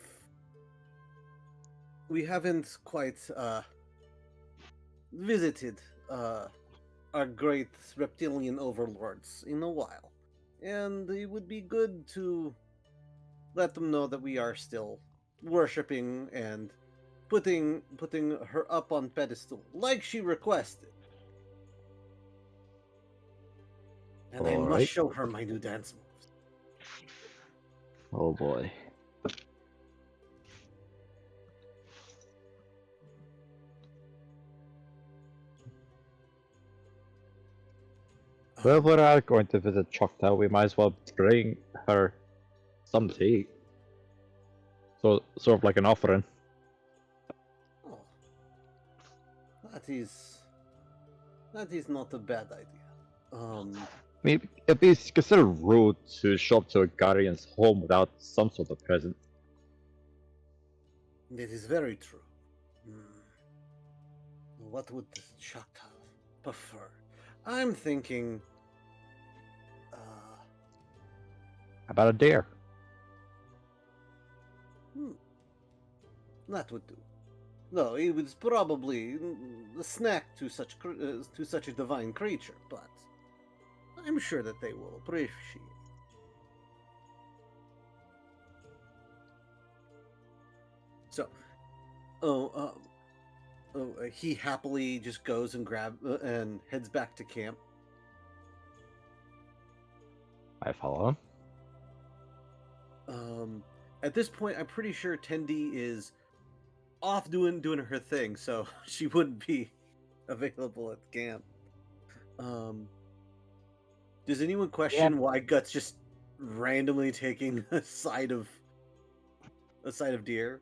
haven't quite visited our great reptilian overlords in a while, and it would be good to let them know that we are still worshipping and putting her up on pedestal like she requested. And I must Alright. show her my new dance moves. Oh boy. Well, we're not going to visit Choctaw. We might as well bring her some tea. So, sort of like an offering. Oh, that is not a bad idea. Maybe at least consider rude to show up to a guardian's home without some sort of present. It is very true. What would the Choctaw prefer? I'm thinking. About a dare. That would do. No, it was probably a snack to such a divine creature, but I'm sure that they will appreciate. So, he happily just goes and and heads back to camp. I follow. At this point, I'm pretty sure Tendi is off doing her thing, so she wouldn't be available at camp. Does anyone question why Guts just randomly taking a side of deer?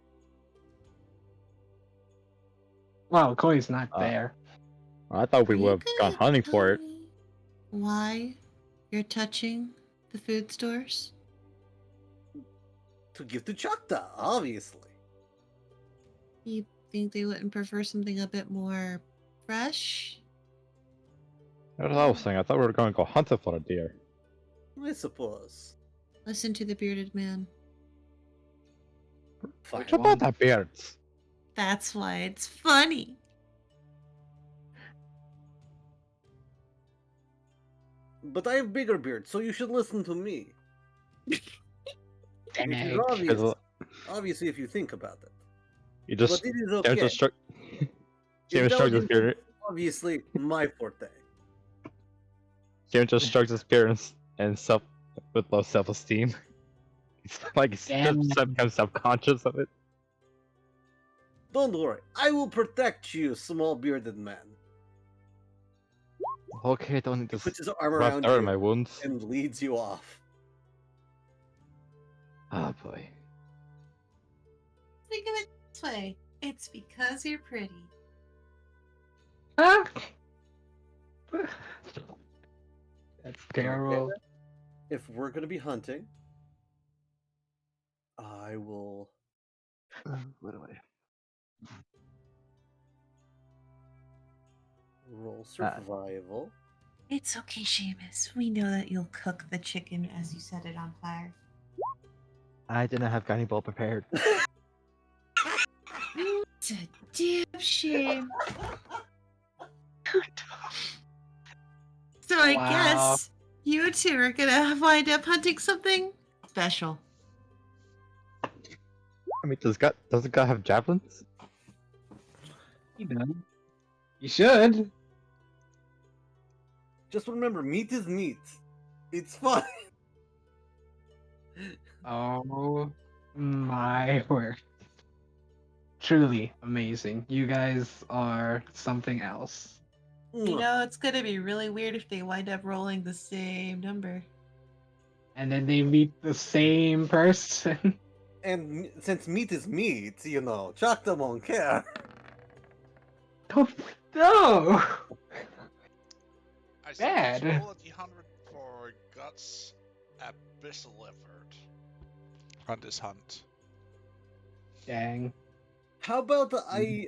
Well, Koi's not Uh, there. I thought we Are would you have gone gonna hunting tell for it. me why you're touching the food stores? To give to Chakta, obviously. You think they wouldn't prefer something a bit more fresh? That's what I was saying. I thought we were going to go hunting for a deer. I suppose. Listen to the bearded man. Fine. What about that beards? That's why it's funny. But I have bigger beard, so you should listen to me. It is obvious. Because Obviously, if you think about it. you just But it is James okay. just struck. James shrugs his Intelligence beard. is obviously my forte. James just shrugs his appearance and self with low self-esteem. It's like he's Damn. becomes self-conscious of it. Don't worry, I will protect you, small bearded man. Okay, don't need He to puts his arm rub around dirt in you my wounds. and leads you off. Oh boy. Think of it this way. It's because you're pretty. Ah! That's terrible. if we're going to be hunting, I will What do I? roll survival. It's okay, Seamus. We know that you'll cook the chicken as you set it on fire. I didn't have guiding bolt prepared. It's a damn shame. So I Wow. guess you two are gonna wind up hunting something special. I mean, does the guy have javelins? You know, you should. Just remember, meat is meat. It's fine. Oh my word. Truly amazing. You guys are something else. You know, it's gonna be really weird if they wind up rolling the same number. And then they meet the same person. And since meat is meat, you know, Chakta won't care. Oh, no! I Bad. suggest roll a d100 for Guts' abyssal effort on this hunt. Dang. How about I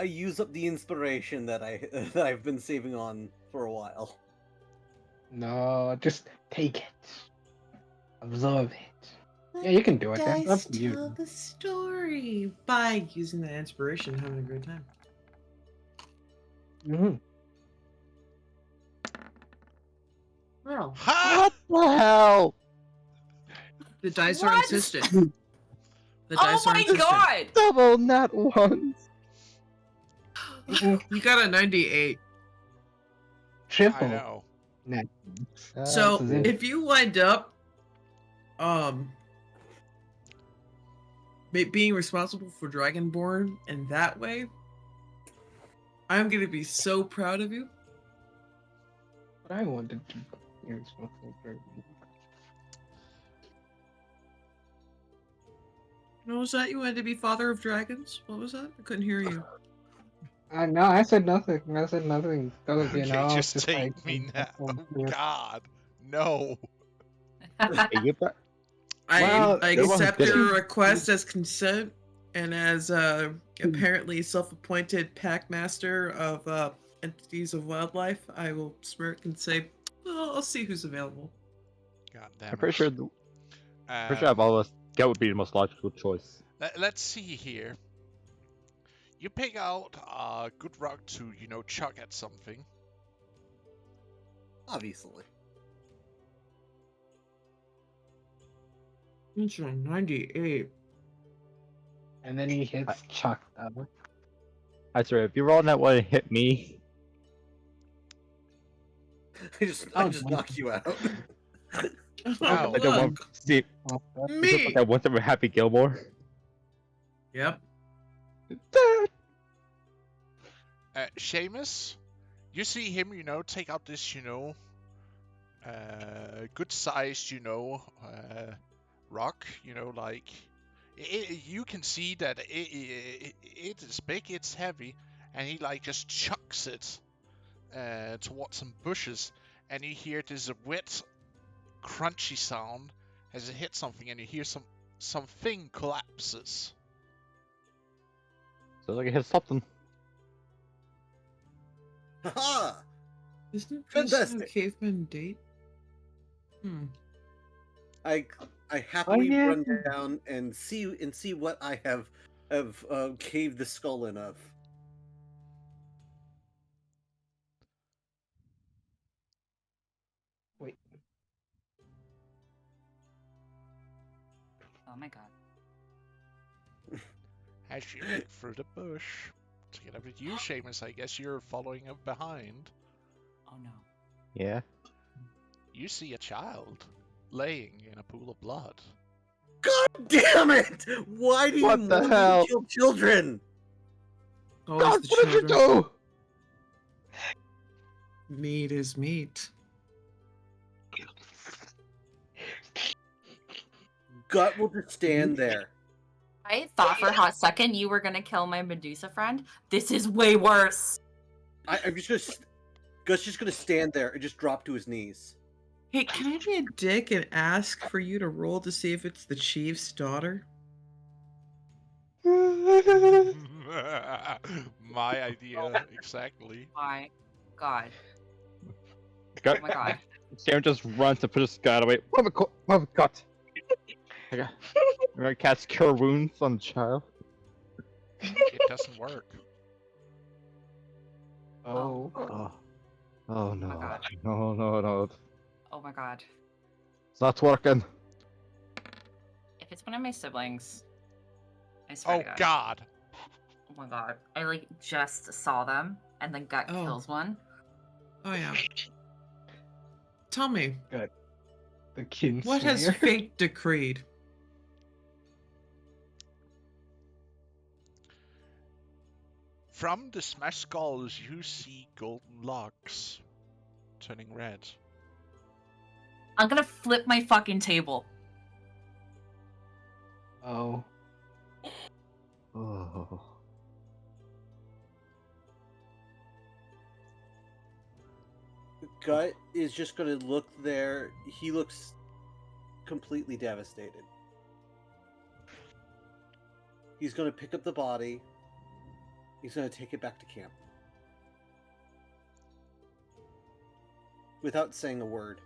use up the inspiration that that I've been saving on for a while. No, just take it. Absorb it. Yeah, you can do it. That's Guys, up to you. tell the story by using that inspiration, having a great time. hmm Well, Ha! What the hell? The dice are What? insistent. The Oh dice are my insistent. god! Double nat ones. You got a 98. Triple. I know. Net. So this is it. if you wind up being responsible for Dragonborn in that way, I'm gonna be so proud of you. What I wanted to be responsible for. What was that? You wanted to be father of dragons? What was that? I couldn't hear you. No, I said nothing. I said nothing. Okay, I was just take me now. Oh god. No. Hey, you bet. Well, I there was accept dinner. your request as consent, and as apparently self-appointed pack master of entities of wildlife, I will smirk and say, well, I'll see who's available. God damn it. I'm pretty sure. Pretty sure I've always that would be the most logical choice. Let's see here. You pick out a good rock to, chuck at something. Obviously. It's a 98. And then he hits Chuck. I swear, if you roll that one and hit me, I just knock you out. Wow. like that one. See, Me. just like that one time with Happy Gilmore. Yep. Seamus, you see him, take out this, good sized, rock, like, you can see that it is big, it's heavy, and he, like, just chucks it towards some bushes, and you hear this wet, crunchy sound as it hits something, and you hear something collapses. So like it hit something. Haha! Isn't this a Fantastic. caveman date? I happily yeah. run down and see what I have caved the skull in of. Wait. Oh my god. As you look through the bush, together with you, Seamus, I guess you're following up behind. Oh no. Yeah. You see a child laying in a pool of blood. God damn it! Why do you What the want me hell? to kill children? Always God, the what did you children. do? Meat is meat. Gut will just stand there. I thought for a hot second you were gonna kill my Medusa friend. This is way worse. I'm just gonna. Gut's just gonna stand there and just drop to his knees. Hey, can I be a dick and ask for you to roll to see if it's the chief's daughter? My idea, exactly. My God. God, Oh my God. Sam just runs to put his gun away. What have we got? I got. I'm gonna cast Cure Wounds on the child. It doesn't work. Oh. Oh, oh my no. God. No. Oh my God. It's not working. If it's one of my siblings, I swear Oh to God. God. Oh my God. I like just saw them and then gut Oh. kills one. Oh yeah. Tell me, Good. The Kinslayer. what has fate decreed? From the smashed skulls, you see golden locks turning red. I'm gonna flip my fucking table. Oh. Oh. Gut is just going to look there. He looks completely devastated. He's going to pick up the body. He's going to take it back to camp. Without saying a word.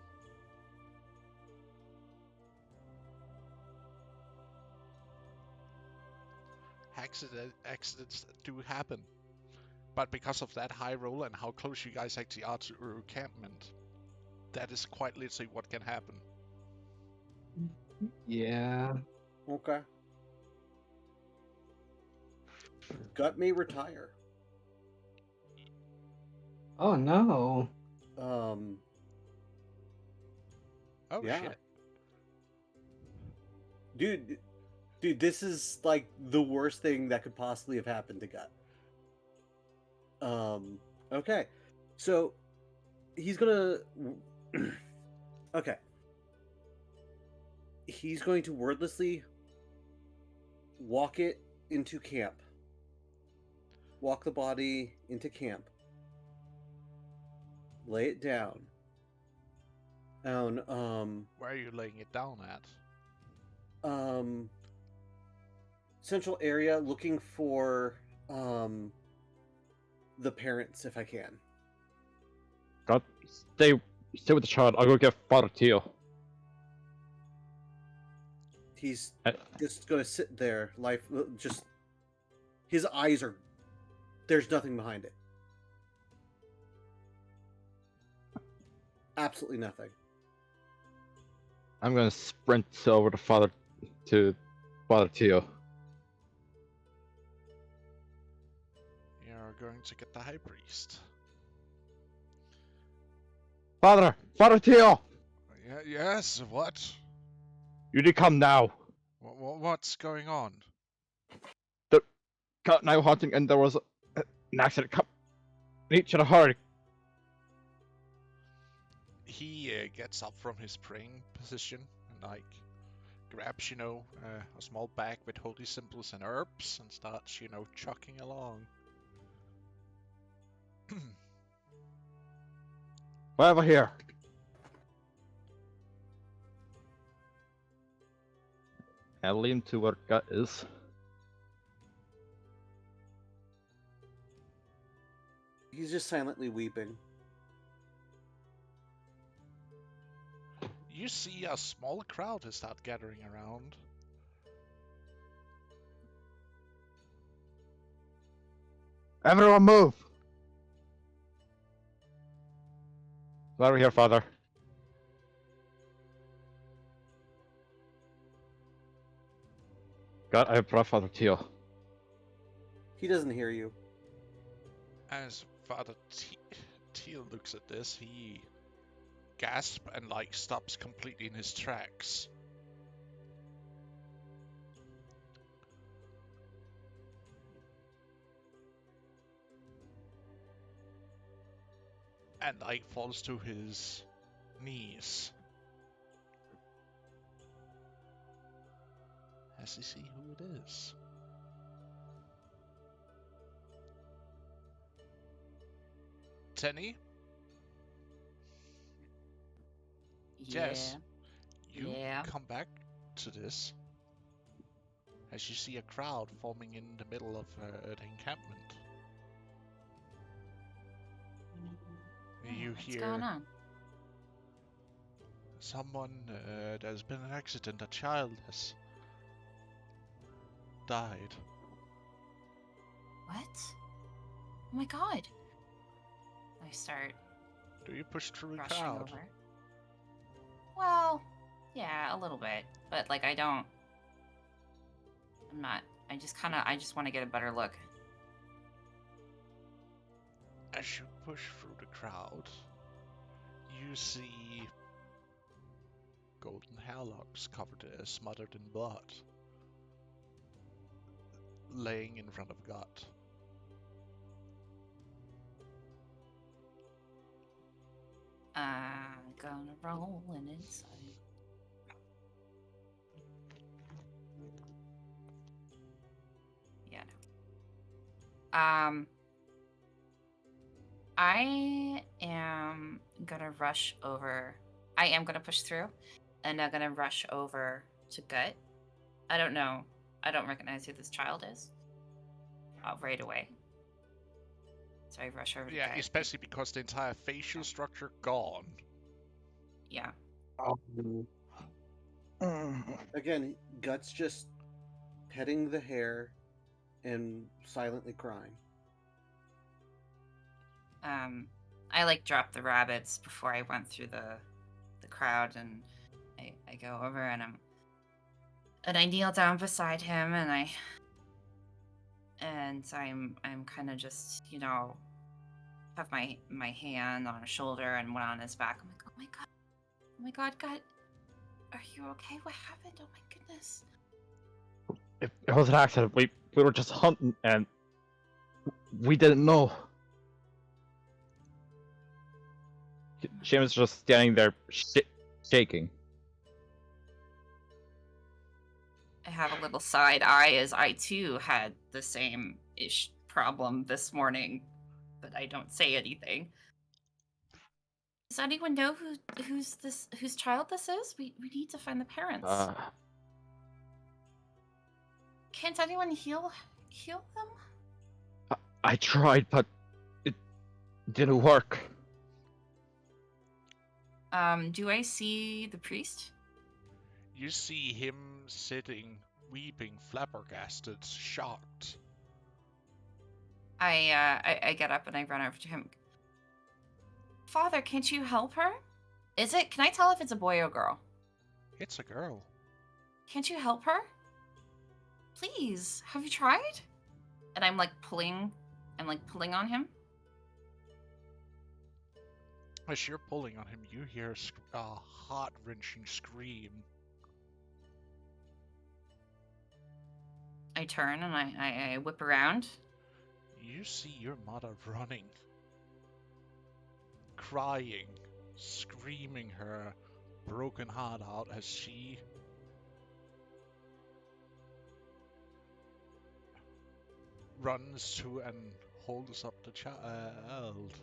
Accidents do happen. But because of that high roll and how close you guys actually are to your encampment, that is quite literally what can happen. Yeah. Okay. Gut may retire. Oh no. Um. Oh Yeah. shit. Dude, this is like the worst thing that could possibly have happened to Gut. Okay. So he's gonna okay. He's going to wordlessly walk it into camp. Walk the body into camp. Lay it down. Where are you laying it down at? Central area, looking for the parents if I can. God, stay with the child. I'll go get Father Teo. He's Uh, just gonna sit there, just his eyes are. There's nothing behind it. Absolutely nothing. I'm gonna sprint over to Father Teo. You're going to get the high priest. Father Teo, Yeah, yes, what? you need to come now. What's going on? Got now hunting, and there was an accident. Come, need you to hurry. He gets up from his praying position and grabs, a small bag with holy symbols and herbs and starts, chucking along. Over here. I lean to where Gut is. He's just silently weeping. You see a small crowd has start gathering around. Everyone move! Over here, Father. God, I brought Father Teo. He doesn't hear you. As Father Teal looks at this, he gasps and stops completely in his tracks. And falls to his knees. Has he see who it is? Tenny? Jess, Yeah. you Yeah. come back to this as you see a crowd forming in the middle of the encampment. You What's hear going on? someone, there's been an accident, a child has died. What? Oh my god. I start Do you push through the rushing crowd? over. Well, yeah, a little bit. But like I'm not I just want to get a better look. As you push through the crowd, you see golden hairlocks covered, smothered in blood, laying in front of God. I'm gonna roll an insight. Yeah. No. I am gonna rush over. I am gonna push through, and I'm gonna rush over to Gut. I don't know. I don't recognize who this child is. Right away. So I rush over to Yeah, Gut. especially because the entire facial structure gone. Yeah. Again, Guts just petting the hair and silently crying. I like dropped the rabbits before I went through the crowd, and I go over and I kneel down beside him, and I'm kind of just, you know, have my hand on his shoulder and one on his back. I'm like, oh my god, God, are you okay? What happened? Oh my goodness. It was an accident. We were just hunting and we didn't know. She was just standing there shaking. I have a little side eye as I too had the same ish problem this morning, but I don't say anything. Does anyone know whose child this is? We need to find the parents. Can't anyone heal them? I tried, but it didn't work. Do I see the priest? You see him sitting, weeping, flabbergasted, shocked. I get up and I run over to him. Father, can't you help her? Can I tell if it's a boy or girl? It's a girl. Can't you help her? Please, have you tried? And I'm pulling on him. As you're pulling on him, you hear a heart-wrenching scream. I turn and I whip around. You see your mother running, crying, screaming her broken heart out as she runs to and holds up the child.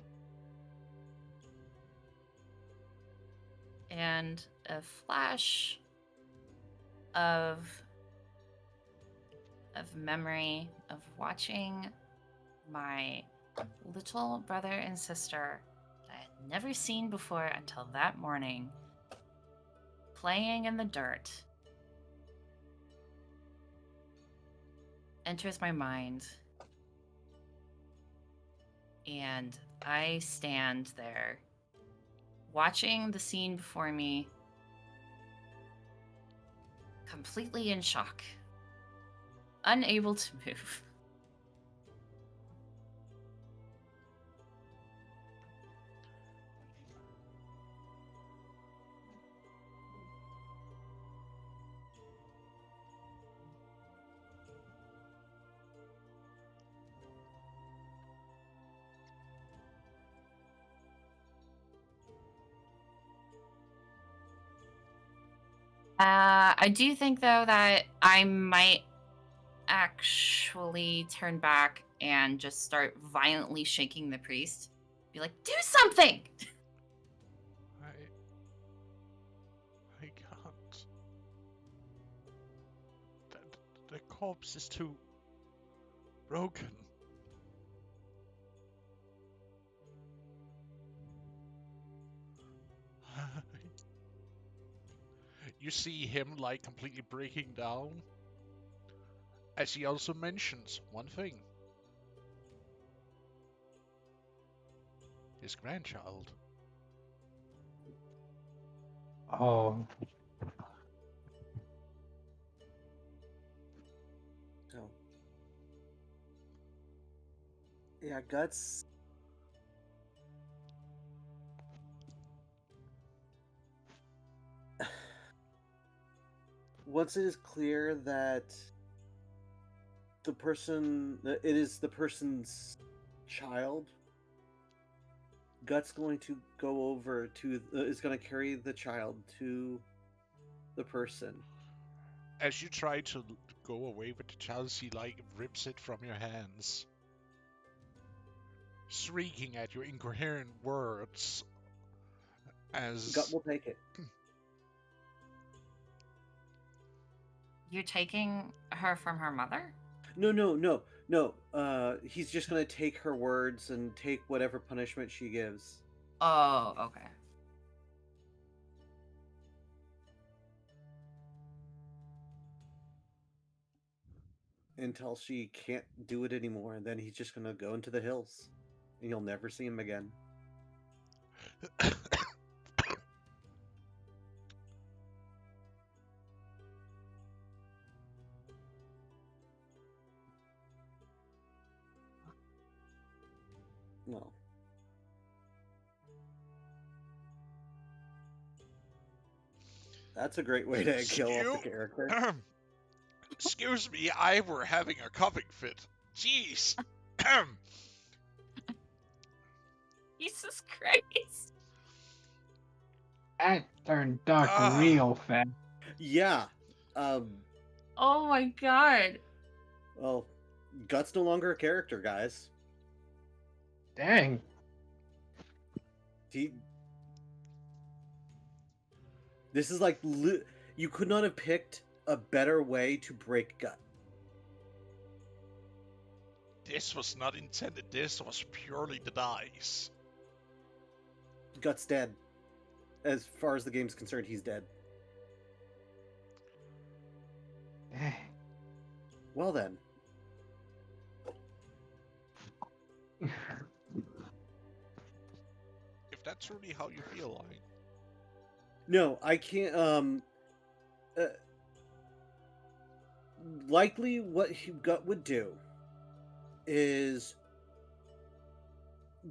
And a flash of memory of watching my little brother and sister that I had never seen before until that morning, playing in the dirt, enters my mind. And I stand there, watching the scene before me, completely in shock, unable to move. I do think, though, that I might actually turn back and just start violently shaking the priest. Be like, do something! corpse is too broken. You see him like completely breaking down, as he also mentions one thing. His grandchild. Oh, So, yeah, Guts. Once it is clear that it is the person's child, Guts going to go over to is going to carry the child to the person. As you try to go away with the child, he like rips it from your hands, shrieking at your incoherent words. Gut As will take it. You're taking her from her mother? No. He's just going to take her words and take whatever punishment she gives. Oh, okay. Until she can't do it anymore, and then he's just going to go into the hills, and you'll never see him again. No. That's a great way to kill off the character. Excuse me, I were having a coughing fit. Jeez. Jesus Christ. that turned dark Ah. real fast. Yeah. Oh my god. Well, Gut's no longer a character, guys. Dang. This is like you could not have picked a better way to break Gut. This was not intended. This was purely the dice. Gut's dead. As far as the game's concerned, he's dead. Dang. Well then. If that's really how you feel like. No, I can't. Likely, what Gut would do is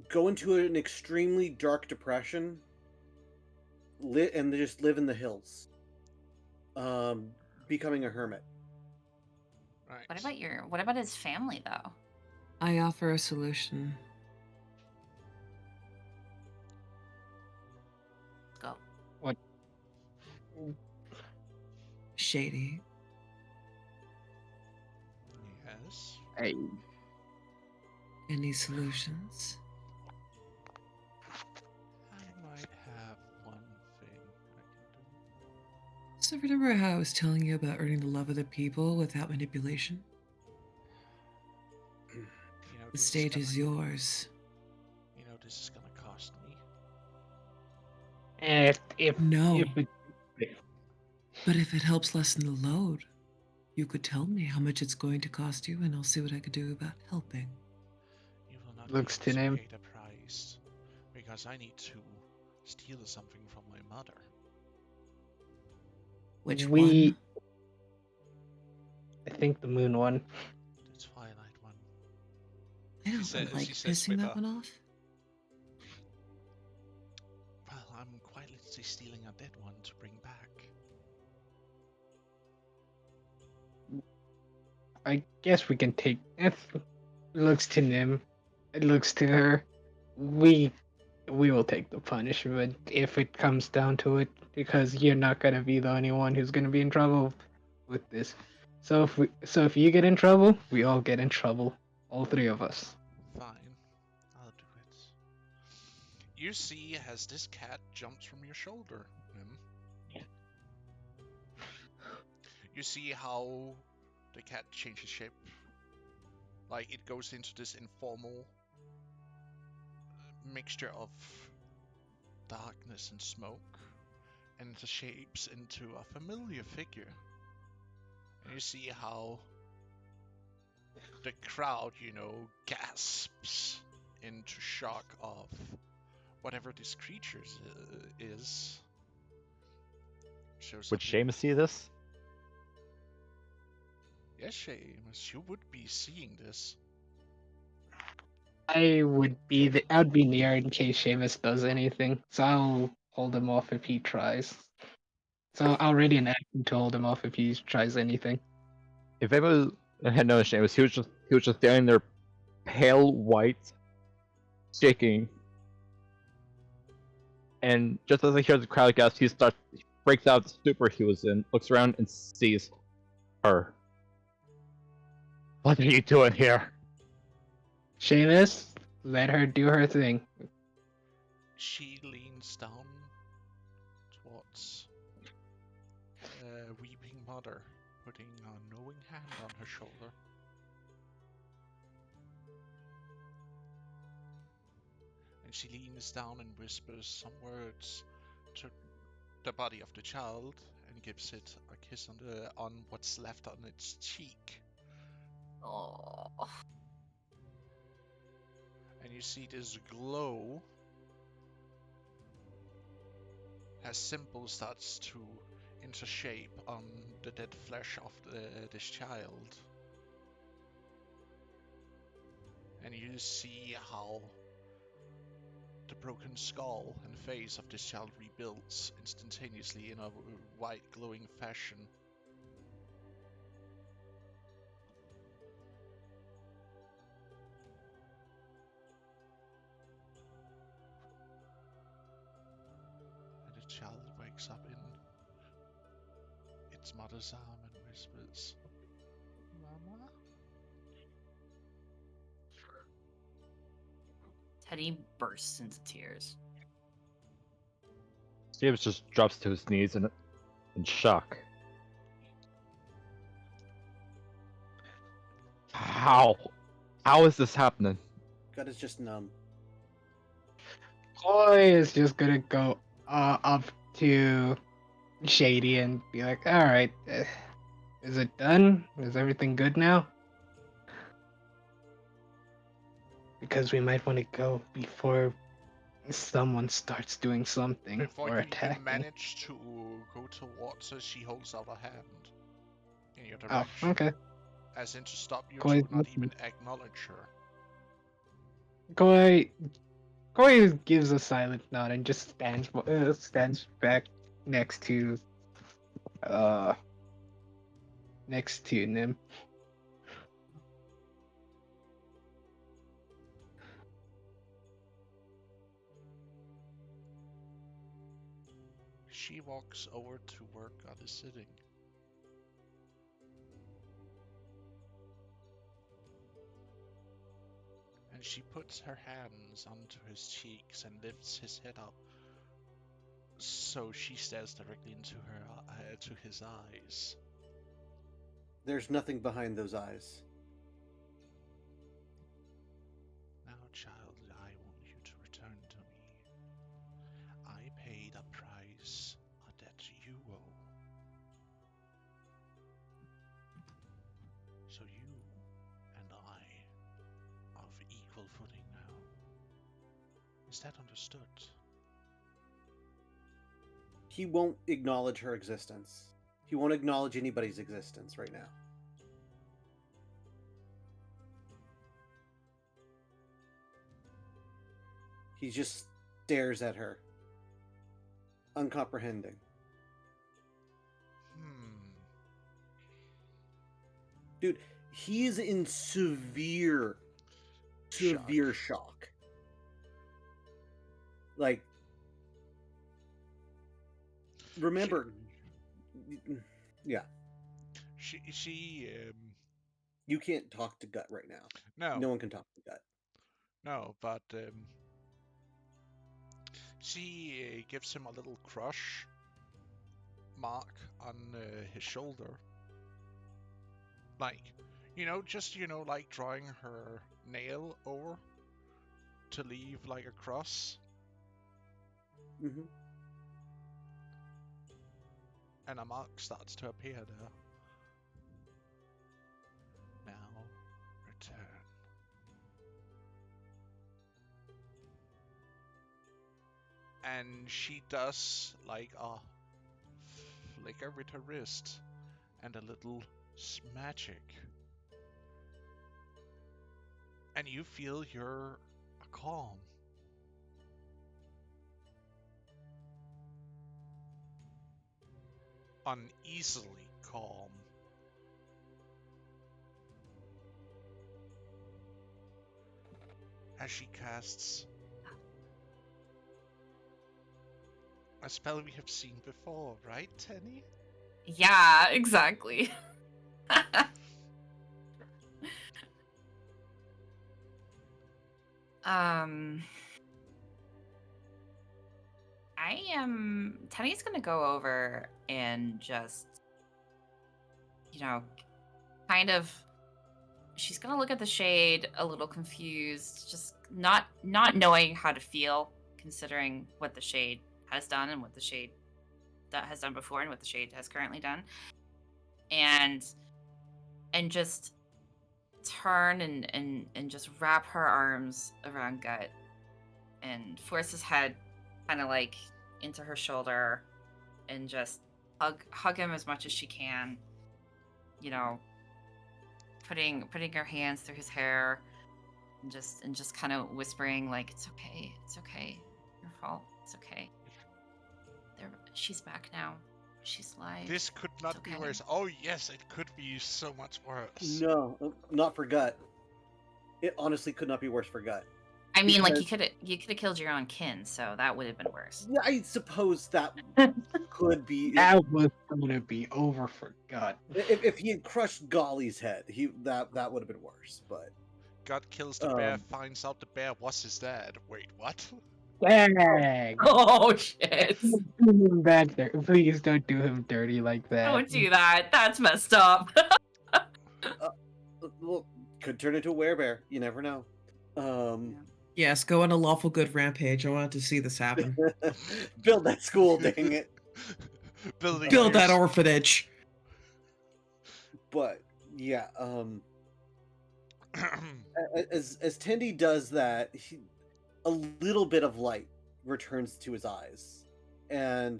go into an extremely dark depression, and just live in the hills, becoming a hermit. Right. What about his family though? I offer a solution. Go. What? Shady. Yes. Hey. Any solutions? I might have one thing I can do. So remember how I was telling you about earning the love of the people without manipulation? You know, The stage is yours. You know, this is gonna cost me. If No. if it, But if it helps lessen the load, you could tell me how much it's going to cost you, and I'll see what I could do about helping. You will not Looks be able to to name. pay the price, because I need to steal something from my mother. Which we, one? I think the moon one. The Twilight one. I don't said- like she says pissing with that a- one off. Well, I'm quite literally stealing a dead one to bring back. I guess we can take. It looks to Nim. It looks to her. We will take the punishment if it comes down to it, because you're not gonna be the only one who's gonna be in trouble with this. So if you get in trouble, we all get in trouble. All three of us. Fine, I'll do it. You see as this cat jumps from your shoulder, Nim. You see how the cat changes shape. Like it goes into this informal mixture of darkness and smoke, and it shapes into a familiar figure. And you see how the crowd, gasps into shock of whatever this creature is. Shows Would up in... Seamus see this? Yes, Seamus, you would be seeing this. I would be near in case Seamus does anything, so I'll hold him off if he tries. So I'll ready an action to hold him off if he tries anything. If anyone had known Seamus, he was just standing there, pale white, shaking. And just as he hears the crowd gasp, he breaks out the stupor he was in, looks around and sees her. What are you doing here? Seamus, let her do her thing. She leans down towards weeping mother, putting a knowing hand on her shoulder. And she leans down and whispers some words to the body of the child and gives it a kiss on what's left on its cheek. Oh. And you see this glow as symbol starts to enter shape on the dead flesh of this child. And you see how the broken skull and face of this child rebuilds instantaneously in a white glowing fashion. And the child wakes up in its mother's arm and whispers, "Mama?" Teddy bursts into tears. Seamus just drops to his knees in shock. How? How is this happening? God is just numb. Koi is just gonna go up to Shady and be like, "Alright, is it done? Is everything good now?" Because we might want to go before someone starts doing something Before or you even attacking. manage to go towards her, she holds out a hand in your Oh, direction, okay. as in to stop you Koi, to not even acknowledge her. Koi gives a silent nod and just stands back next to uh Nim. She walks over to where God is sitting. And she puts her hands onto his cheeks and lifts his head up, so she stares directly into to his eyes. There's nothing behind those eyes. Now, child, I want you to return to me. I paid a price, a debt you owe. So you and I are of equal footing now. Is that understood? He won't acknowledge her existence. He won't acknowledge anybody's existence right now. He just stares at her, uncomprehending. Dude, he's in severe shock. Like, remember, yeah. She You can't talk to Gut right now. No one can talk to Gut. No, but she gives him a little crush mark on his shoulder Like, like drawing her nail over to leave like a cross, Mm-hmm. and a mark starts to appear there. Now, return. And she does like a flicker with her wrist and a little magic. And you feel you're calm. Uneasily calm. As she casts a spell we have seen before, right, Tenny? Yeah, exactly. um, Tenny's gonna go over and just, kind of. She's gonna look at the shade a little confused, just not knowing how to feel, considering what the shade has done and what the shade that has done before and what the shade has currently done, and just turn and just wrap her arms around Gut and force his head kind of like into her shoulder and just hug him as much as she can, you know, putting her hands through his hair and just kind of whispering like, it's okay, your fault, it's okay, she's back now, she's alive, This could not be okay. worse. Oh yes, it could be so much worse. No, not for Gut. It honestly could not be worse for Gut. I mean, like, Because- you could have killed your own kin, so that would have been worse. Yeah, I suppose that could be. That was gonna be over for Gut. If he had crushed Golly's head, that would have been worse. But God kills the bear, finds out the bear was his dad. Wait, what? Dang! Oh shit! Do him bad there. Please don't do him dirty like that. Don't do that. That's messed up. well, could turn into a werebear. You never know. Yes, go on a lawful good rampage. I wanted to see this happen. Build that school, dang it. Building Build that yours. orphanage. But yeah, as Tendy does that, a little bit of light returns to his eyes, and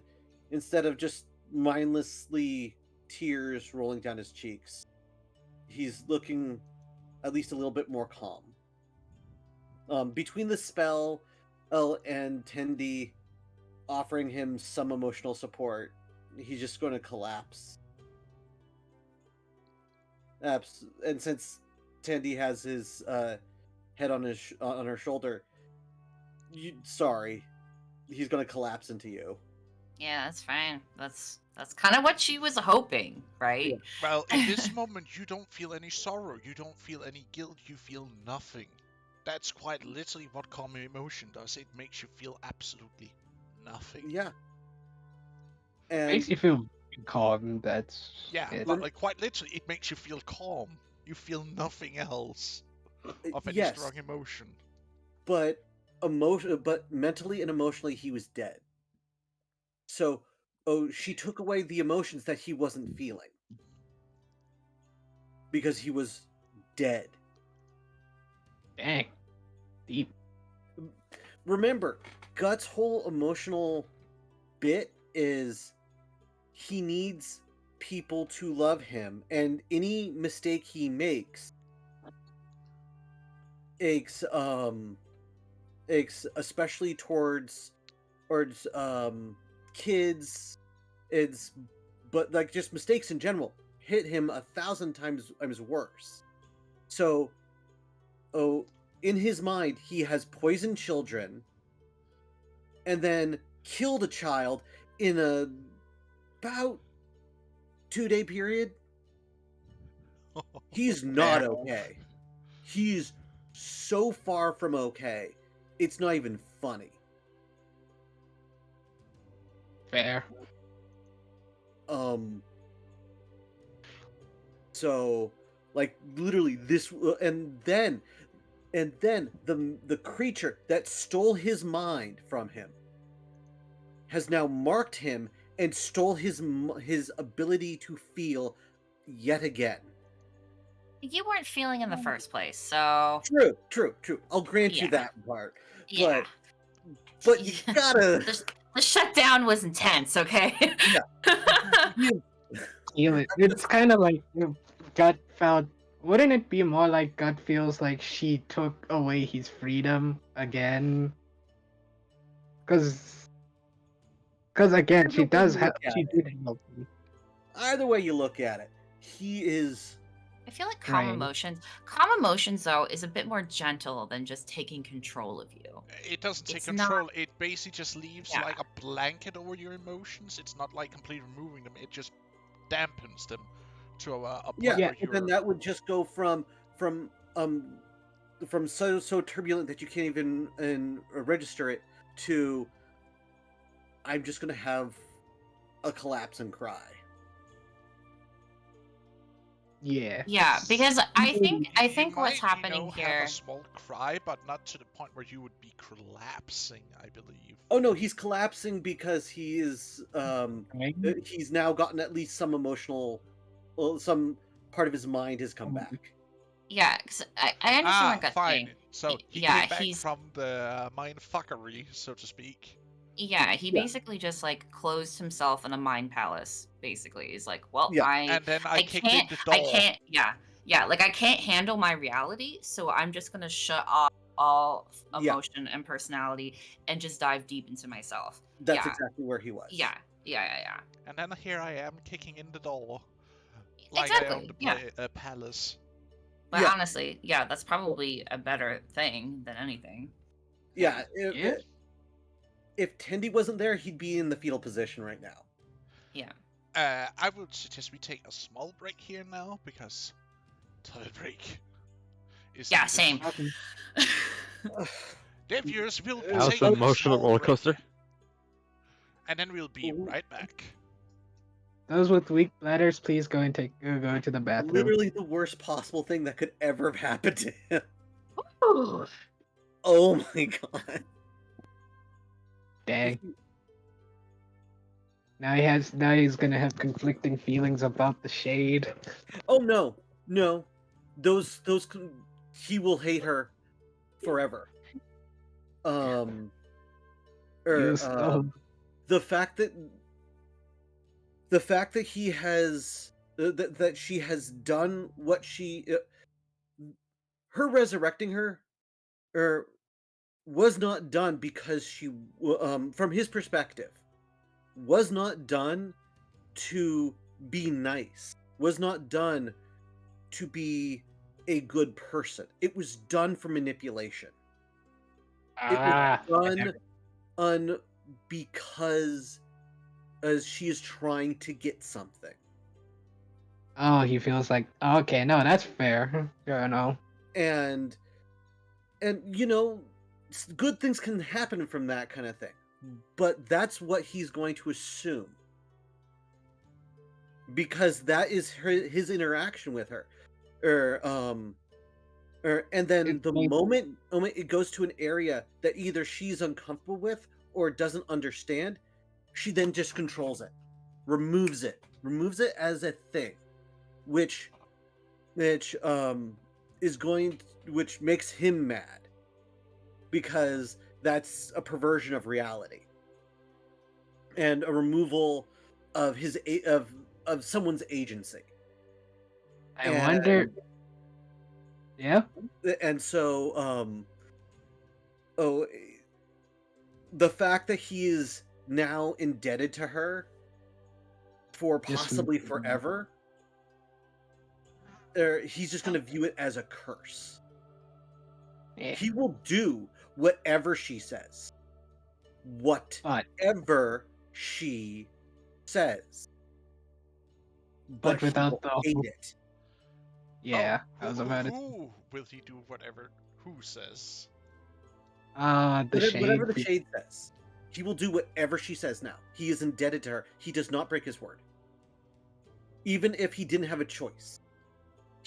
instead of just mindlessly tears rolling down his cheeks, he's looking at least a little bit more calm. Between the spell and Tendy offering him some emotional support, he's just going to collapse. And since Tendy has his head on her shoulder, sorry, he's going to collapse into you. Yeah, that's fine. That's kind of what she was hoping, right? Yeah. Well, in this moment, you don't feel any sorrow, you don't feel any guilt, you feel nothing. That's quite literally what calm emotion does. It makes you feel absolutely nothing. Yeah. And Makes you feel calm. That's Yeah, it. like quite literally, it makes you feel calm. You feel nothing else of any yes, strong emotion. but mentally and emotionally, he was dead. So, she took away the emotions that he wasn't feeling because he was dead. Dang. Deep. Remember, Gut's whole emotional bit is he needs people to love him, and any mistake he makes, especially towards kids, but like just mistakes in general hit him 1,000 times worse. So, in his mind, he has poisoned children and then killed a child in about 2-day period. He's not Fair. okay. He's so far from okay. It's not even funny. Fair. So Like literally this, and then the creature that stole his mind from him has now marked him and stole his ability to feel yet again. You weren't feeling in the first place, so True. I'll grant you Yeah. that part. yeah. But you gotta The shutdown was intense, okay? you, Feel it. It's kind of like gut felt. Wouldn't it be more like gut feels like she took away his freedom again? Because again, she does have. She did help him. either way you look at it, he is I feel like Right. calm emotions though is a bit more gentle than just taking control of you. It doesn't take It's not- control. It basically just leaves Yeah. like a blanket over your emotions. It's not like completely removing them. It just dampens them to a point yeah, where and you're. then that would just go from so turbulent that you can't even register it to I'm just gonna have a collapse and cry. Yeah. Yeah, because I think You what's might, happening have here. a small cry, but not to the point where you would be collapsing, I believe. Oh no, he's collapsing because he is Right? he's now gotten at least some emotional, some part of his mind has come back. Yeah, 'cause I understand what Gut's fine. saying. So he Yeah, came back he's- from the mind fuckery, so to speak. Yeah, he Yeah. basically just like closed himself in a mind palace. Basically, he's like, well, Yeah. And then I kicked in the I door. can't. Yeah, like I can't handle my reality, so I'm just gonna shut off all Yeah. emotion and personality and just dive deep into myself. That's Yeah. exactly where he was. Yeah. And then here I am kicking in the door. Like Exactly. I own the palace. But Yeah. honestly, yeah, that's probably a better thing than anything. Yeah. Yeah. If Tendy wasn't there, he'd be in the fetal position right now. Yeah. I would suggest we take a small break here now, because toilet break is Yeah, needed. same. Dear viewers, we'll be That was taking an a emotional small roller break, coaster. and then we'll be right back. Those with weak bladders, please go and go to the bathroom. Literally the worst possible thing that could ever have happened to him. Oh my god. Dang. Now he's gonna have conflicting feelings about the shade. Oh no. Those he will hate her forever. The fact that he has that she has done what she her resurrecting her was not done because she from his perspective was not done to be nice, was not done to be a good person. It was done for manipulation. It was done because as she is trying to get something. Oh, he feels like, okay, no, that's fair. Fair enough. And good things can happen from that kind of thing. But that's what he's going to assume. Because that is his interaction with her. And then the moment it goes to an area that either she's uncomfortable with or doesn't understand, she then just controls it, removes it as a thing, which makes him mad, because that's a perversion of reality and a removal of his of someone's agency. I wonder. Yeah. And so, the fact that he is now indebted to her for possibly forever, he's just going to view it as a curse. Yeah. He will do whatever she says. Whatever she says. But without he will hate it. Yeah, I was about to. Who will he do whatever? Who says? Whatever the shade says, he will do whatever she says. Now he is indebted to her. He does not break his word, even if he didn't have a choice.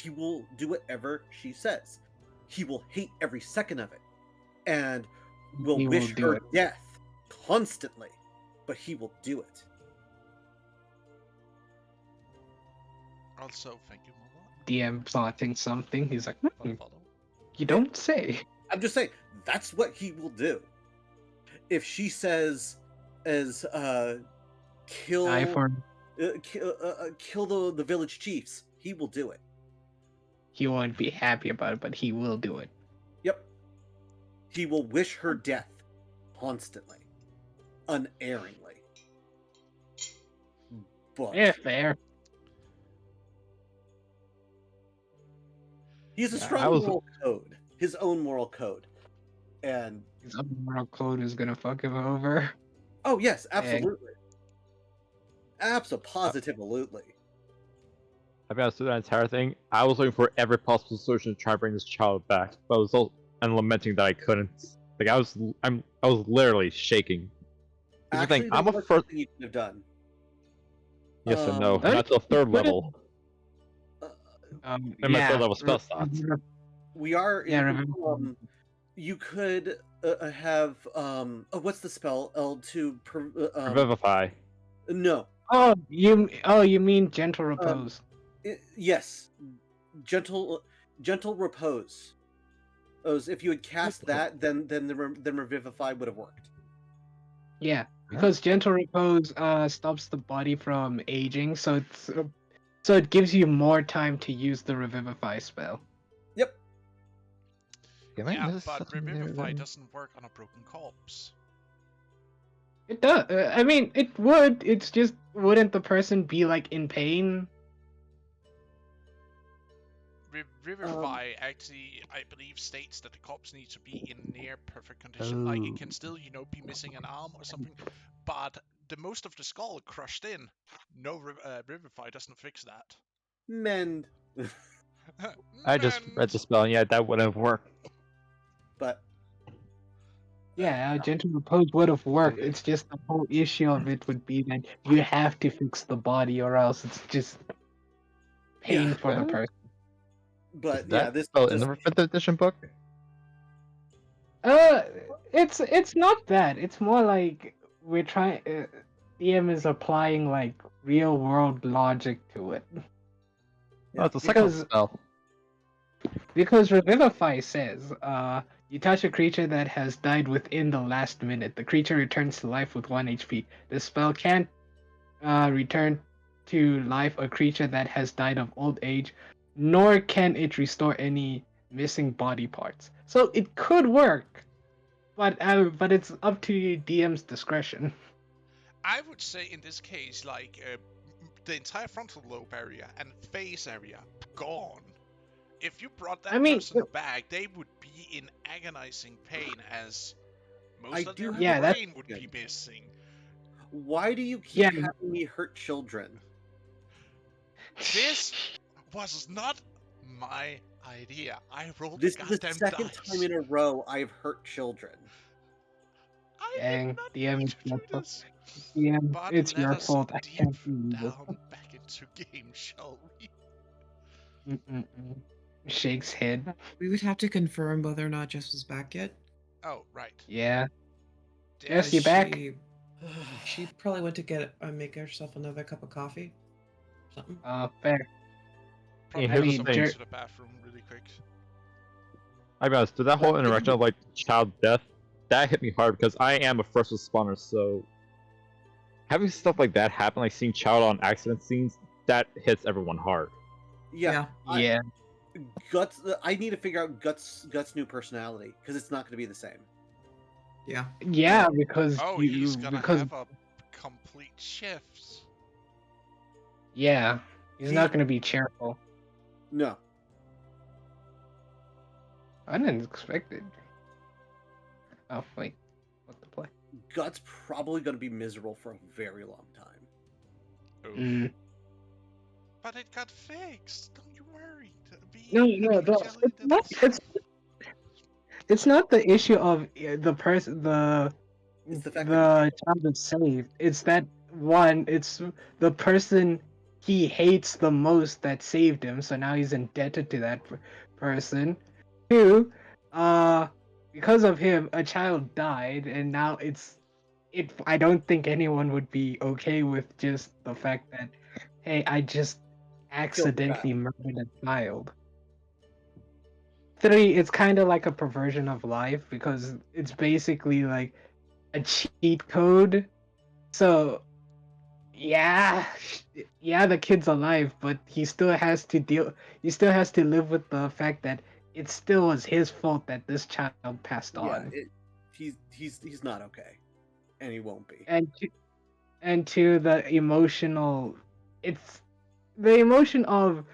He will do whatever she says. He will hate every second of it, and will He will wish do her it. death constantly, but he will do it. Also, thank you, Mama. DM plotting something. He's like, Follow. you don't say. I'm just saying, that's what he will do. If she says, as kill Die for. kill the village chiefs, he will do it. He won't be happy about it, but he will do it. Yep. He will wish her death constantly, unerringly. But Yeah, fair. he has a Yeah, strong I was- moral code, his own moral code, and His moral code is gonna fuck him over. oh yes, Dang. absolutely, absolutely. I've got to do that entire thing. I was looking for every possible solution to try and bring this child back, but I was also and lamenting that I couldn't. Like I was literally shaking. Here's the thing, Actually, I'm there a was first. something you could have done. Yes and no. Don't Not to the third put it- level. Um, And my yeah. third level spell slots. We are Yeah, in, remember. you could have what's the spell L2 Revivify. no Oh, you mean gentle repose? yes, gentle repose. If you had cast that, then revivify would have worked. Yeah, because gentle repose stops the body from aging, so it gives you more time to use the revivify spell. Yep. Yeah, but Revivify doesn't work on a broken corpse. It does. I mean, it would. It's just wouldn't the person be like in pain? Revivify actually, I believe, states that the corpse needs to be in near perfect condition. Like it can still, be missing an arm or something, but the most of the skull crushed in. No, Revivify doesn't fix that. Mend. I just read the spell, and yeah, that would have worked. But Yeah, gentle repose would have worked. It's just the whole issue of it would be that you have to fix the body, or else it's just pain Yeah. for the person. but Is yeah, that this spell just, in the 5th edition book? It's not that. It's more like we're trying. DM is applying like real world logic to it. Oh, it's a second because- spell. Because Revivify says, you touch a creature that has died within the last minute. The creature returns to life with 1 HP. This spell can't return to life a creature that has died of old age, nor can it restore any missing body parts. So it could work, but it's up to DM's discretion. I would say in this case, like the entire frontal lobe area and face area gone. If you brought that person back, they would be in agonizing pain, as most of their Yeah, that's- brain would be missing. why do you keep Yeah. having me hurt children? This was not my idea. I rolled This the is the goddamn second dice. time in a row I've hurt children. I Dang, did not DM mean is to do your fault. this. DM, But it's let your us fault. I deep can't believe it. down back into game, shall we? Shakes head. We would have to confirm whether or not Jess was back yet. Oh, right. Yeah. Damn Jess, it. you back? She probably went to get make herself another cup of coffee. Something. Fair. Probably here's gotta the someone thing. to the bathroom really quick. I be honest, to that whole interaction of like child death, that hit me hard because I am a first responder, so having stuff like that happen, like seeing child on accident scenes, that hits everyone hard. Yeah. Yeah. Guts. I need to figure out Guts' new personality because it's not going to be the same. Yeah. Yeah, because Oh, you he's gonna because have a complete shift. yeah, he's not gonna be cheerful. No. Unexpected. Oh wait, what the play? Guts probably going to be miserable for a very long time. Mm. But it got fixed. Don't you worry. No, it's not the issue of the person It's the fact the child is saved. It's that one. It's the person he hates the most that saved him, so now he's indebted to that person. Two, uh, because of him, a child died, and now it. I don't think anyone would be okay with just the fact that, hey, I just Killed the accidentally child. murdered a child. Three, it's kind of like a perversion of life because it's basically like a cheat code. So yeah, yeah, the kid's alive, but he still has to deal. He still has to live with the fact that it still was his fault that this child passed Yeah, on. he's not okay, and he won't be. And to the emotional, it's the emotion of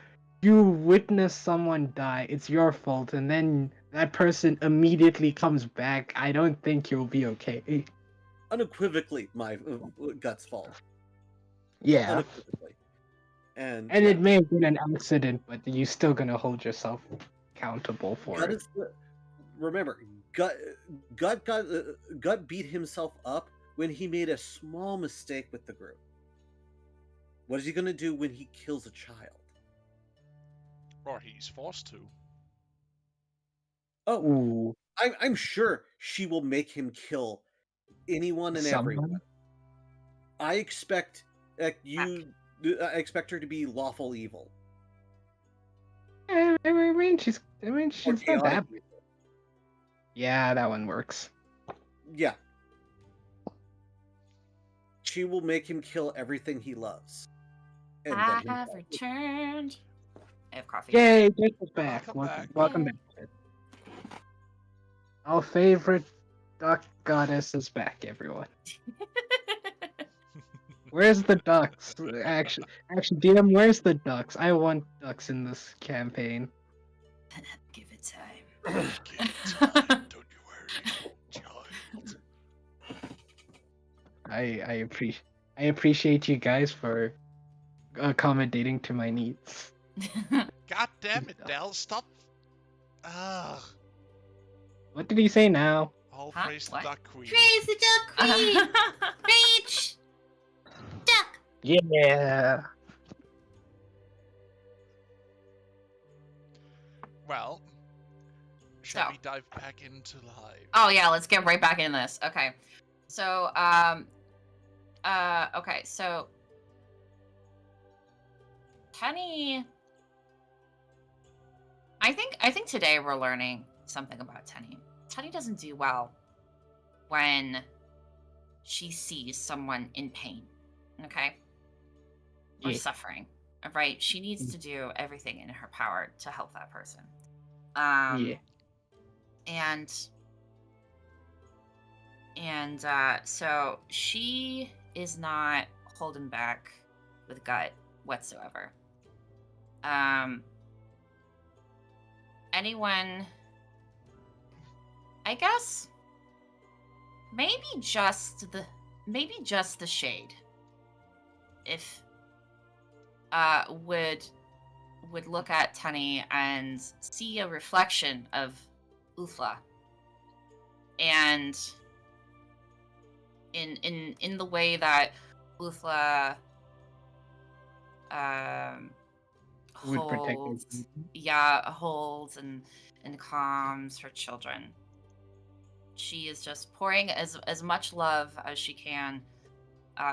you witness someone die. It's your fault, and then that person immediately comes back. I don't think you'll be okay. Unequivocally, my Gut's fault. Yeah, Unequivocally, and and yeah, it may have been an accident, but you're still gonna hold yourself accountable for Gut it. is remember Gut Gut beat himself up when he made a small mistake with the group. What is he going to do when he kills a child? Or he's forced to. Oh, Ooh, I'm sure she will make him kill anyone and everyone. someone. I expect Heck. I expect her to be lawful evil I mean, or she's not chaotic that. evil. Yeah, that one works. Yeah, she will make him kill everything he loves, and then I have himself. returned. I have coffee. Yay, Jess is back. Welcome back. Welcome Yay. back. Jess. Our favorite duck goddess is back, everyone. Where's the ducks? Actually, DM, where's the ducks? I want ducks in this campaign. Give it time. Give it time, don't you worry, child. I appreciate you guys for accommodating to my needs. God damn it, Dell, stop. Ugh. What did he say now? All Huh? praise the What? Duck Queen. Praise the duck queen! Preach! Duck! Yeah. Well, shall So. we dive back into live? Oh yeah, let's get right back into this. Okay. So okay, so Tenny, I think today we're learning something about Tenny. Tenny doesn't do well when she sees someone in pain, okay? Or Yeah. suffering. Right? She needs to do everything in her power to help that person. Yeah. And so she is not holding back with Gut whatsoever. Anyone, I guess, maybe just the shade, if would look at Tenny and see a reflection of Uthla, and in the way that Uthla Would protect her. holds and calms her children. She is just pouring as much love as she can,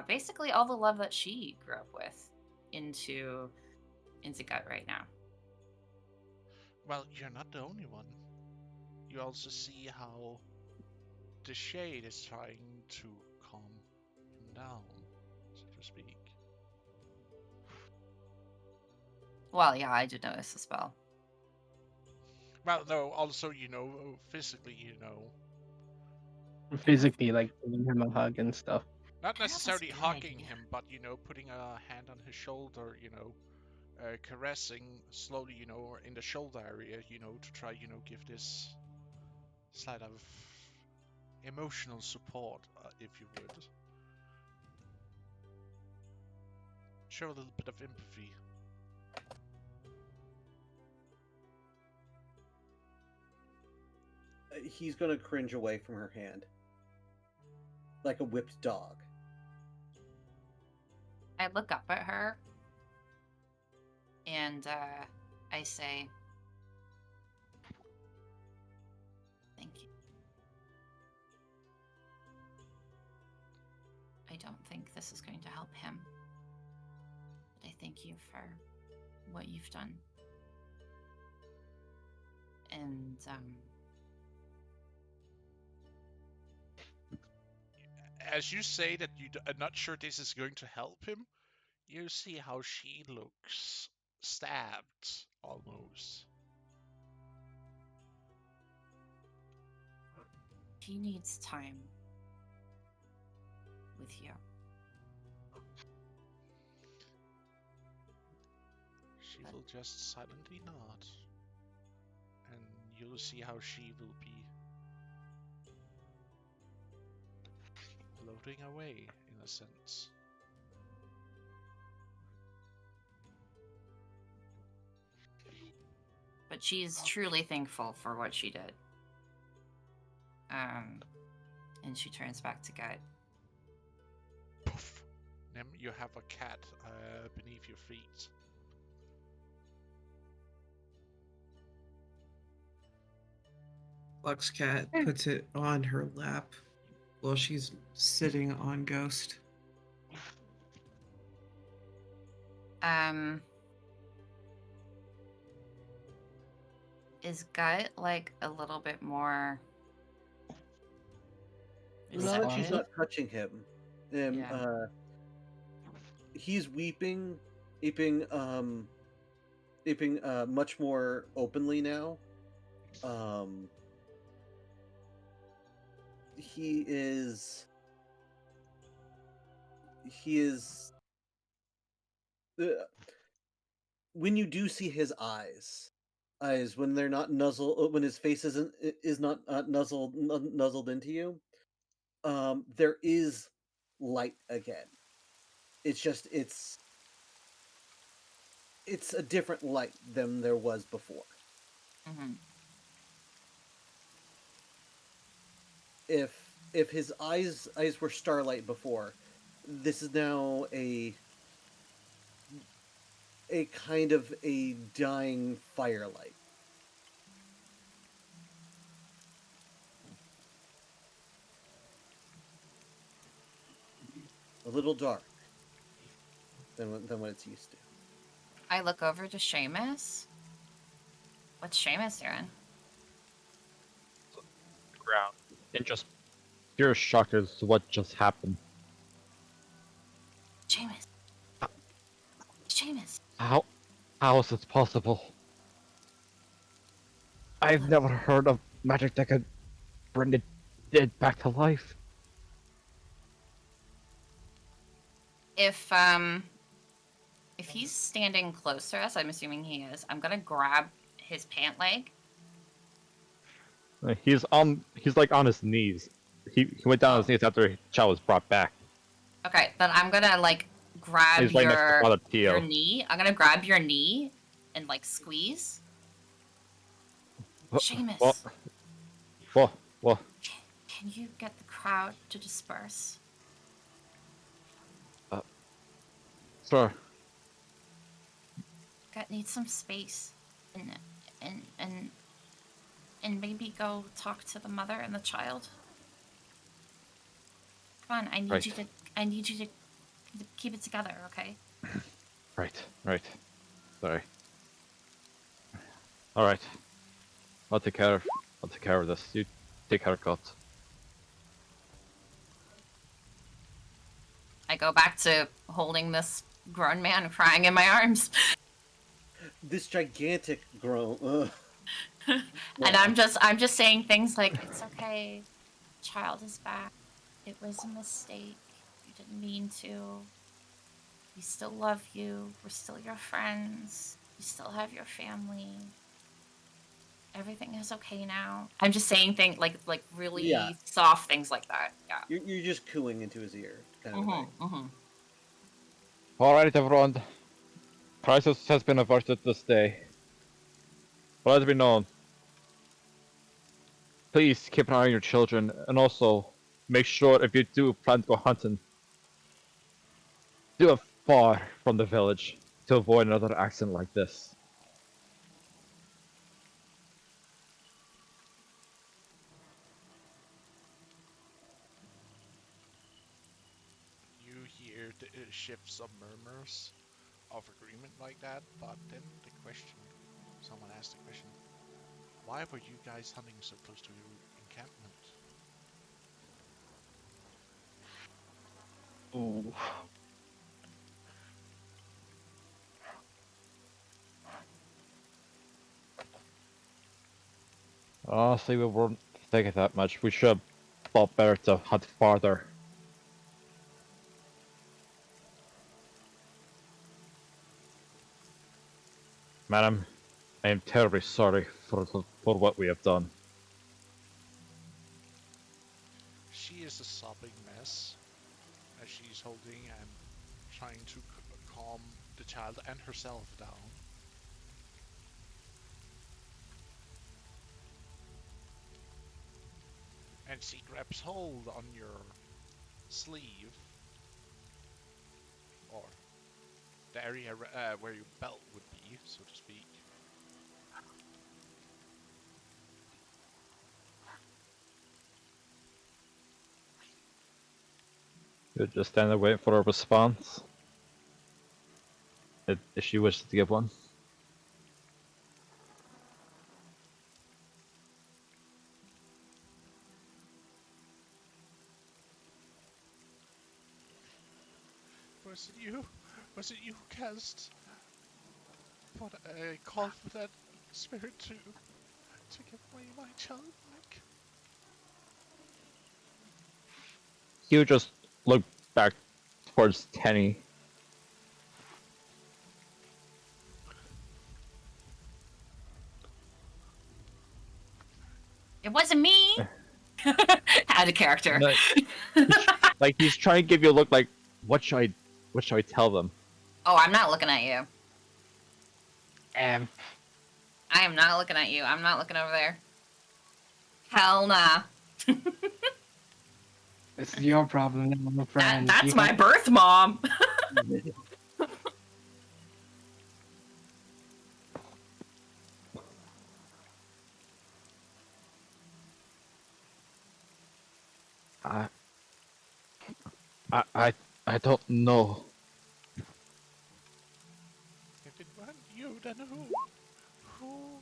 basically all the love that she grew up with, into Gut right now. Well, you're not the only one. You also see how the shade is trying to calm him down, so to speak. Well, yeah, I did notice the spell. Well, no, also, physically, Physically, like giving him a hug and stuff. not That was a necessarily good hugging idea. him, but, putting a hand on his shoulder, caressing slowly, or in the shoulder area, to try, give this slight of emotional support, if you would. Show a little bit of empathy. He's going to cringe away from her hand, like a whipped dog. I look up at her And I say, thank you. I don't think this is going to help him. But I thank you for what you've done. And As you say that are not sure this is going to help him, you see how she looks stabbed almost. he needs time with you. She will just silently nod, and you'll see how she will be floating away in a sense. But she's truly thankful for what she did. And she turns back to Gut. Poof! Nem, you have a cat beneath your feet. Lux Cat puts it on her lap while she's sitting on Ghost. Is Gut like a little bit more Now that she's receptive? not touching him, Yeah. he's weeping much more openly now. He is when you do see his eyes when they're not when his face is not nuzzled into you, there is light again. It's just it's a different light than there was before. Mm-hmm. If his eyes were starlight before, this is now a kind of a dying firelight. A little dark than what it's used to. I look over to Seamus. What's Seamus doing? Ground. And just pure shock as to what just happened. Seamus. Seamus. How is this possible? I've never heard of magic that could bring the dead back to life. If he's standing close to us, I'm assuming he is, I'm gonna grab his pant leg. He's like on his knees. He went down on his knees after Chow was brought back. Okay, then I'm gonna like grab He's right next to Father your Tio. knee. I'm gonna grab your knee and like squeeze. Seamus. What? Can you get the crowd to disperse? Sir. Gut needs some space, and maybe go talk to the mother and the child. Come on, I need you to keep it together, okay? Right. Sorry. Alright. I'll take care of this. You take care of God. I go back to holding this grown man crying in my arms. This gigantic groan. And I'm just saying things like, it's okay, child is back. It was a mistake. You didn't mean to. We still love you. We're still your friends. You still have your family. Everything is okay now. I'm just saying things like really soft things like that. Yeah. You're just cooing into his ear, kind of thing. Alright, everyone. Crisis has been averted this day. But let it be known. Please keep an eye on your children, and also make sure if you do plan to go hunting, do it far from the village. to avoid another accident like this. You hear the shifts of murmurs of agreement like that, but then the question, someone asked the question, why were you guys hunting so close to your encampment? Ooh. Honestly, we weren't thinking that much. We should have thought better to hunt farther. Madam, I am terribly sorry for what we have done. She is a sobbing mess as she's holding and trying to calm the child and herself down. And she grabs hold on your sleeve, or the area where your belt would be, so to speak. You just stand there waiting for a response. If she wishes to give one. Was it you? Was it you who cast what called for that spirit to give me my child back? You just look back towards Tenny. It wasn't me. Out of character. No, like he's trying to give you a look like, what should I tell them? Oh, I'm not looking at you. Um, I am not looking at you. I'm not looking over there. Hell nah. this is your problem now, my friend. That's my birth mom. I, I, I, I don't know. If it weren't you, then who? Who?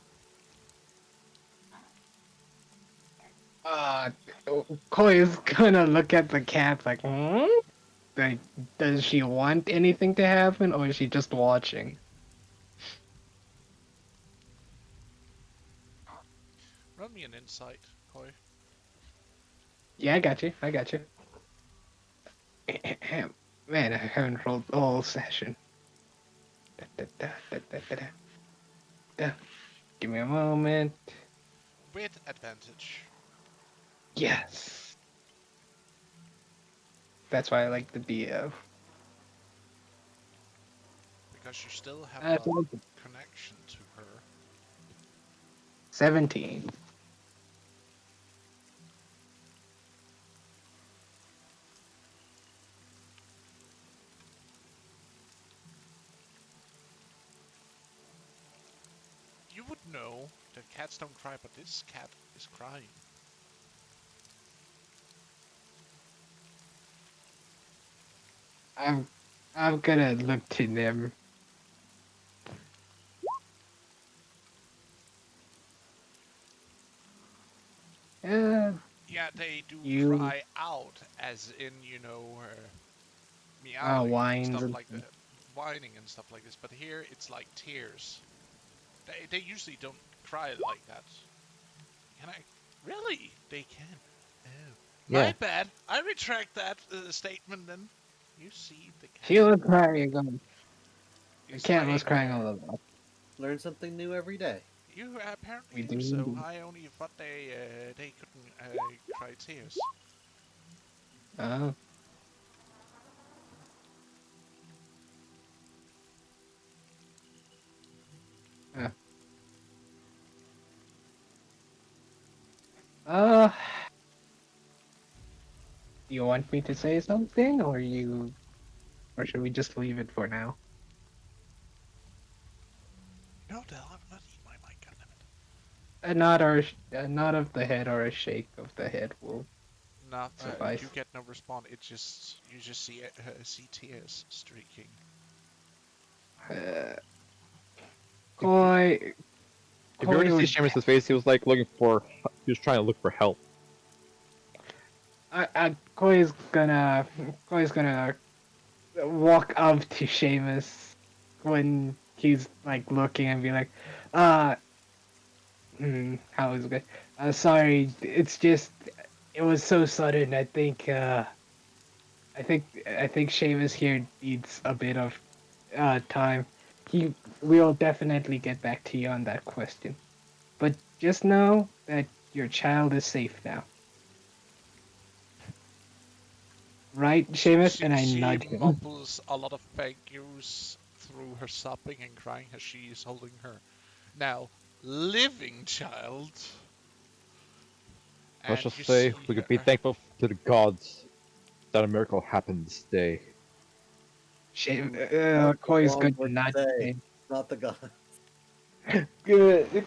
Uh, Koi is gonna look at the cat like, hmm? Like, does she want anything to happen, or is she just watching? Run me an insight, Koi. Yeah, I got you. I got you. Man, I haven't rolled all session. Da, da, da, da, da, da, da. Da. Give me a moment. With advantage. Yes. That's why I like the BO. Because you still have That's a like connection to her. 17. You would know that cats don't cry, but this cat is crying. I'm I'm gonna look to them. Yeah, Yeah, they do you cry out, as in, meowing and whines stuff and like that, whining and stuff like this. But here, it's like tears. They usually don't cry like that. Can I? Really? They can. Oh, Yeah. my bad. I retract that statement. Then you see the she cat. was crying. The Is cat was laying crying all there. along. Learn something new every day. You apparently We do do so. indeed. I only thought they couldn't cry tears. Oh, uh, uh, do you want me to say something, or should we just leave it for now? a nod of the head or a shake of the head will Not suffice. you get no response. You just see tears streaking. Uh, If you, Koi, if you were Koi to see would. Seamus's face, he was like he was trying to look for help. Koi's gonna walk up to Seamus when he's like looking and be like, uh, how is it good? Sorry, it's just it was so sudden. I think Seamus here needs a bit of time. He will definitely get back to you on that question. But just know that your child is safe now. Right, Seamus? And I She nudge him. mumbles a lot of thank yous through her sobbing and crying as she is holding her now living child. Let's And just you say see we could be her. thankful to the gods that a miracle happened this day. That's the Koi's wrong gonna word nudge to say. him. Not the god.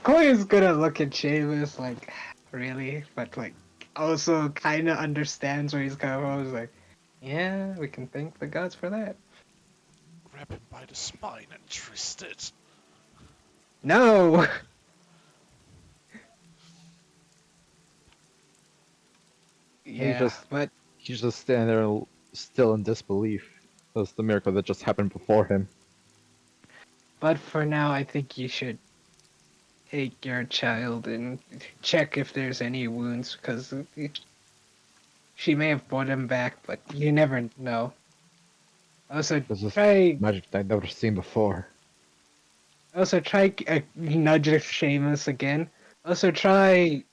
Koi is gonna look at Seamus like, really? But like, also kind of understands where he's coming from. He's like, yeah, we can thank the gods for that. Grab him by the spine and twist it. No! He Yeah, just but he's just standing there still in disbelief. That's the miracle that just happened before him. for now, I think you should take your child and check if there's any wounds, because she may have brought him back, but you never know. Also, This is try magic I've never seen before. nudge Seamus again. Also, try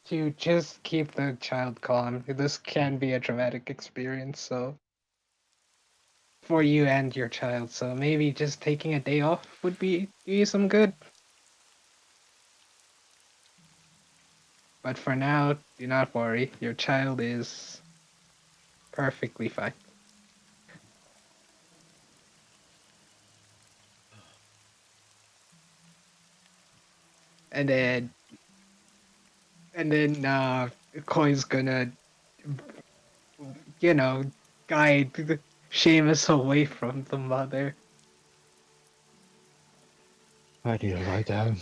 to just keep the child calm. This can be a traumatic experience, so for you and your child. So maybe just taking a day off would do you some good. But for now, do not worry. Your child is perfectly fine. And then Koi's gonna you know guide Seamus away from the mother. I need to lie down.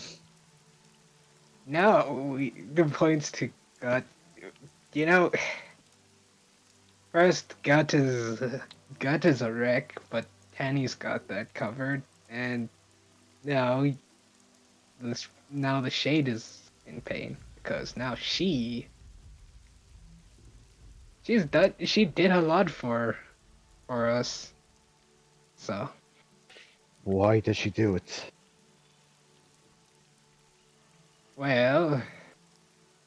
No, the points to God. You know, first Gut is a wreck, but Tanny's got that covered, and now the Shade is in pain because now she did a lot for us. So Why did she do it? well,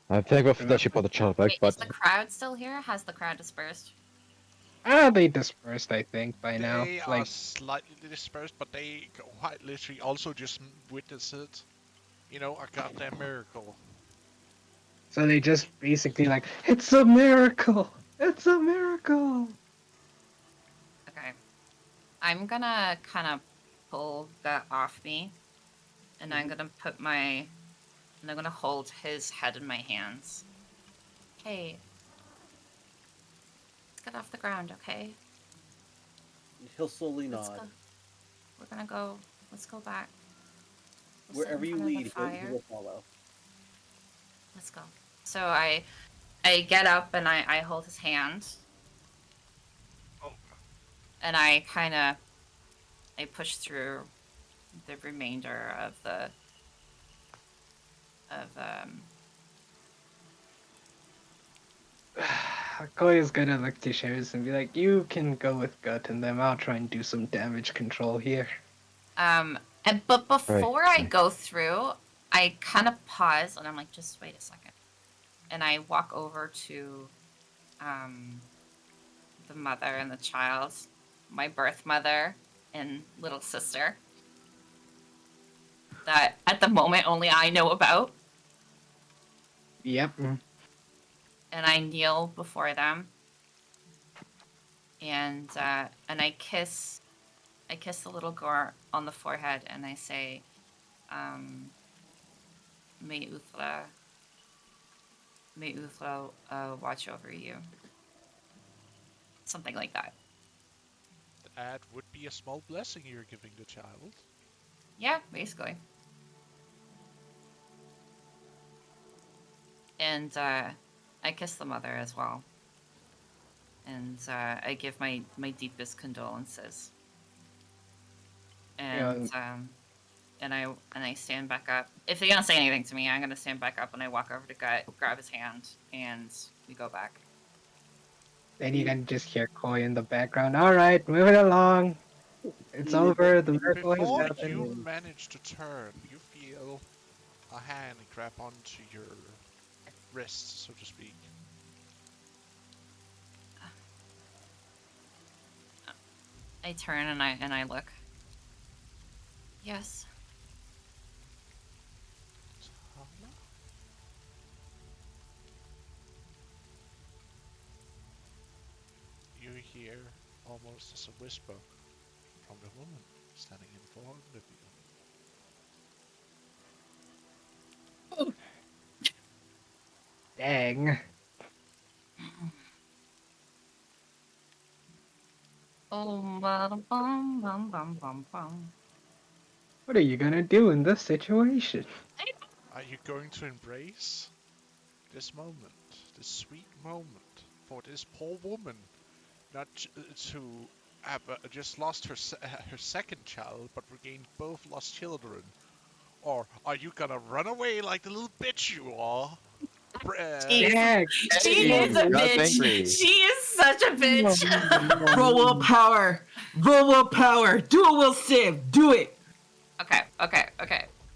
I'm thankful that remember, she brought the child back, Wait, is but the crowd still here? Has the crowd dispersed? they dispersed. I think by now, They are like slightly dispersed, but they quite literally also just witness it. You know, a goddamn miracle. so they just basically like it's a miracle. It's a miracle. Okay. I'm gonna kind of pull that off me, and I'm gonna and I'm gonna hold his head in my hands. Hey, let's get off the ground, okay? He'll slowly Let's nod. go. We're gonna go. Let's go back. We'll sit Wherever in you front of the lead, he fire. will follow. Let's go. So I get up and I hold his hand. And I kind of I push through the remainder of the of Koi is gonna look to Shares and be like, "You can go with Gut, and then I'll try and do some damage control here." but before I right. go through, I kind of pause and I'm like, just wait a second. And I walk over to the mother and the child, my birth mother and little sister, that at the moment only I know about. Yep. And I kneel before them, and I kiss the little girl on the forehead, and I say, um, may Uthla watch over you. Something like that. That would be a small blessing you're giving the child. Yeah, basically. And I kiss the mother as well. And I give my deepest condolences. And and I stand back up. If they don't say anything to me, I'm gonna stand back up and I walk over to Gut, grab his hand, and we go back. Then you can just hear Koi in the background. All right, moving along. It's over. The miracle has Before you happened. manage to turn, you feel a hand grab onto your wrist, so to speak. I turn and I look. Yes. Tala? You hear almost as a whisper from the woman standing in front of you. Dang. Oh, bum bum bum bum bum. What are you gonna do in this situation? Are you going to embrace this moment, this sweet moment for this poor woman, not to have just lost her second child, but regained both lost children? Or are you gonna run away like the little bitch you are? Dang. She is a God's bitch. angry. She is such a bitch. Roll willpower. Roll willpower. Do a will save. Do it.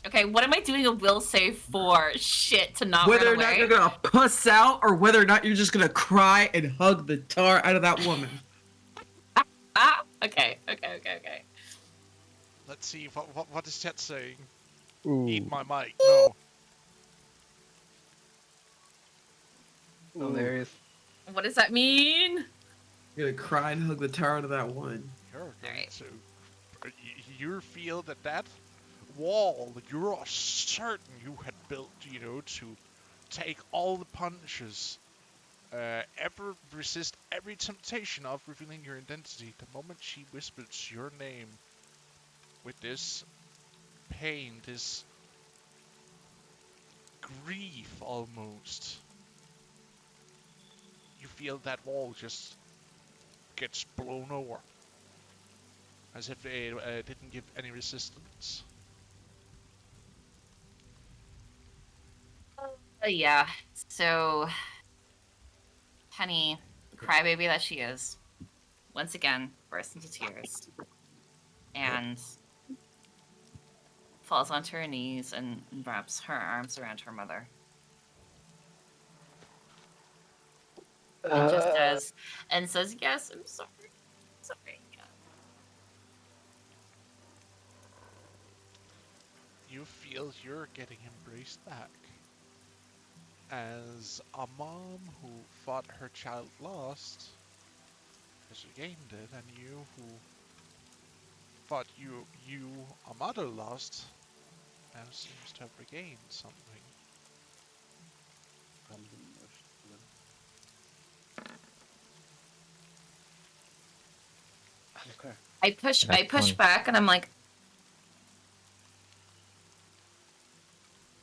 Okay. What am I doing a will save for? Shit, to not Whether run or not away? you're gonna puss out or whether or not you're just gonna cry and hug the tar out of that woman. Okay. Let's see, what is chat saying? Ooh. Eat my mic. No. Hilarious. What does that mean? You're gonna cry and hug the tar out of that woman. You're going Alright. to. You feel that wall you are certain you had built, to take all the punches, ever resist every temptation of revealing your identity. The moment she whispers your name with this pain, this grief almost, you feel that wall just gets blown over. As if it didn't give any resistance. Yeah. So, Penny, crybaby that she is, once again bursts into tears and falls onto her knees and wraps her arms around her mother. And just says, "Yes, I'm sorry. Sorry." Yeah. You feel you're getting embraced back. As a mom who thought her child lost has regained it, and you who thought you a mother lost now seems to have regained something. Okay. I push That's fun. back and I'm like,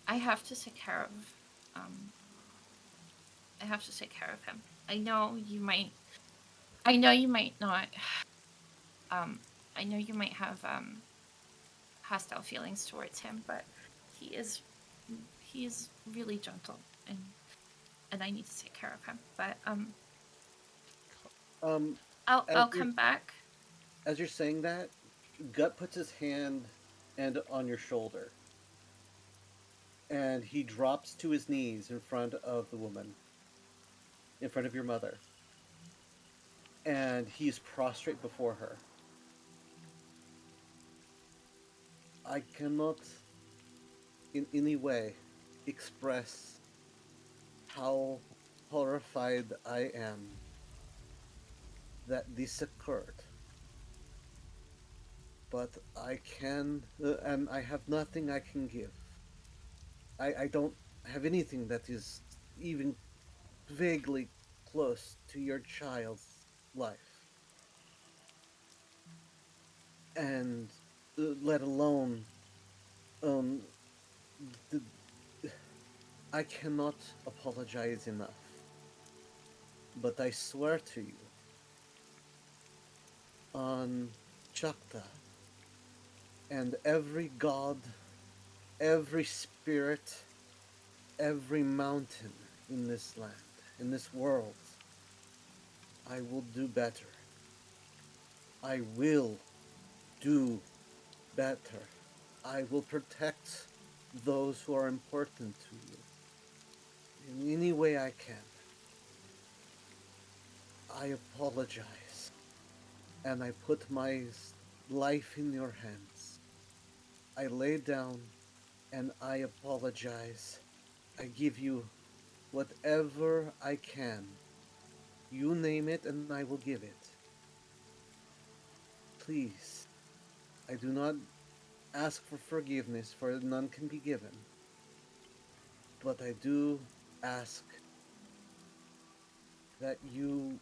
I have to take care of him. I know you might not I know you might have hostile feelings towards him, but he is really gentle and I need to take care of him. But I'll As come back. as you're saying that, Gut puts his hand on your shoulder, and he drops to his knees in front of the woman, in front of your mother, and he's prostrate before her. I cannot in any way express how horrified I am that this occurred. But I can, and I have nothing I can give. I don't have anything that is even vaguely close to your child's life. And let alone, um, the, I cannot apologize enough. But I swear to you, on Chakta and every god, every spirit, every mountain in this land, in this world, I will do better. I will do better. I will protect those who are important to you in any way I can. I apologize, and I put my life in your hands. I lay down and I apologize. I give you whatever I can. You name it, and I will give it. Please, I do not ask for forgiveness, for none can be given. But I do ask that you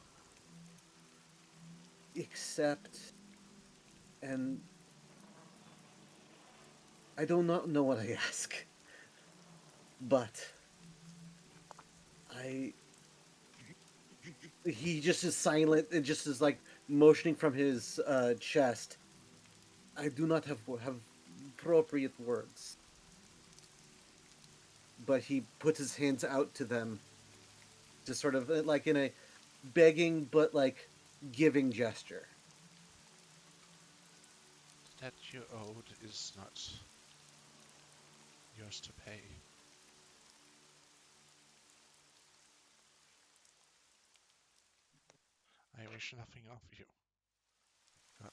accept, and I do not know what I ask, but I. He just is silent and just is like motioning from his chest. I do not have appropriate words, but he puts his hands out to them, just sort of like in a begging but like giving gesture. The debt you owed is not yours to pay. I wish nothing of you, but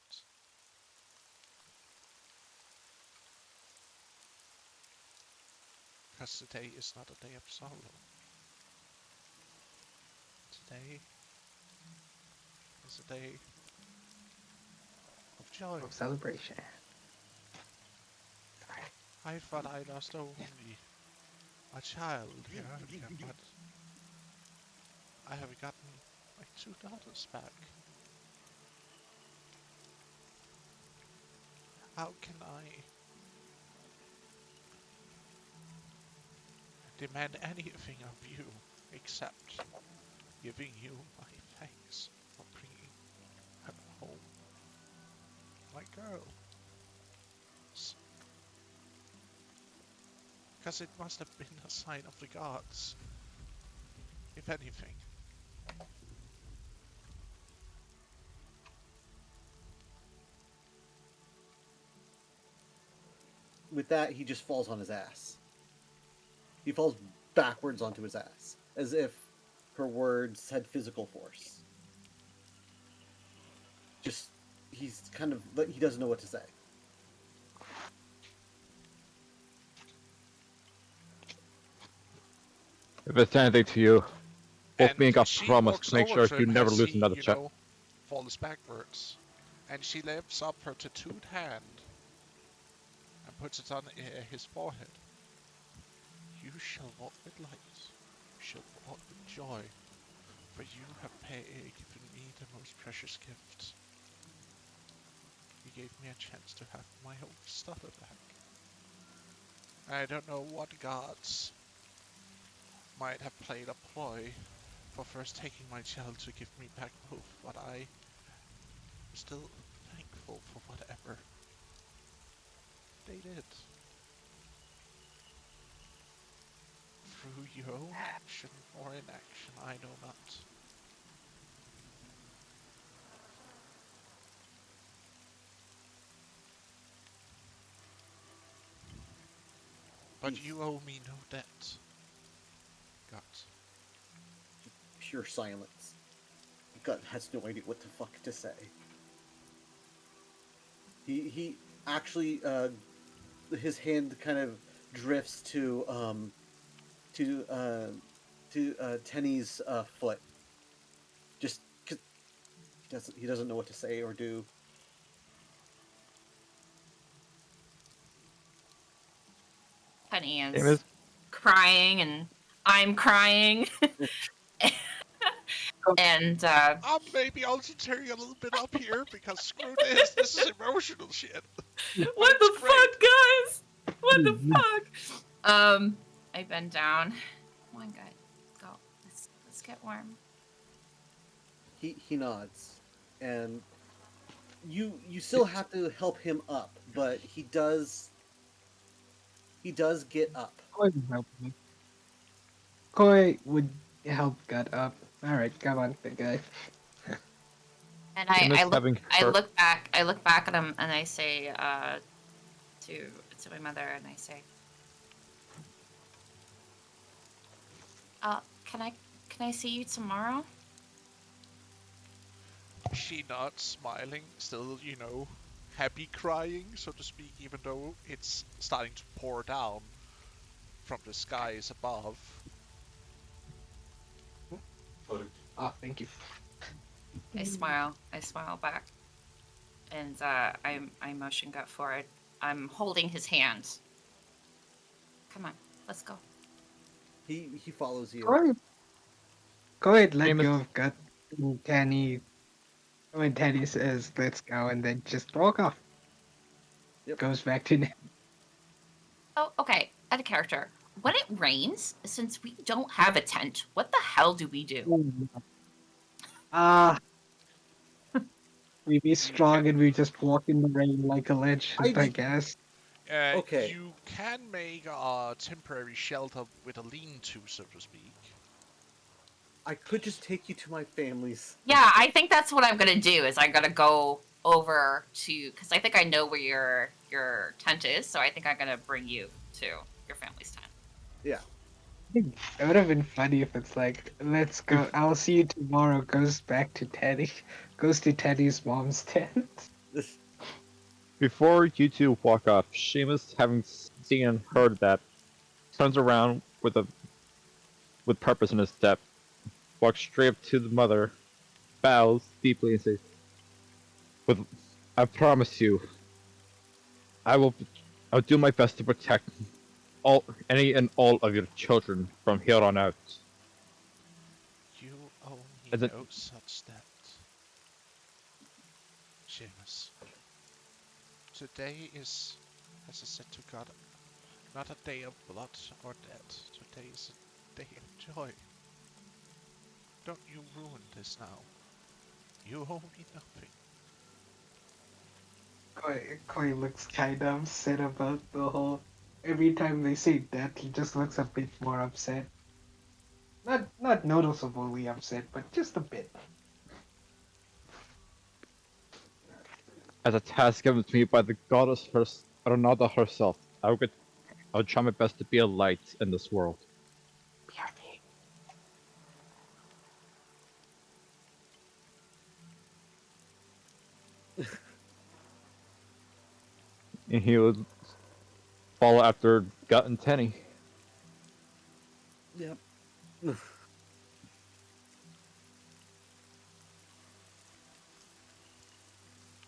because today is not a day of sorrow. Today is a day of joy. Of celebration. I thought I lost only a child here, but I have gotten my 2 daughters back. How can I demand anything of you except giving you my thanks for bringing her home? My girl. Because it must have been a sign of the gods, if anything. With that, he just falls on his ass. He falls backwards onto his ass, as if her words had physical force. Just, he's kind of, he doesn't know what to say. If it's anything to you, both And me and God she promise walks to make over sure to you him never as lose he, another check. falls backwards. And she lifts up her tattooed hand and puts it on his forehead. You shall walk with light. You shall walk with joy. For you have given me the most precious gift. You gave me a chance to have my oldest daughter back. I don't know what gods might have played a ploy for first taking my child to give me back both, but I am still thankful for whatever they did. Through your own action or inaction, I know not. But you owe me no debt. God. Pure silence. God has no idea what the fuck to say. He actually his hand kind of drifts to Tenny's foot. Just he doesn't know what to say or do. Penny Game is is crying and I'm crying. And Maybe I'll just tear you a little bit up here because screw this. This is emotional shit. But what it's the great. fuck, guys? What the fuck? I bend down. Come on, guys, go. Let's get warm. He nods, and you still have to help him up, but he does get up. Koi would help me. Koi would help Gut up. Alright, come on, big guy. And Seamus having I her- look back at him and I say to my mother and I say, can I see you tomorrow? She nods, smiling, still, happy crying, so to speak, even though it's starting to pour down from the skies above. Oh, thank you. I smile back, and I motion Gut forward. I'm holding his hand. Come on, let's go. He follows you. Koi let Seamus- go of Gut. And Tanny, when Tanny says, let's go, and then just walk off. Yep. Goes back to Ned. Oh, okay. Out of character. When it rains, since we don't have a tent, what the hell do we do? We be strong and we just walk in the rain like a legend, I guess. Okay. You can make a temporary shelter with a lean-to, so to speak. I could just take you to my family's. Yeah, I think that's what I'm gonna do. Is I'm gonna go over to because I think I know where your tent is, so I think I'm gonna bring you to your family's tent. Yeah. It would have been funny if it's like, let's go, I'll see you tomorrow, goes back to Teddy, goes to Teddy's mom's tent. Before you two walk off, Seamus, having seen and heard that, turns around with purpose in his step, walks straight up to the mother, bows deeply, and says, I promise you, I'll do my best to protect any and all of your children from here on out." You only Is it- know such that. Seamus. Today is, as I said to God, not a day of blood or death. Today is a day of joy. Don't you ruin this now. You owe me nothing. Koi looks kind of upset about the whole. Every time they say death, he just looks a bit more upset. Not noticeably upset, but just a bit. As a task given to me by the goddess Renata herself, I'll try my best to be a light in this world. And he would follow after Gut and Tenny. Yep.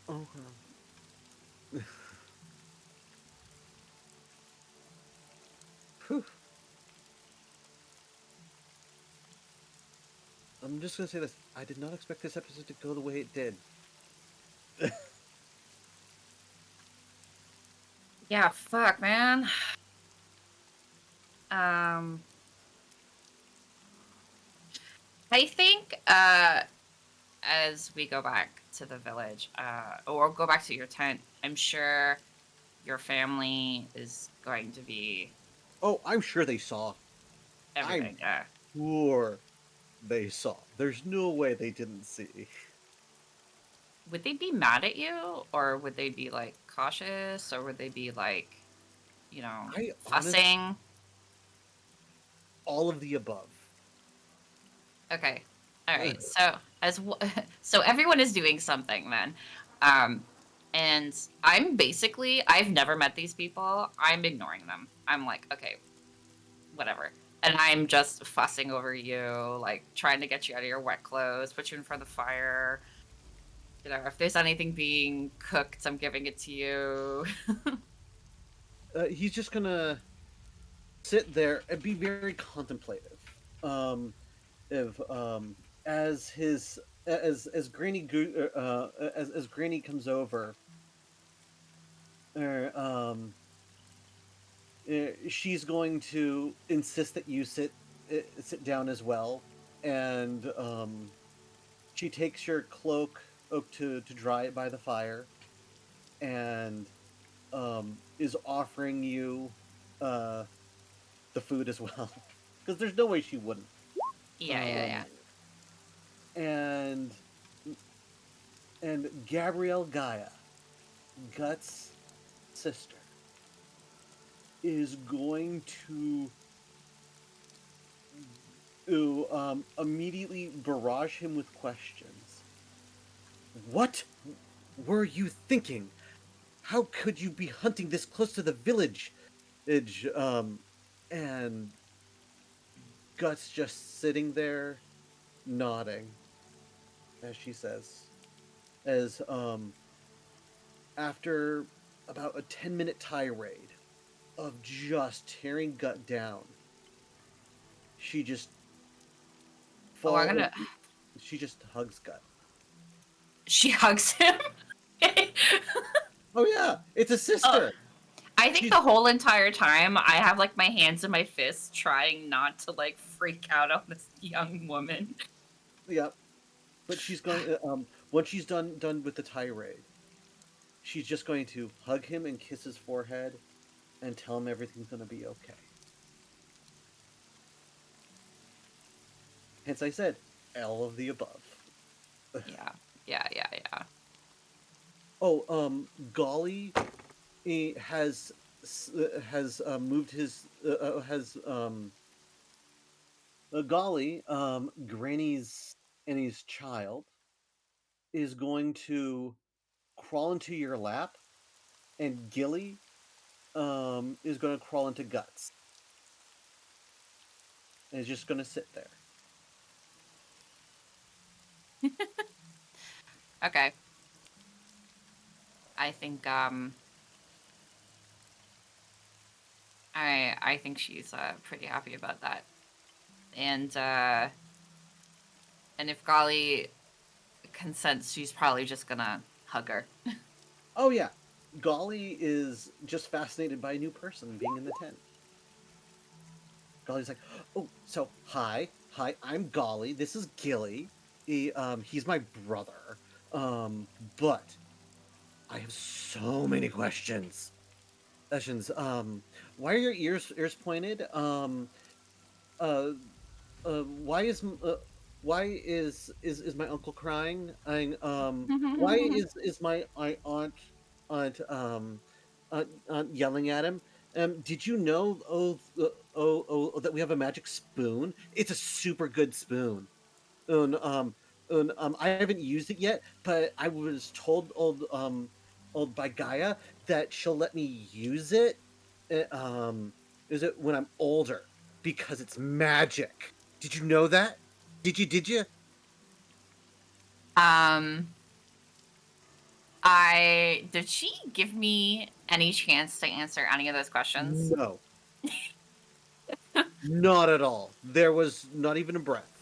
Oh. Whew. I'm just gonna say this. I did not expect this episode to go the way it did. Yeah, fuck, man. I think as we go back to the village, or go back to your tent, I'm sure your family is going to be Oh, I'm sure they saw. everything. Yeah. Sure they saw. There's no way they didn't see. Would they be mad at you, or would they be like cautious, or would they be like, fussing? All of the above. Okay, all right. So so everyone is doing something then, and I've never met these people. I'm ignoring them. I'm like, okay, whatever. And I'm just fussing over you, like trying to get you out of your wet clothes, put you in front of the fire. If there's anything being cooked, I'm giving it to you. He's just gonna sit there and be very contemplative. If as his as Granny comes over, er, she's going to insist that you sit down as well, and she takes your cloak to dry it by the fire, and is offering you uh the food as well, because there's no way she wouldn't. Yeah, yeah, Um, yeah. and Gabrielle Gaia, Guts' sister, is going to immediately barrage him with questions. What were you thinking? How could you be hunting this close to the village? And Guts just sitting there, nodding, as she says, as after about a 10-minute tirade of just tearing Gut down, she just Oh, I'm fall. gonna. She just hugs Gut. She hugs him. Oh yeah, it's a Oh, sister. I think She's the whole entire time I have like my hands in my fists, trying not to like freak out on this young woman. yeah, but she's going. Once she's done with the tirade, she's just going to hug him and kiss his forehead and tell him everything's going to be okay. Hence, I said all of the above. Yeah, yeah, yeah, yeah. Oh, Golly has moved his has Golly, Granny's and his child is going to crawl into your lap, and Gilly is going to crawl into Guts, and is just going to sit there. Okay. I think I think she's pretty happy about that. And if Golly consents, she's probably just gonna hug her. Oh yeah, Golly is just fascinated by a new person being in the tent. Golly's like, oh, so hi, I'm Golly. This is Gilly. He's my brother. But I have so many questions. Questions. Why are your ears pointed? Uh, why is my uncle crying? Why is my aunt yelling at him? Did you know that we have a magic spoon? It's a super good spoon. And I haven't used it yet, but I was told old by Gaia that she'll let me use it. Is it when I'm older because it's magic? Did you know that? Did you? um, I did she give me any chance to answer any of those questions? No, not at all. There was not even a breath.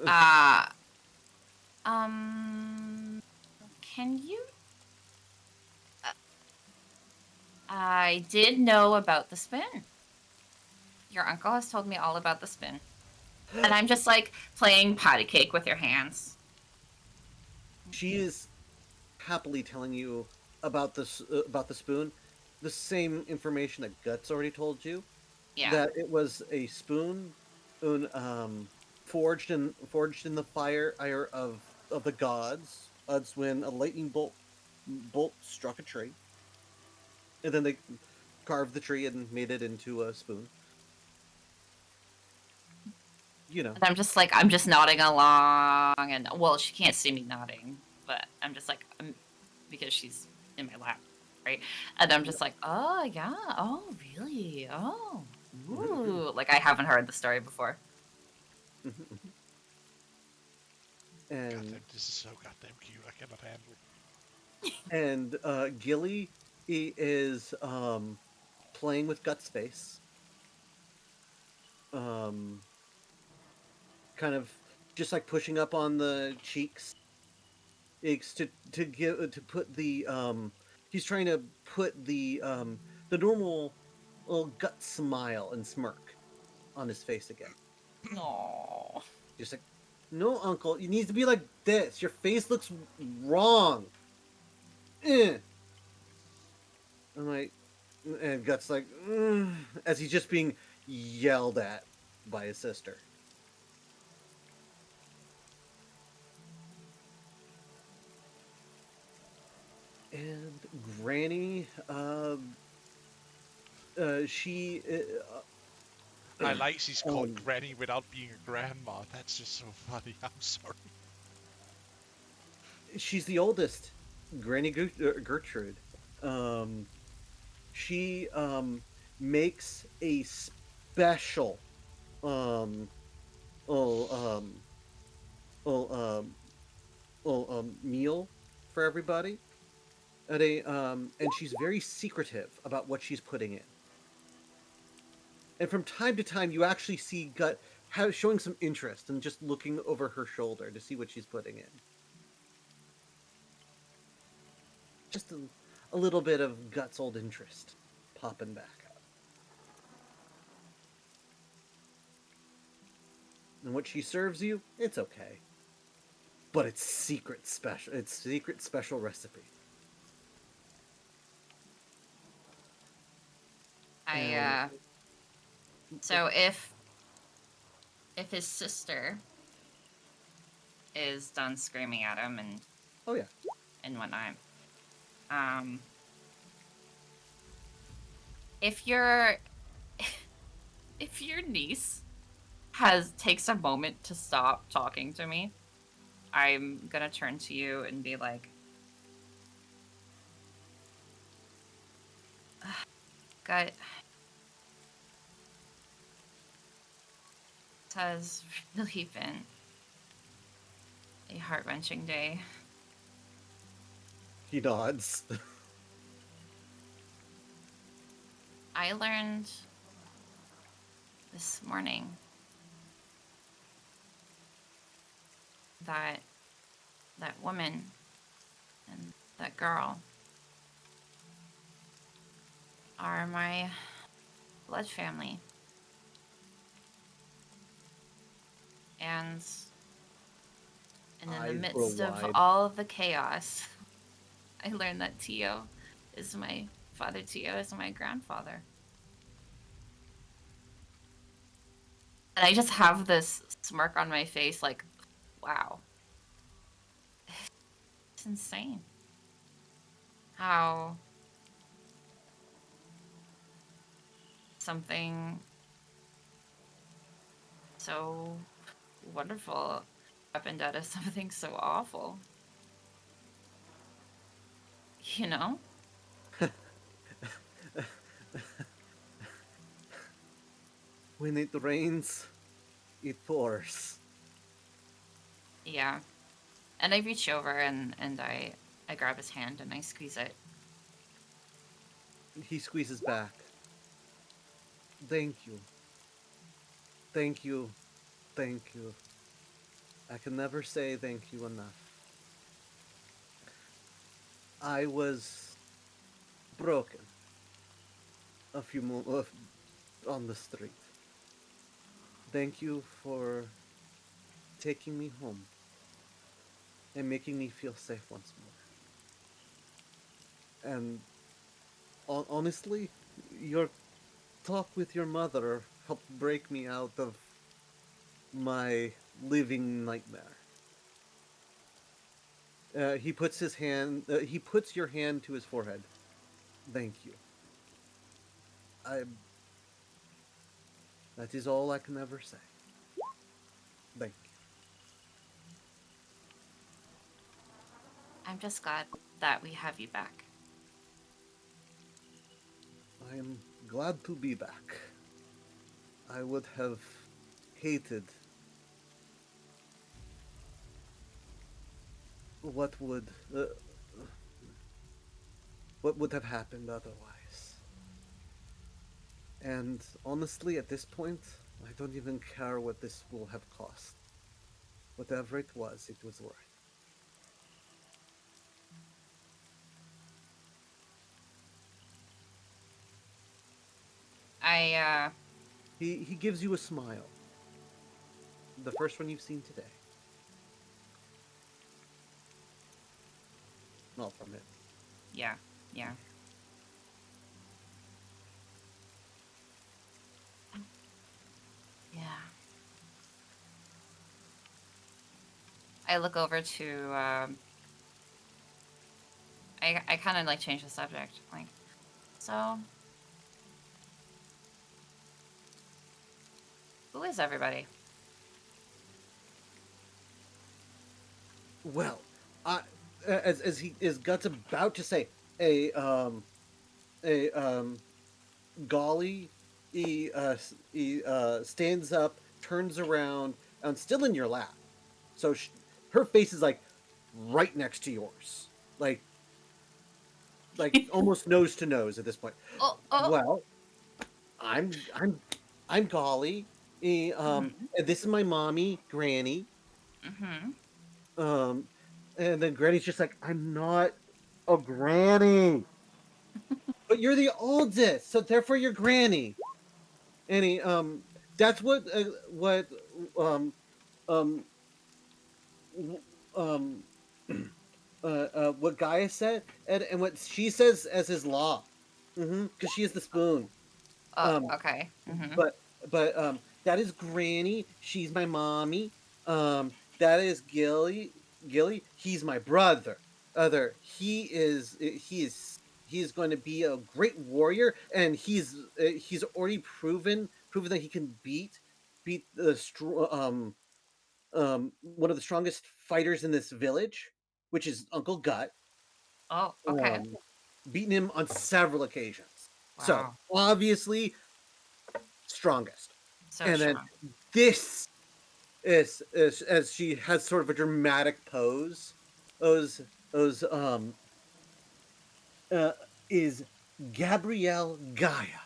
Uh, um, can you? Uh, I did know about the spin. Your uncle has told me all about the spin. And I'm just like playing patty cake with your hands. She is happily telling you about the spoon, the same information that Guts already told you. Yeah. That it was a spoon, forged in the fire of the gods. That's when a lightning bolt struck a tree, and then they carved the tree and made it into a spoon. You know. And I'm just nodding along. And well, she can't see me nodding, but I'm just like, because she's in my lap, right? And I'm just like, oh, yeah. Oh, really? Oh, ooh. Like I haven't heard the story before. and Goddamn, this is so goddamn cute. I cannot handle it. Gilly is playing with Gut's face. Kind of just like pushing up on the cheeks. To put the he's trying to put the normal little gut smile and smirk on his face again. No. Just like, no, uncle, you need to be like this. Your face looks wrong. Eh. I'm like, and Gut's like, as he's just being yelled at by his sister. And Granny, she, I like she's called um, Granny without being a grandma. That's just so funny. I'm sorry. she's the oldest, Granny Gertrude. Um, she makes a special um, oh, oh, meal for everybody at a and she's very secretive about what she's putting in. And from time to time, you actually see Gut showing some interest and just looking over her shoulder to see what she's putting in. Just a little bit of Gut's old interest popping back out. And what she serves you, it's okay. But it's secret special. It's secret special recipe. And So if his sister is done screaming at him oh yeah, and whatnot, um, if your if your niece takes a moment to stop talking to me, I'm gonna turn to you and be like, "Gut, it has really been a heart-wrenching day. he nods. I learned this morning that that woman and that girl are my blood family. And in the Eyes midst grow of wide. all of the chaos, I learned that Tio is my father. Tio is my grandfather. And I just have this smirk on my face like, wow. It's insane. How something so wonderful happened out of something so awful. You know? When it rains, it pours. Yeah. And I reach over and I grab his hand and I squeeze it. He squeezes back. Thank you. Thank you. Thank you. I can never say thank you enough. I was broken a few on the street. Thank you for taking me home and making me feel safe once more. And honestly, your talk with your mother helped break me out of my living nightmare. He puts his hand. He puts your hand to his forehead. Thank you. I. That is all I can ever say. Thank you. I'm just glad that we have you back. I am glad to be back. I would have hated what would what would have happened otherwise. And honestly, at this point, I don't even care what this will have cost. Whatever it was worth. I He gives you a smile. The first one you've seen today. Well, from him. yeah, yeah. Yeah. I look over to I kind of like change the subject. Like, so who is everybody? Well, I, as he is Guts about to say a Golly, he stands up, turns around, and still in your lap. So her face is like right next to yours, like almost nose to nose at this point. Oh, oh. Well, I'm Golly. And this is my mommy, Granny. Mm-hmm. Um, and then Granny's just like, I'm not a granny, but you're the oldest, so therefore you're Granny. And that's what um um um what Gaia said, and what she says as his law, because she is the spoon. Oh, Um, okay. Mm-hmm. but that is Granny. She's my mommy. That is Gilly. Gilly. He's my brother. He is going to be a great warrior, and he's already proven that he can beat the one of the strongest fighters in this village, which is Uncle Gut. Oh, okay. Um, beaten him on several occasions. So Wow. obviously strongest. So And then strong. this is as she has sort of a dramatic pose. Those uh, is Gabrielle Gaia,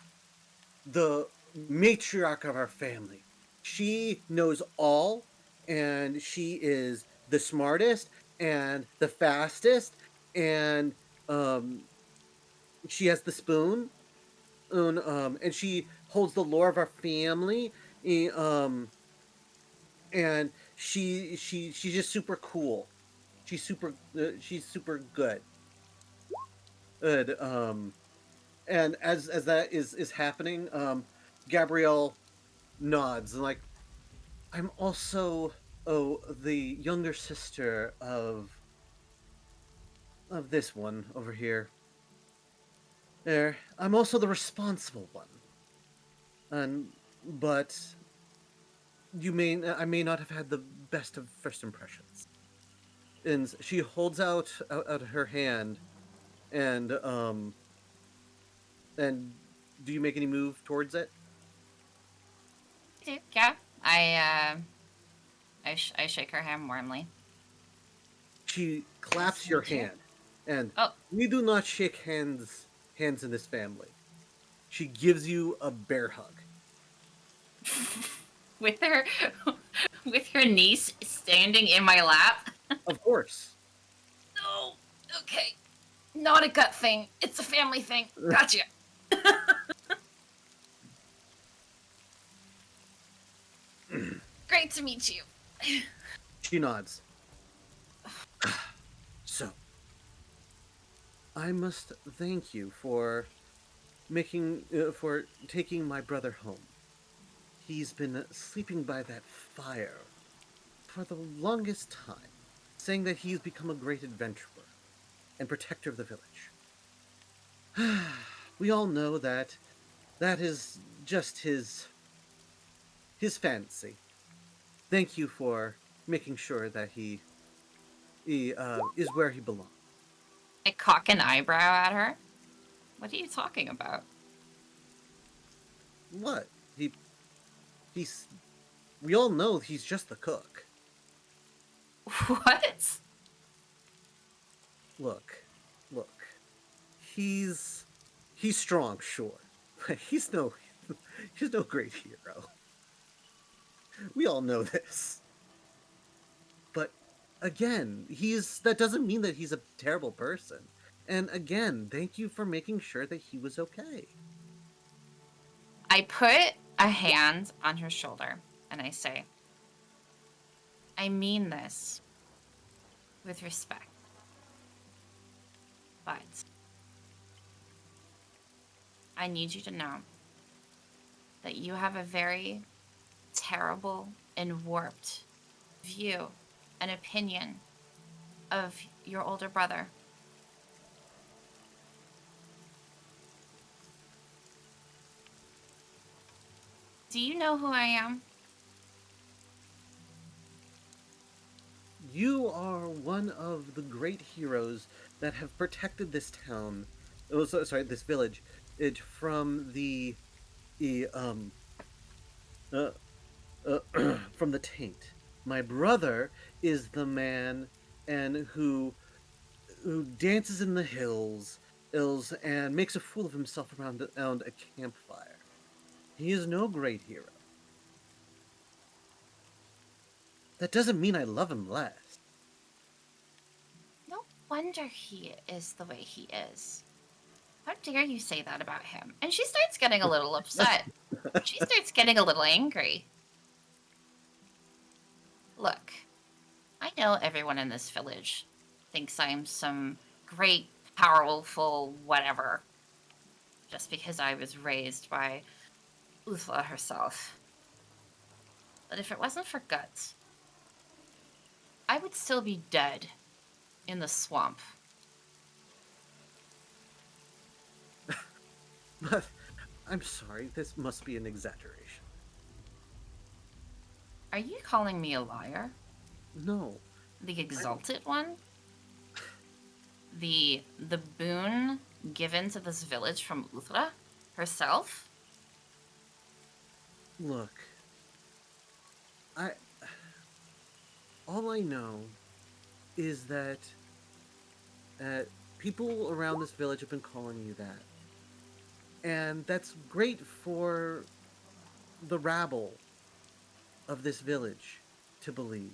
the matriarch of our family. She knows all, and she is the smartest and the fastest, and um, she has the spoon, and she holds the lore of our family. And she's just super cool. She's super good. Good. And as that is happening, Gabrielle nods and like, I'm also the younger sister of this one over here. There, I'm also the responsible one. And but I may not have had the best of first impressions. And she holds out her hand, and and do you make any move towards it? I do. Yeah. I shake her hand warmly. She Nice claps to your meet you. hand, and Oh, we do not shake hands in this family. She gives you a bear hug. with her with her niece standing in my lap. Of course. No. Okay. Not a gut thing. It's a family thing. Gotcha. Great to meet you. She nods. So, I must thank you for for taking my brother home. He's been sleeping by that fire for the longest time, saying that he's become a great adventurer and protector of the village. We all know that that is just his fancy. Thank you for making sure that he is where he belongs. I cock an eyebrow at her. What are you talking about? What? He's we all know he's just the cook. What? Look, look. He's strong, sure. But he's no He's no great hero. We all know this. But again, that doesn't mean that he's a terrible person. And again, thank you for making sure that he was okay. I put a hand on her shoulder and I say, I mean this with respect. But I need you to know that you have a very terrible and warped view and opinion of your older brother. Do you know who I am? You are one of the great heroes that have protected this town. This village, from the uh, from the taint. My brother is the man and who dances in the hills and makes a fool of himself around a campfire. He is no great hero. That doesn't mean I love him less. No wonder he is the way he is. How dare you say that about him? And she starts getting a little upset. She starts getting a little angry. Look, I know everyone in this village thinks I'm some great, powerful whatever. Just because I was raised by Uthla herself. But if it wasn't for Guts, I would still be dead in the swamp. But I'm sorry, this must be an exaggeration. Are you calling me a liar? No. The exalted one? The boon given to this village from Uthra herself? Look. All I know is that people around this village have been calling you that. And that's great for the rabble of this village to believe.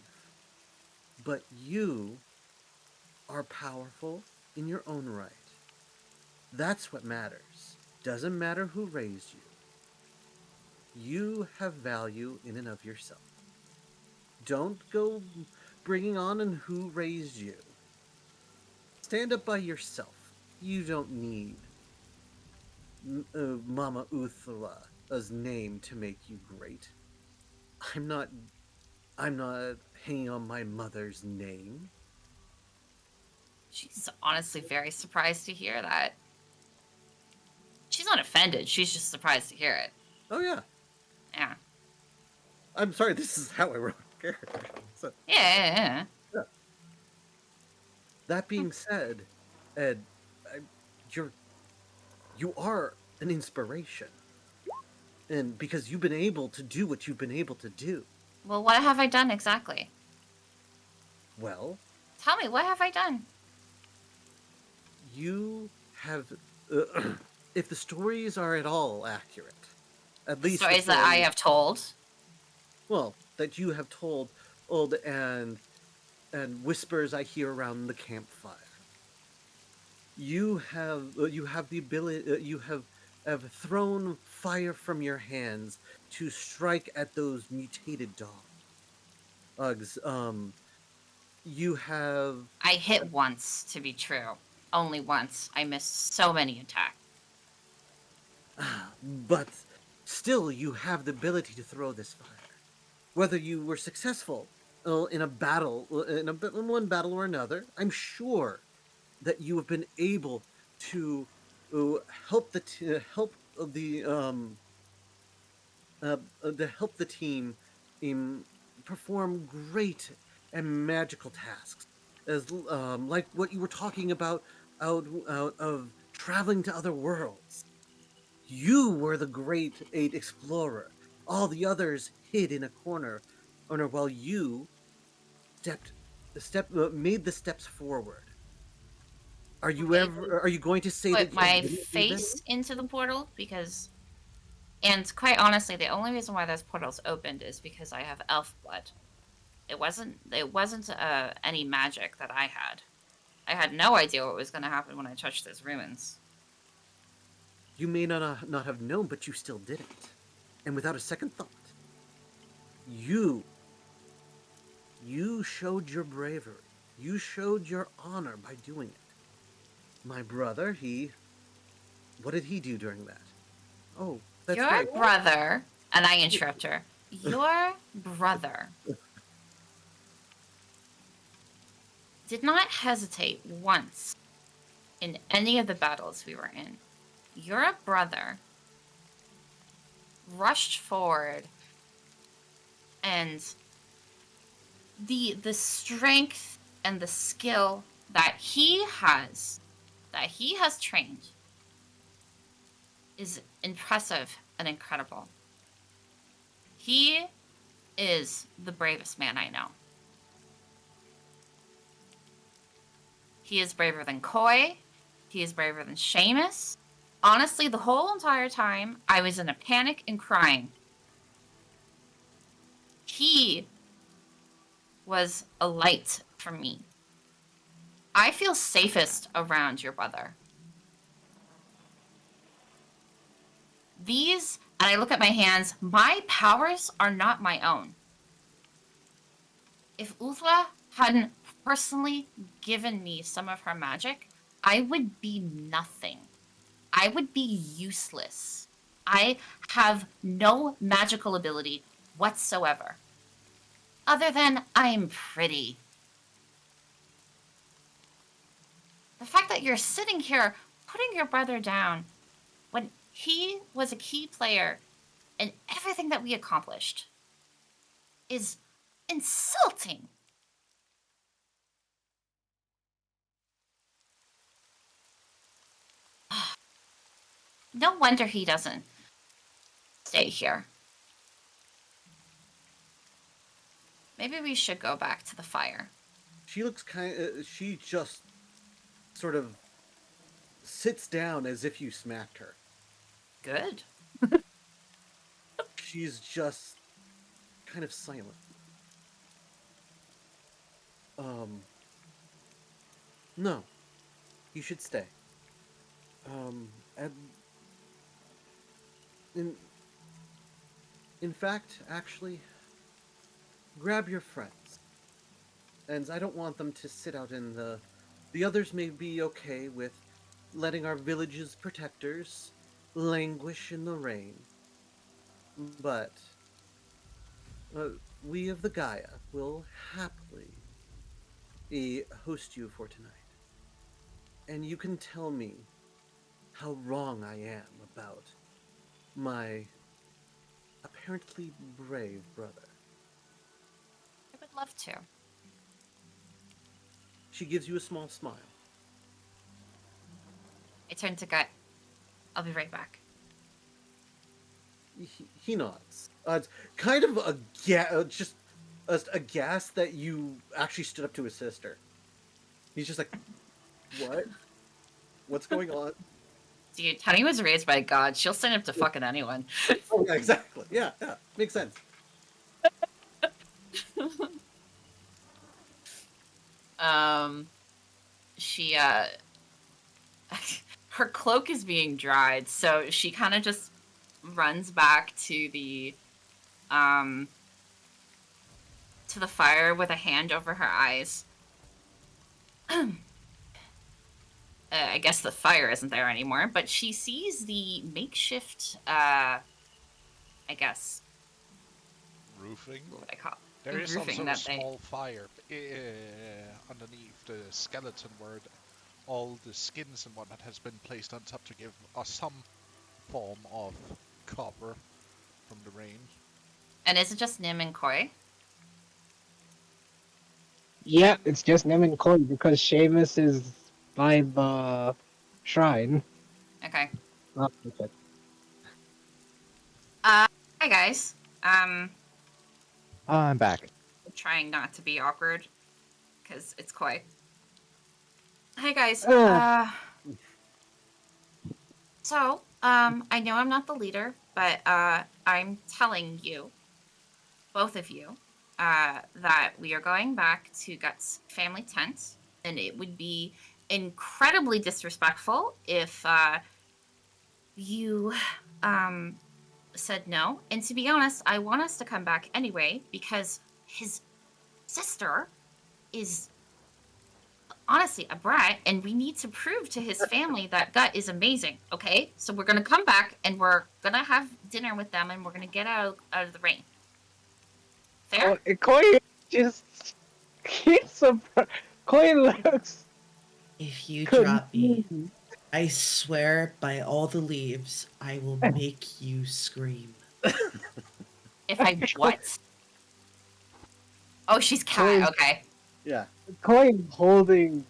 But you are powerful in your own right. That's what matters. Doesn't matter who raised you. You have value in and of yourself. Don't go bringing on and who raised you. Stand up by yourself. You don't need Mama Uthra's name to make you great. I'm not hanging on my mother's name. She's honestly very surprised to hear that. She's not offended. She's just surprised to hear it. Oh yeah. Yeah. I'm sorry. This is how I wrote character. So, Yeah. that being said, Ed, you are an inspiration, and because you've been able to do what you've been able to do. Well, what have I done exactly? Well, Tell me, what have I done? you have, if the stories are at all accurate, at least the Stories that I have told. Well, that you have told old and whispers I hear around the campfire. You have the ability. You have thrown fire from your hands to strike at those mutated dogs. You have. I hit once, to be true. Only once. I missed so many attacks. But still, you have the ability to throw this fire. Whether you were successful in a battle, in one battle or another, I'm sure that you have been able to help the team perform great and magical tasks, as like what you were talking about out of traveling to other worlds. You were the great eight explorer. All the others hid in a corner, while you made the steps forward. Are you going to say Put that my you didn't do that? face into the portal because And quite honestly, the only reason why those portals opened is because I have elf blood. It wasn't any magic that I had. I had no idea what was going to happen when I touched those ruins. You may not have known, but you still did it. And without a second thought, you showed your bravery. You showed your honor by doing it. My brother, what did he do during that? Oh, that's Your right. brother, and I interrupt her, your brother did not hesitate once in any of the battles we were in. Your brother rushed forward, and the strength and the skill that he has trained is impressive and incredible. He is the bravest man I know. He is braver than Koi. He is braver than Seamus. Honestly, the whole entire time, I was in a panic and crying. He was a light for me. I feel safest around your brother. These, and I look at my hands, my powers are not my own. If Uthla hadn't personally given me some of her magic, I would be nothing. I would be useless. I have no magical ability whatsoever. Other than I'm pretty. The fact that you're sitting here putting your brother down when he was a key player in everything that we accomplished is insulting. No wonder he doesn't stay here. Maybe we should go back to the fire. She looks she just sort of sits down as if you smacked her. Good. She's just kind of silent. No, you should stay. And in fact, actually, grab your friends. And I don't want them to sit out in the others may be okay with letting our village's protectors languish in the rain. But we of the Gaia will happily host you for tonight. And you can tell me how wrong I am about my apparently brave brother. I would love to. She gives you a small smile. I turn to Gut. I'll be right back. He nods. It's kind of just aghast that you actually stood up to his sister. He's just like, what? What's going on? Dude, Honey was raised by God. She'll stand up to fucking anyone. Oh, yeah, exactly. Yeah, makes sense. She her cloak is being dried, so she kind of just runs back to the fire with a hand over her eyes. I guess the fire isn't there anymore, but she sees the makeshift I guess Roofing. what would I call There is some roofing sort that of they small fire underneath the skeleton where all the skins and whatnot has been placed on top to give us some form of cover from the rain. And is it just Nim and Koi? Yeah, it's just Nem and Koi because Seamus is by the shrine. Okay. Not perfect. Hi guys. I'm back. Trying not to be awkward because it's Koi. Hey guys. Uh. So, I know I'm not the leader, but I'm telling you, both of you, that we are going back to Guts' family tent, and it would be incredibly disrespectful if you said no. And to be honest, I want us to come back anyway because his sister is honestly a brat, and we need to prove to his family that Gut is amazing. Okay, so we're gonna come back and we're gonna have dinner with them, and we're gonna get out of the rain. Fair? Koi just he's surprised. Koi looks If you drop me, confused. I swear by all the leaves, I will make you scream. If I what? Oh, she's Koi, cat. Okay. Yeah. Koi holding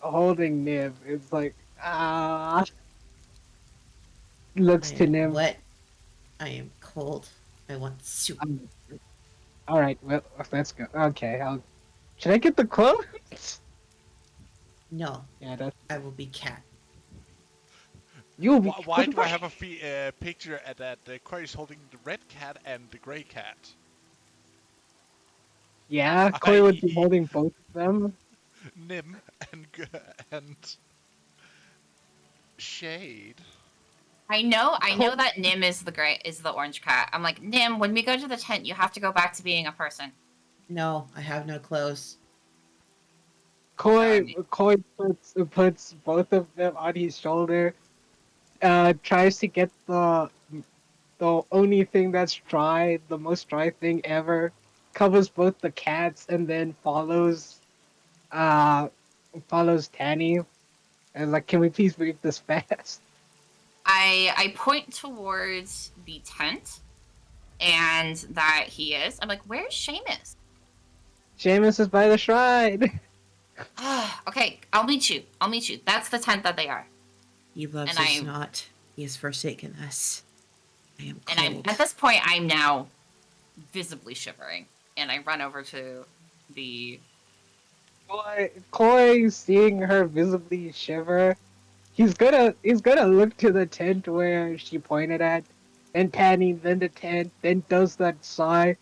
Nib. It's like looks I to am Nib. wet. I am cold. I want soup. All right, well let's go. Okay, should I get the clothes? No, Yeah, that's I will be cat. you'll be. Why do I have a picture at that Quay is holding the red cat and the gray cat? Yeah, Koi would be I.e. holding both of them. Nim and Shade. I know Koi, that Nim is the orange cat. I'm like, Nim, when we go to the tent, you have to go back to being a person. No, I have no clothes. Koi, mean- Koi puts both of them on his shoulder. Tries to get the only thing that's dry, the most dry thing ever. Covers both the cats and then uh follows Tanny. And like, can we please make this fast? I point towards the tent, and that he is. I'm like, where's Seamus? Seamus is by the shrine. Okay, I'll meet you. That's the tent that they are. He loves And us I'm- not. He has forsaken us. I am And cold. at this point, I'm now visibly shivering, and I run over to the. Koi, seeing her visibly shiver, he's gonna look to the tent where she pointed at, then Tanny, then the tent, then does that sigh,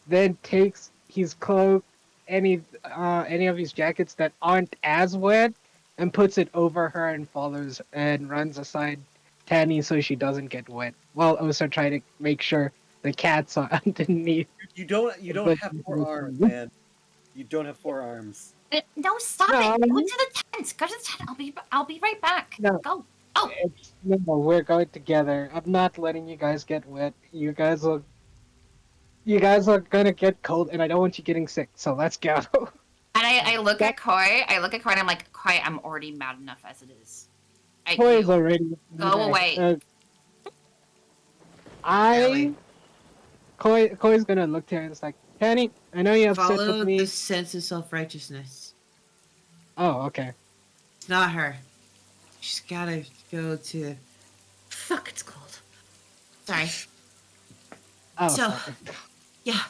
then takes his cloak, any of his jackets that aren't as wet, and puts it over her and follows and runs aside Tanny so she doesn't get wet. While also trying to make sure the cats are underneath. You don't But- have 4 arms, man. You don't have 4 arms. No, stop No, it! Go to the tent. Go to the tent. I'll be right back. No. Go. Oh, No, we're going together. I'm not letting you guys get wet. You guys are gonna get cold, and I don't want you getting sick. So let's go. and I look at Koi. And I'm like, Koi, I'm already mad enough as it is. At Toys you. already. Go away. I Koi's gonna look to her and it's like, Penny, I know you're upset Follow with me. the sense of self-righteousness. Oh, okay. It's not her. She's gotta go to. Fuck, it's cold. Sorry. Oh, So- sorry. Yeah.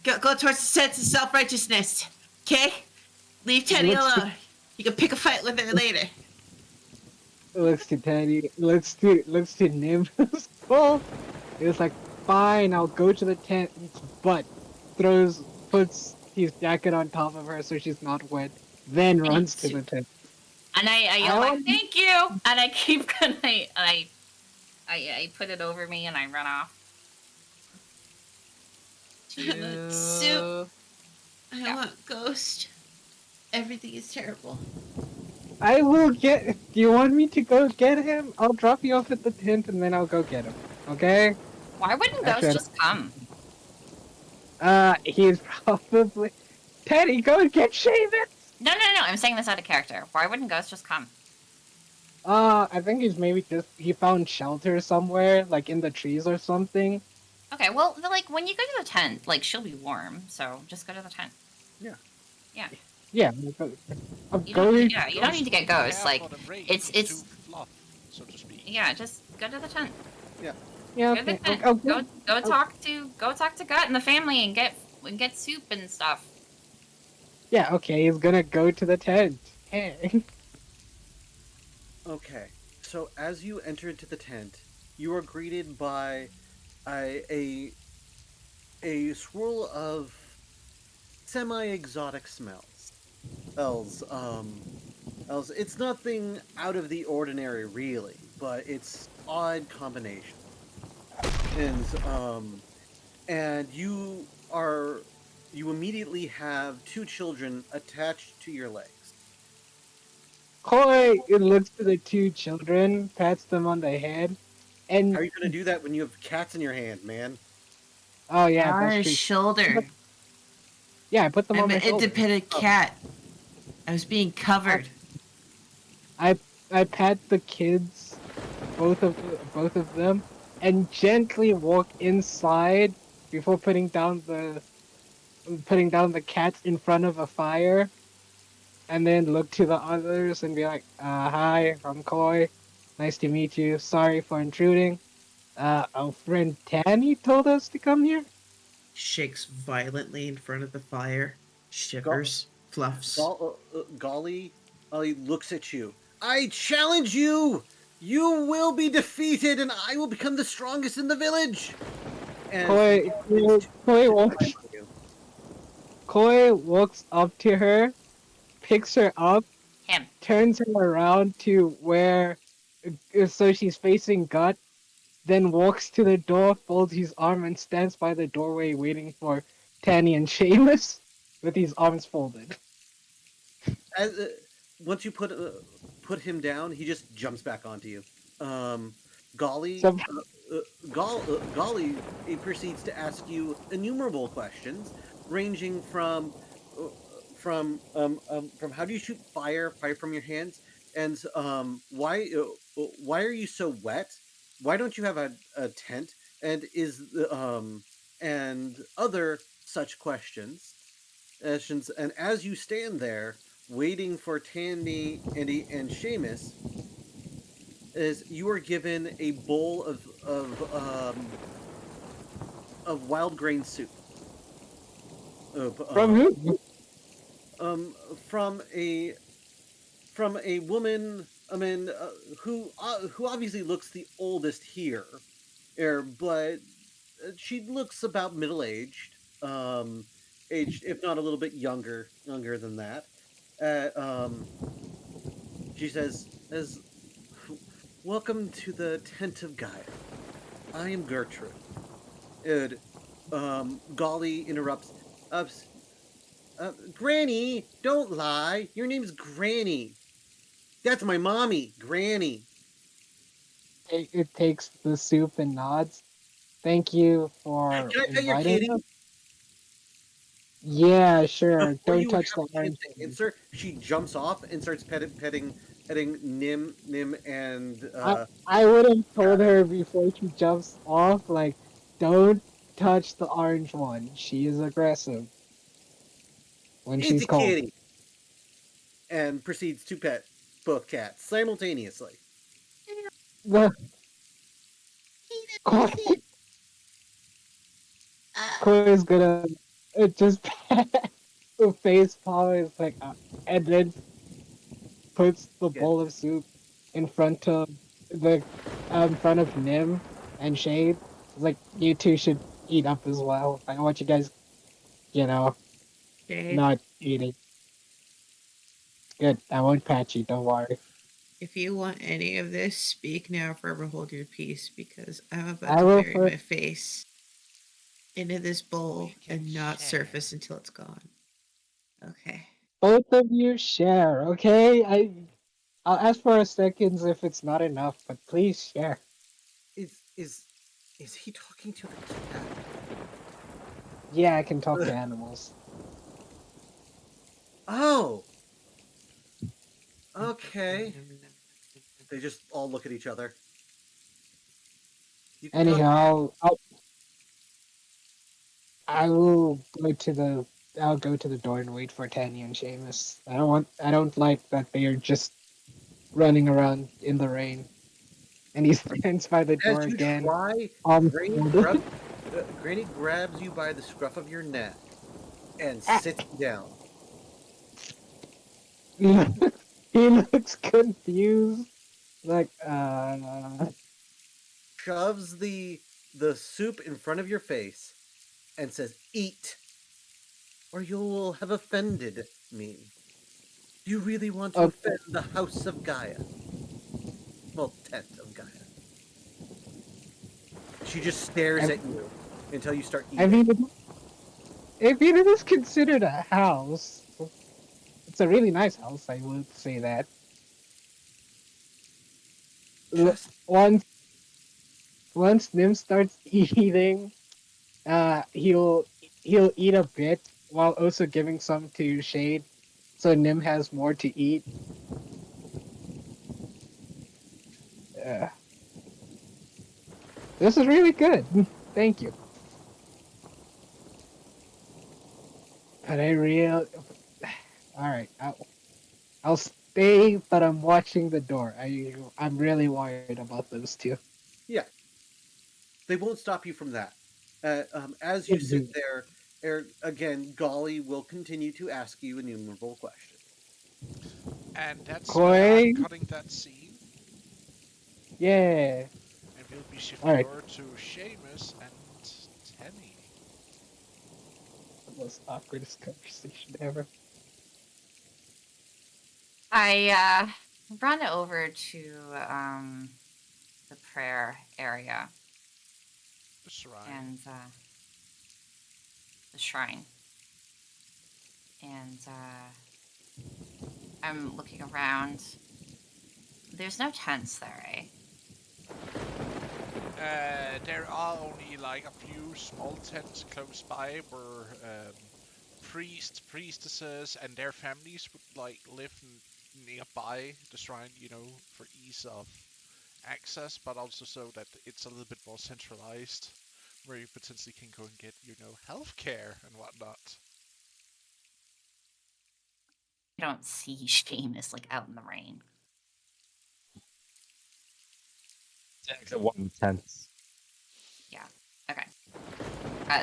Go towards the sense of self-righteousness. Okay? Leave Teddy Looks- alone. You can pick a fight with her later. Looks to Penny. Looks to Nim. Well, it's like, fine, I'll go to the tent, but puts his jacket on top of her so she's not wet, then runs to the tent. And I yell back, Um, thank you. And I keep I put it over me and I run off. Soup. I Yeah. want Ghost. Everything is terrible. I will get. Do you want me to go get him? I'll drop you off at the tent and then I'll go get him. Okay? Why wouldn't Actually, Ghost just come? He's probably. Teddy, go and get Seamus! No. I'm saying this out of character. Why wouldn't Ghost just come? I think he found shelter somewhere, like in the trees or something. Okay, well, like when you go to the tent, like she'll be warm, so just go to the tent. Yeah, I'm You going. don't, you don't need to get Ghost. Care Like, for the rain, it's- he's too fluff, so to speak. yeah, just go to the tent. Yeah, Go to the okay. tent. Go talk to Gut and the family and get soup and stuff. Yeah, okay. He's gonna go to the tent. Hey. Okay. So as you enter into the tent, you are greeted by a a, a swirl of semi-exotic smells. It's nothing out of the ordinary, really, but it's odd combination. And you immediately have two children attached to your legs. Koi looks to the two children, pats them on the head, How and are you going to do that when you have cats in your hand, man? oh yeah, On that's his true. shoulder. Yeah, I put them on I'm my an shoulder. independent cat. I was being covered. I pat the kids, both of them, and gently walk inside before putting down the cats in front of a fire, and then look to the others and be like, "Hi, I'm Koi. Nice to meet you. Sorry for intruding. Our friend Tanny told us to come here." Shakes violently in front of the fire, Go- shivers, fluffs. Golly looks at you. I challenge you! You will be defeated, and I will become the strongest in the village! As he Koi, begins to Koi climb walks, on you. Koi walks up to her, picks her up, Him. turns her around to where, so she's facing Gut, then walks to the door, folds his arm, and stands by the doorway waiting for Tanny and Seamus with his arms folded. As once you put him down, he just jumps back onto you. Um, Golly, So Golly he proceeds to ask you innumerable questions, ranging uh, from how do you shoot fire from your hands, and why are you so wet? Why don't you have a tent? And and other such questions. And as you stand there waiting for Tandy, and Seamus, is you are given a bowl of wild grain soup. Of, from who? um, from a from a woman. I mean, who obviously looks the oldest here, but she looks about middle aged, aged if not a little bit younger than that. She says, "As welcome to the tent of Gaia. I am Gertrude." And Golly interrupts. Granny, don't lie. Your name's Granny. That's my mommy, Granny. It takes the soup and nods. Thank you for Can I pet your inviting kitty? us. Yeah, sure. Before Don't you touch have the a chance orange to one. answer, she jumps off and starts petting Nim, and I would have told her before she jumps off, like, don't touch the orange one. She is aggressive when it's she's a cold. kitty, and proceeds to pet both cats simultaneously. The Koi, Koi is gonna just pat the face palm is like, and then puts the Yeah. bowl of soup in front of the in front of Nim and Shade. It's like, you two should eat up as well. I don't want you guys, you know, Jade, not eating. Good. I won't pat you. Don't worry. if you want any of this, speak now, forever hold your peace, because I'm about I to will bury for my face into this bowl We can and not share. surface until it's gone. Okay. both of you share. Okay. I'll ask for a seconds if it's not enough, but please share. Is is is he talking to the cat? Yeah, I can talk to animals. Oh, okay. They just all look at each other. You can talk. Anyhow, I will go to the I'll go to the door and wait for Tanya and Seamus. I don't like that they are just running around in the rain. And he stands by the As door you again. try, Granny Folded. Granny grabs you by the scruff of your neck and Ah, sits you down. he looks confused Like, shoves the soup in front of your face and says, "Eat, or you will have offended me. Do you really want to oh, offend the House of Gaia? Well, Tent of Gaia." She just stares I, at you until you start I eating. mean, if it is considered a house, it's a really nice house. I would say that. Just Once Nim starts eating, he'll eat a bit while also giving some to Shade, so Nim has more to eat. Uh, this is really good. Thank you. But I real. All right, I'll stay, but I'm watching the door. I'm really worried about those two. yeah, they won't stop you from that. As you sit Mhm. there, again, Golly will continue to ask you innumerable questions. And that's where I'm Koi, cutting that scene, yeah. and we'll be All shifting right, over to Seamus and Tenny. the most awkwardest conversation ever. I run over to the prayer area The shrine. and the shrine, and I'm looking around. There's no tents there, eh? There are only like a few small tents close by where priests, priestesses, and their families would like live nearby the shrine, you know, for ease of access, but also so that it's a little bit more centralized, where you potentially can go and get, you know, healthcare and whatnot. I don't see Seamus like out in the rain. Exit 110. Yeah. Okay.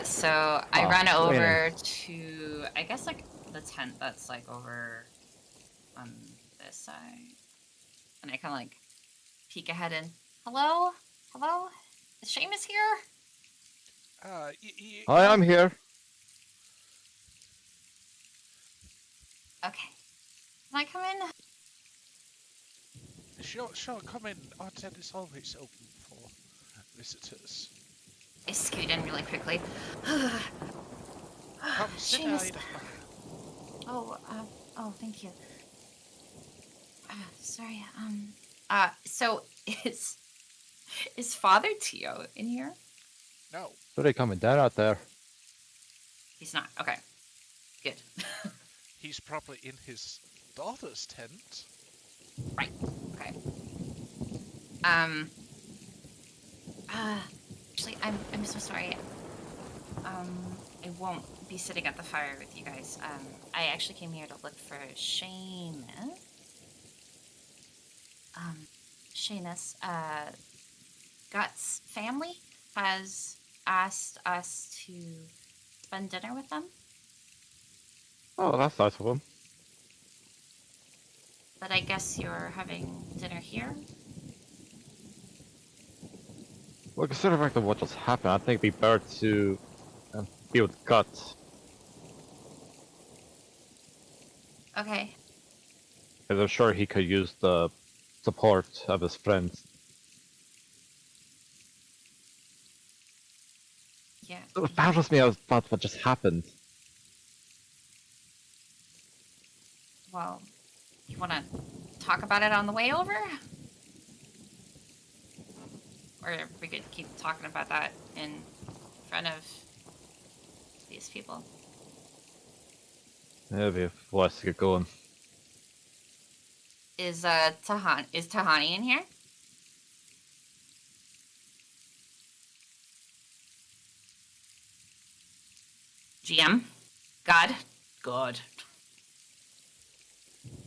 So I run Just waiting. over to, I guess, like the tent that's like over on this side, and I kind of like peek ahead and, hello, hello, is Seamus here? Hi, I'm here. Okay. Can I come in? Sure, sure, come in. Our tent is always open for visitors. I scoot in really quickly. Come, sit by Seamus. the fire. Oh, oh, thank you. Sorry. So is Father Tio in here? No, So they coming down out there. He's not. Okay. Good. he's probably in his daughter's tent. Right. Okay. Um. Actually, I'm so sorry. I won't be sitting at the fire with you guys. I actually came here to look for Seamus. Seamus, Guts' family has asked us to spend dinner with them, Oh, that's nice of them. but I guess you're having dinner here. Well, considering what just happened, I think it'd be better to be with Guts. Okay. Because I'm sure he could use the support of his friends. Yeah. So it baffles me about what just happened. Well, you want to talk about it on the way over? Or we could keep talking about that in front of these people. Maybe if wise to get going. Is Tahani in here? GM? God? God.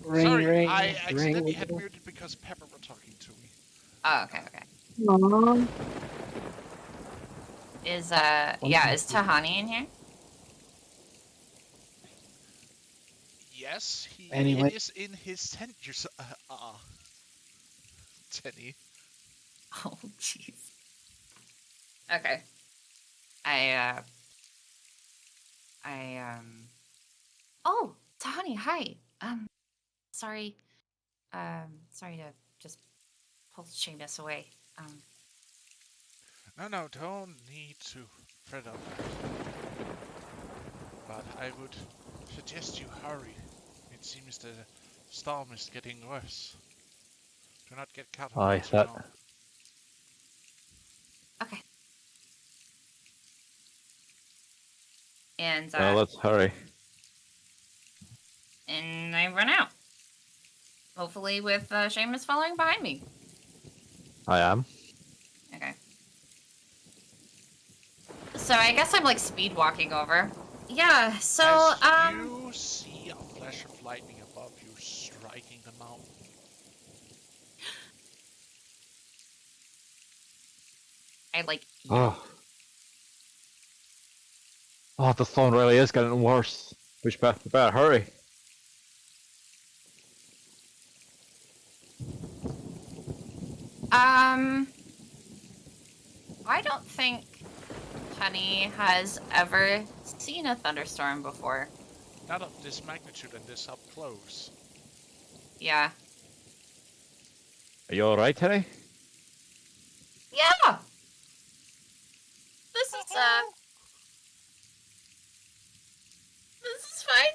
Ring, Sorry, ring, I accidentally ring. had muted because Pepper were talking to me. Oh, okay, okay. Aww. Is is Tahani in here? Yes, he Anyway, is in his tent. Tenny. Oh, jeez. Okay. I Oh, Tahani, hi. Sorry. Sorry to just pull Seamus away. No, don't need to fret on that. But I would suggest you hurry. It seems the storm is getting worse. Do not get caught Aye, way too that. long. Okay. And Let's hurry. and I run out. Hopefully with Seamus following behind me. I am. Okay. So I guess I'm like speed walking over. Yeah, so As you see a flash of lightning above you striking the mountain. I like Oh. Oh, the storm really is getting worse. We better hurry. I don't think Honey has ever seen a thunderstorm before. Not of this magnitude and this up close. Yeah. Are you alright, Teddy? Yeah. This is fine.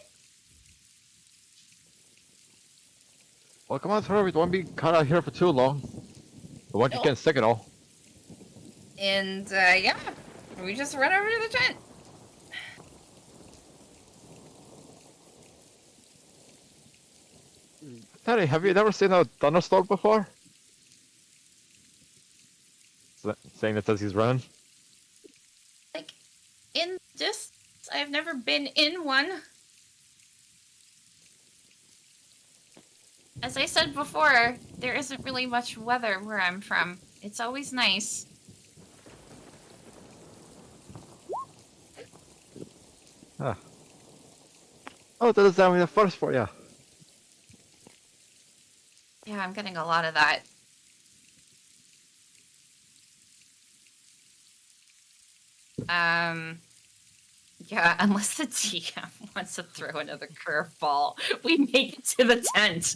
Well, come on through. We don't want to be caught out here for too long. But once you No. can't stick it all. And yeah, we just run over to the tent. Teddy, have you never seen a thunderstorm before? Saying it says he's running. Like in this, I've never been in one. As I said before, there isn't really much weather where I'm from. It's always nice. Huh. Oh, that is down the first for you. Yeah, I'm getting a lot of that. Yeah, unless the TM wants to throw another curveball, we make it to the tent.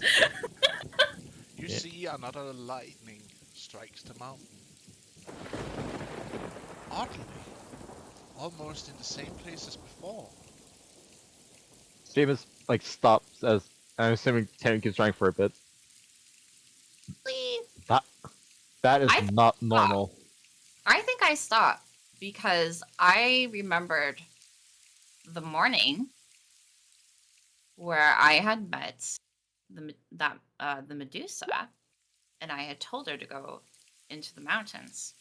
You see another lightning strikes the mountain. Oddly, almost in the same place as before. Seamus like stops as I'm assuming Teddy keeps trying for a bit. Please. That is not normal. I think I stopped because I remembered the morning where I had met the Medusa, and I had told her to go into the mountains,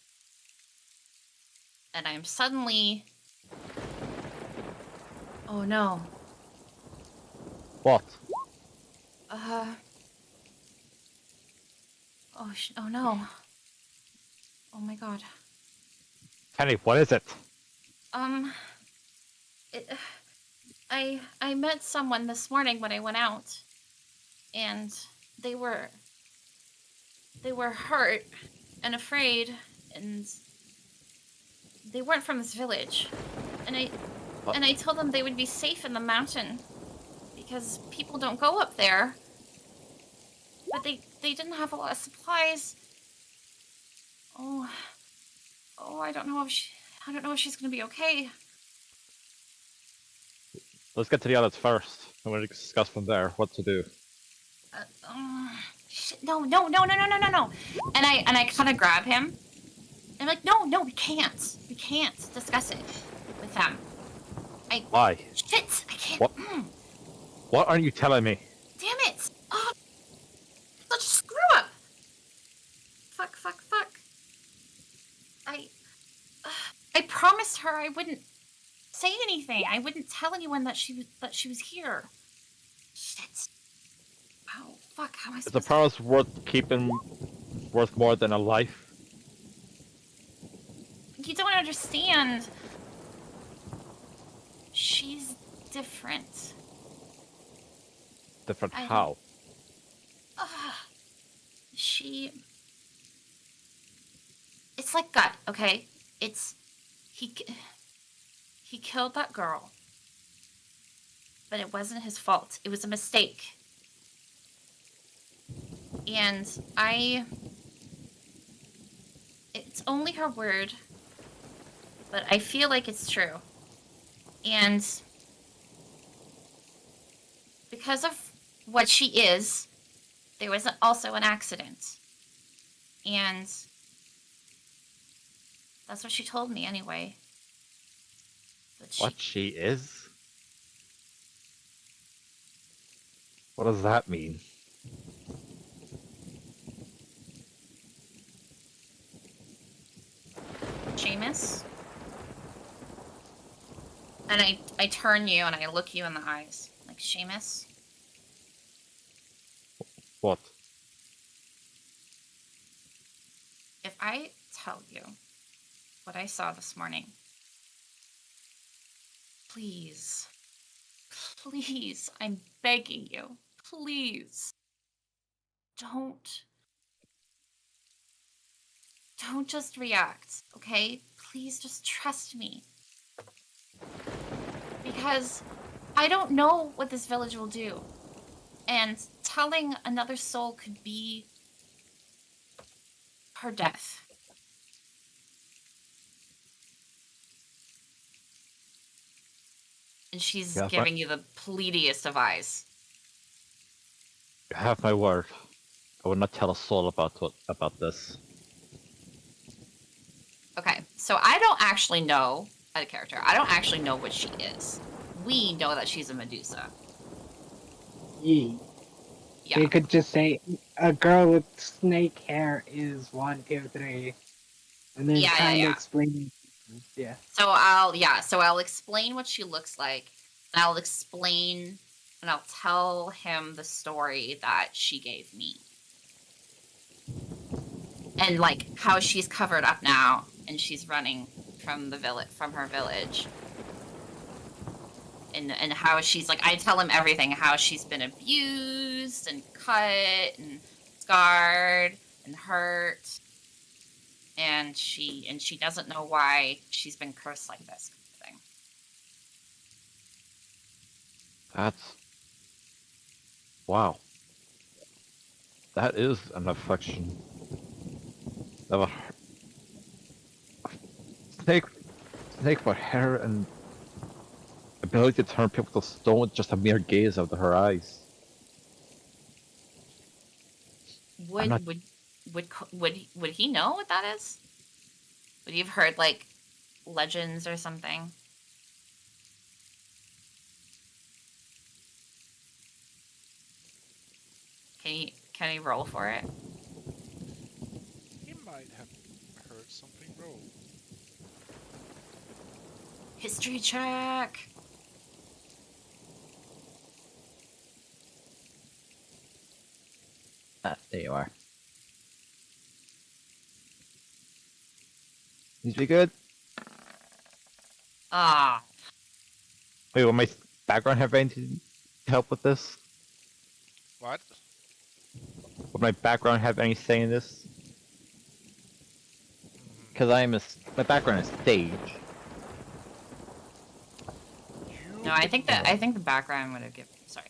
and I'm suddenly, oh no, What? oh no, oh my god, Teddy, what is it? it, I met someone this morning when I went out, and they were hurt and afraid, and they weren't from this village, and I told them they would be safe in the mountain because people don't go up there, but they didn't have a lot of supplies. Oh, I don't know if she's gonna be okay. Let's get to the others first, and we'll discuss from there what to do. Shit, no. And I kind of grab him. I'm like, no, we can't. We can't discuss it with them. Why? Shit, I can't. What? What aren't you telling me? Damn it! Oh, such a screw up. Fuck. I promised her I wouldn't say anything. I wouldn't tell anyone that she was here. Shit. Oh, fuck. How am I Is the supposed promise worth keeping worth more than a life? You don't understand. She's different. Different how? She It's like gut, okay? It's he killed that girl, but it wasn't his fault. It was a mistake. And it's only her word, but I feel like it's true. And because of what she is, there was also an accident. And that's what she told me anyway. But What she is? What does that mean? Seamus? And I turn you and I look you in the eyes. Like, Seamus? What? If I tell you what I saw this morning, please, please, I'm begging you, please, don't just react, okay? Please just trust me. Because I don't know what this village will do. And telling another soul could be her death. And she's Yeah, giving you the pleadiest of eyes. You have my word. I will not tell a soul about this. Okay, so I don't actually know a character. I don't actually know what she is. We know that she's a Medusa. Yeah. Yeah. They could just say a girl with snake hair is 1, 2, 3, and then kind of explain it. Yeah. So I'll explain what she looks like. And I'll explain and I'll tell him the story that she gave me. And like how she's covered up now and she's running from her village. And how she's like, I tell him everything, how she's been abused and cut and scarred and hurt. And she doesn't know why she's been cursed like this thing. That's... Wow. That is an affliction. Of a snake with hair and ability to turn people to stone with just a mere gaze out of her eyes. Would he know what that is? Would he have heard like legends or something? Can he roll for it? He might have heard something roll. History check. There you are. Is he good? Ah. Wait, will my background have anything to help with this? What? Would my background have any say in this? Because my background is stage. No, I think the background would have given. Sorry.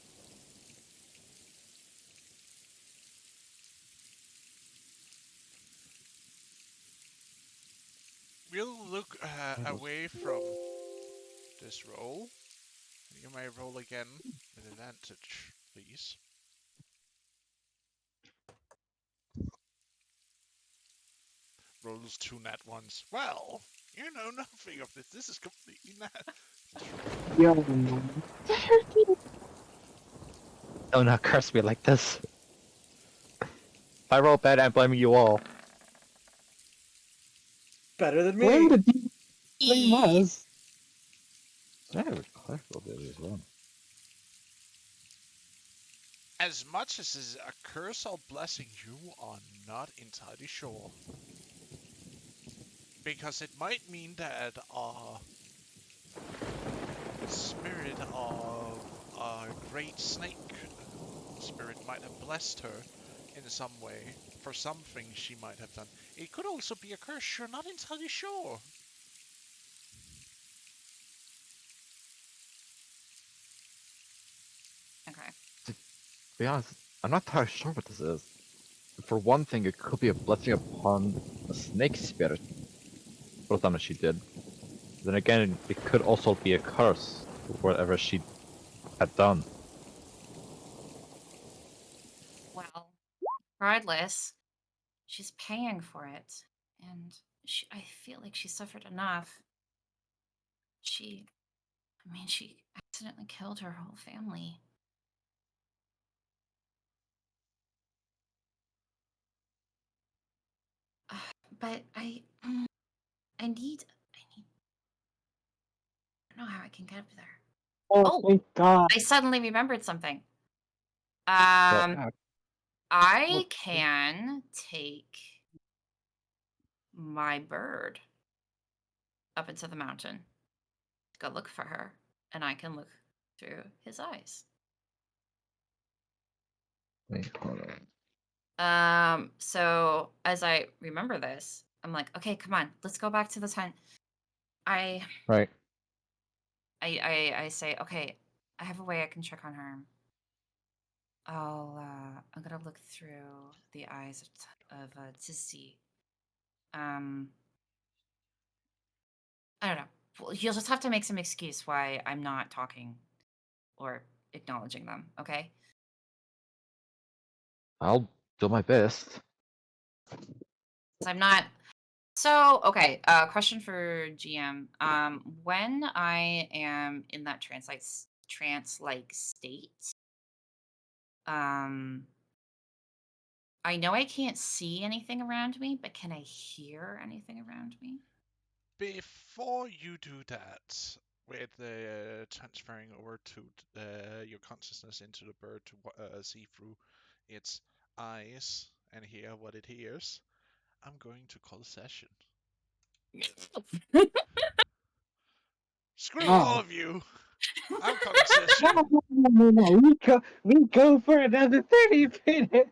We'll look away from this roll. You may roll again with advantage, please. Rolls 2 nat ones. Well, you know nothing of this. This is completely nat. Yo, Don't not curse me like this. If I roll bad, I'm blaming you all. Better than me. blame the blame us. I have a collectible ability as well. As much as is a curse or blessing, you are not entirely sure. Because it might mean that a spirit of a great snake spirit might have blessed her in some way, for something she might have done. It could also be a curse. You're not entirely sure. Okay. To be honest, I'm not entirely sure what this is. For one thing, it could be a blessing upon the snake spirit for the damage she did. Then again, it could also be a curse for whatever she had done. Well, regardless, she's paying for it, and I feel like she suffered enough. She accidentally killed her whole family. But I need, I don't know how I can get up there. Oh, Oh, thank God. I suddenly remembered something. But I can take my bird up into the mountain to go look for her, and I can look through his eyes. wait, hold on. So as I remember this, I'm like, okay, come on, let's go back to the tent. I Right. I say, okay, I have a way I can check on her. I'm gonna look through the eyes of to see. I don't know. Well, you'll just have to make some excuse why I'm not talking or acknowledging them, okay? I'll do my best. 'Cause I'm not. So, okay, question for GM. When I am in that trance-like state, um, I know I can't see anything around me, but can I hear anything around me? Before you do that, with transferring over to your consciousness into the bird to see through its eyes and hear what it hears, I'm going to call a session. Screw all Oh. of you! I'm calling session. No. We go for another 30 minutes.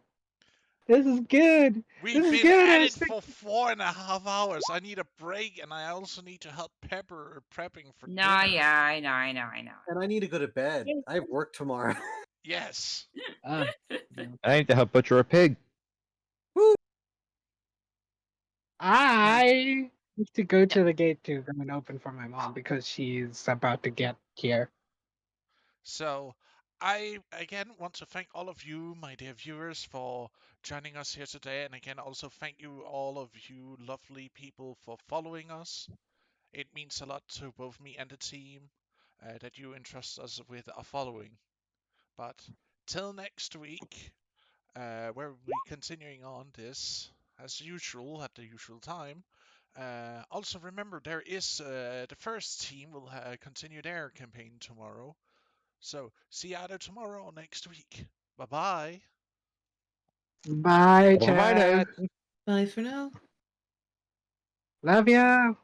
This is good. We've This is been good. at it for 4.5 hours. I need a break, and I also need to help Pepper prepping for No, dinner. yeah, I know. And I need to go to bed. I have work tomorrow. Yes. Ah, I need to help butcher a pig. I need to go to the gate to go and open for my mom because she's about to get here. So, I again want to thank all of you, my dear viewers, for joining us here today. And again, also thank you, all of you lovely people, for following us. It means a lot to both me and the team that you entrust us with a following. But till next week, where we'll be continuing on this as usual at the usual time. Also, remember there is the first team will continue their campaign tomorrow. So see you either tomorrow or next week. Bye bye. Bye, Bye now. chat. Bye for now. Love ya.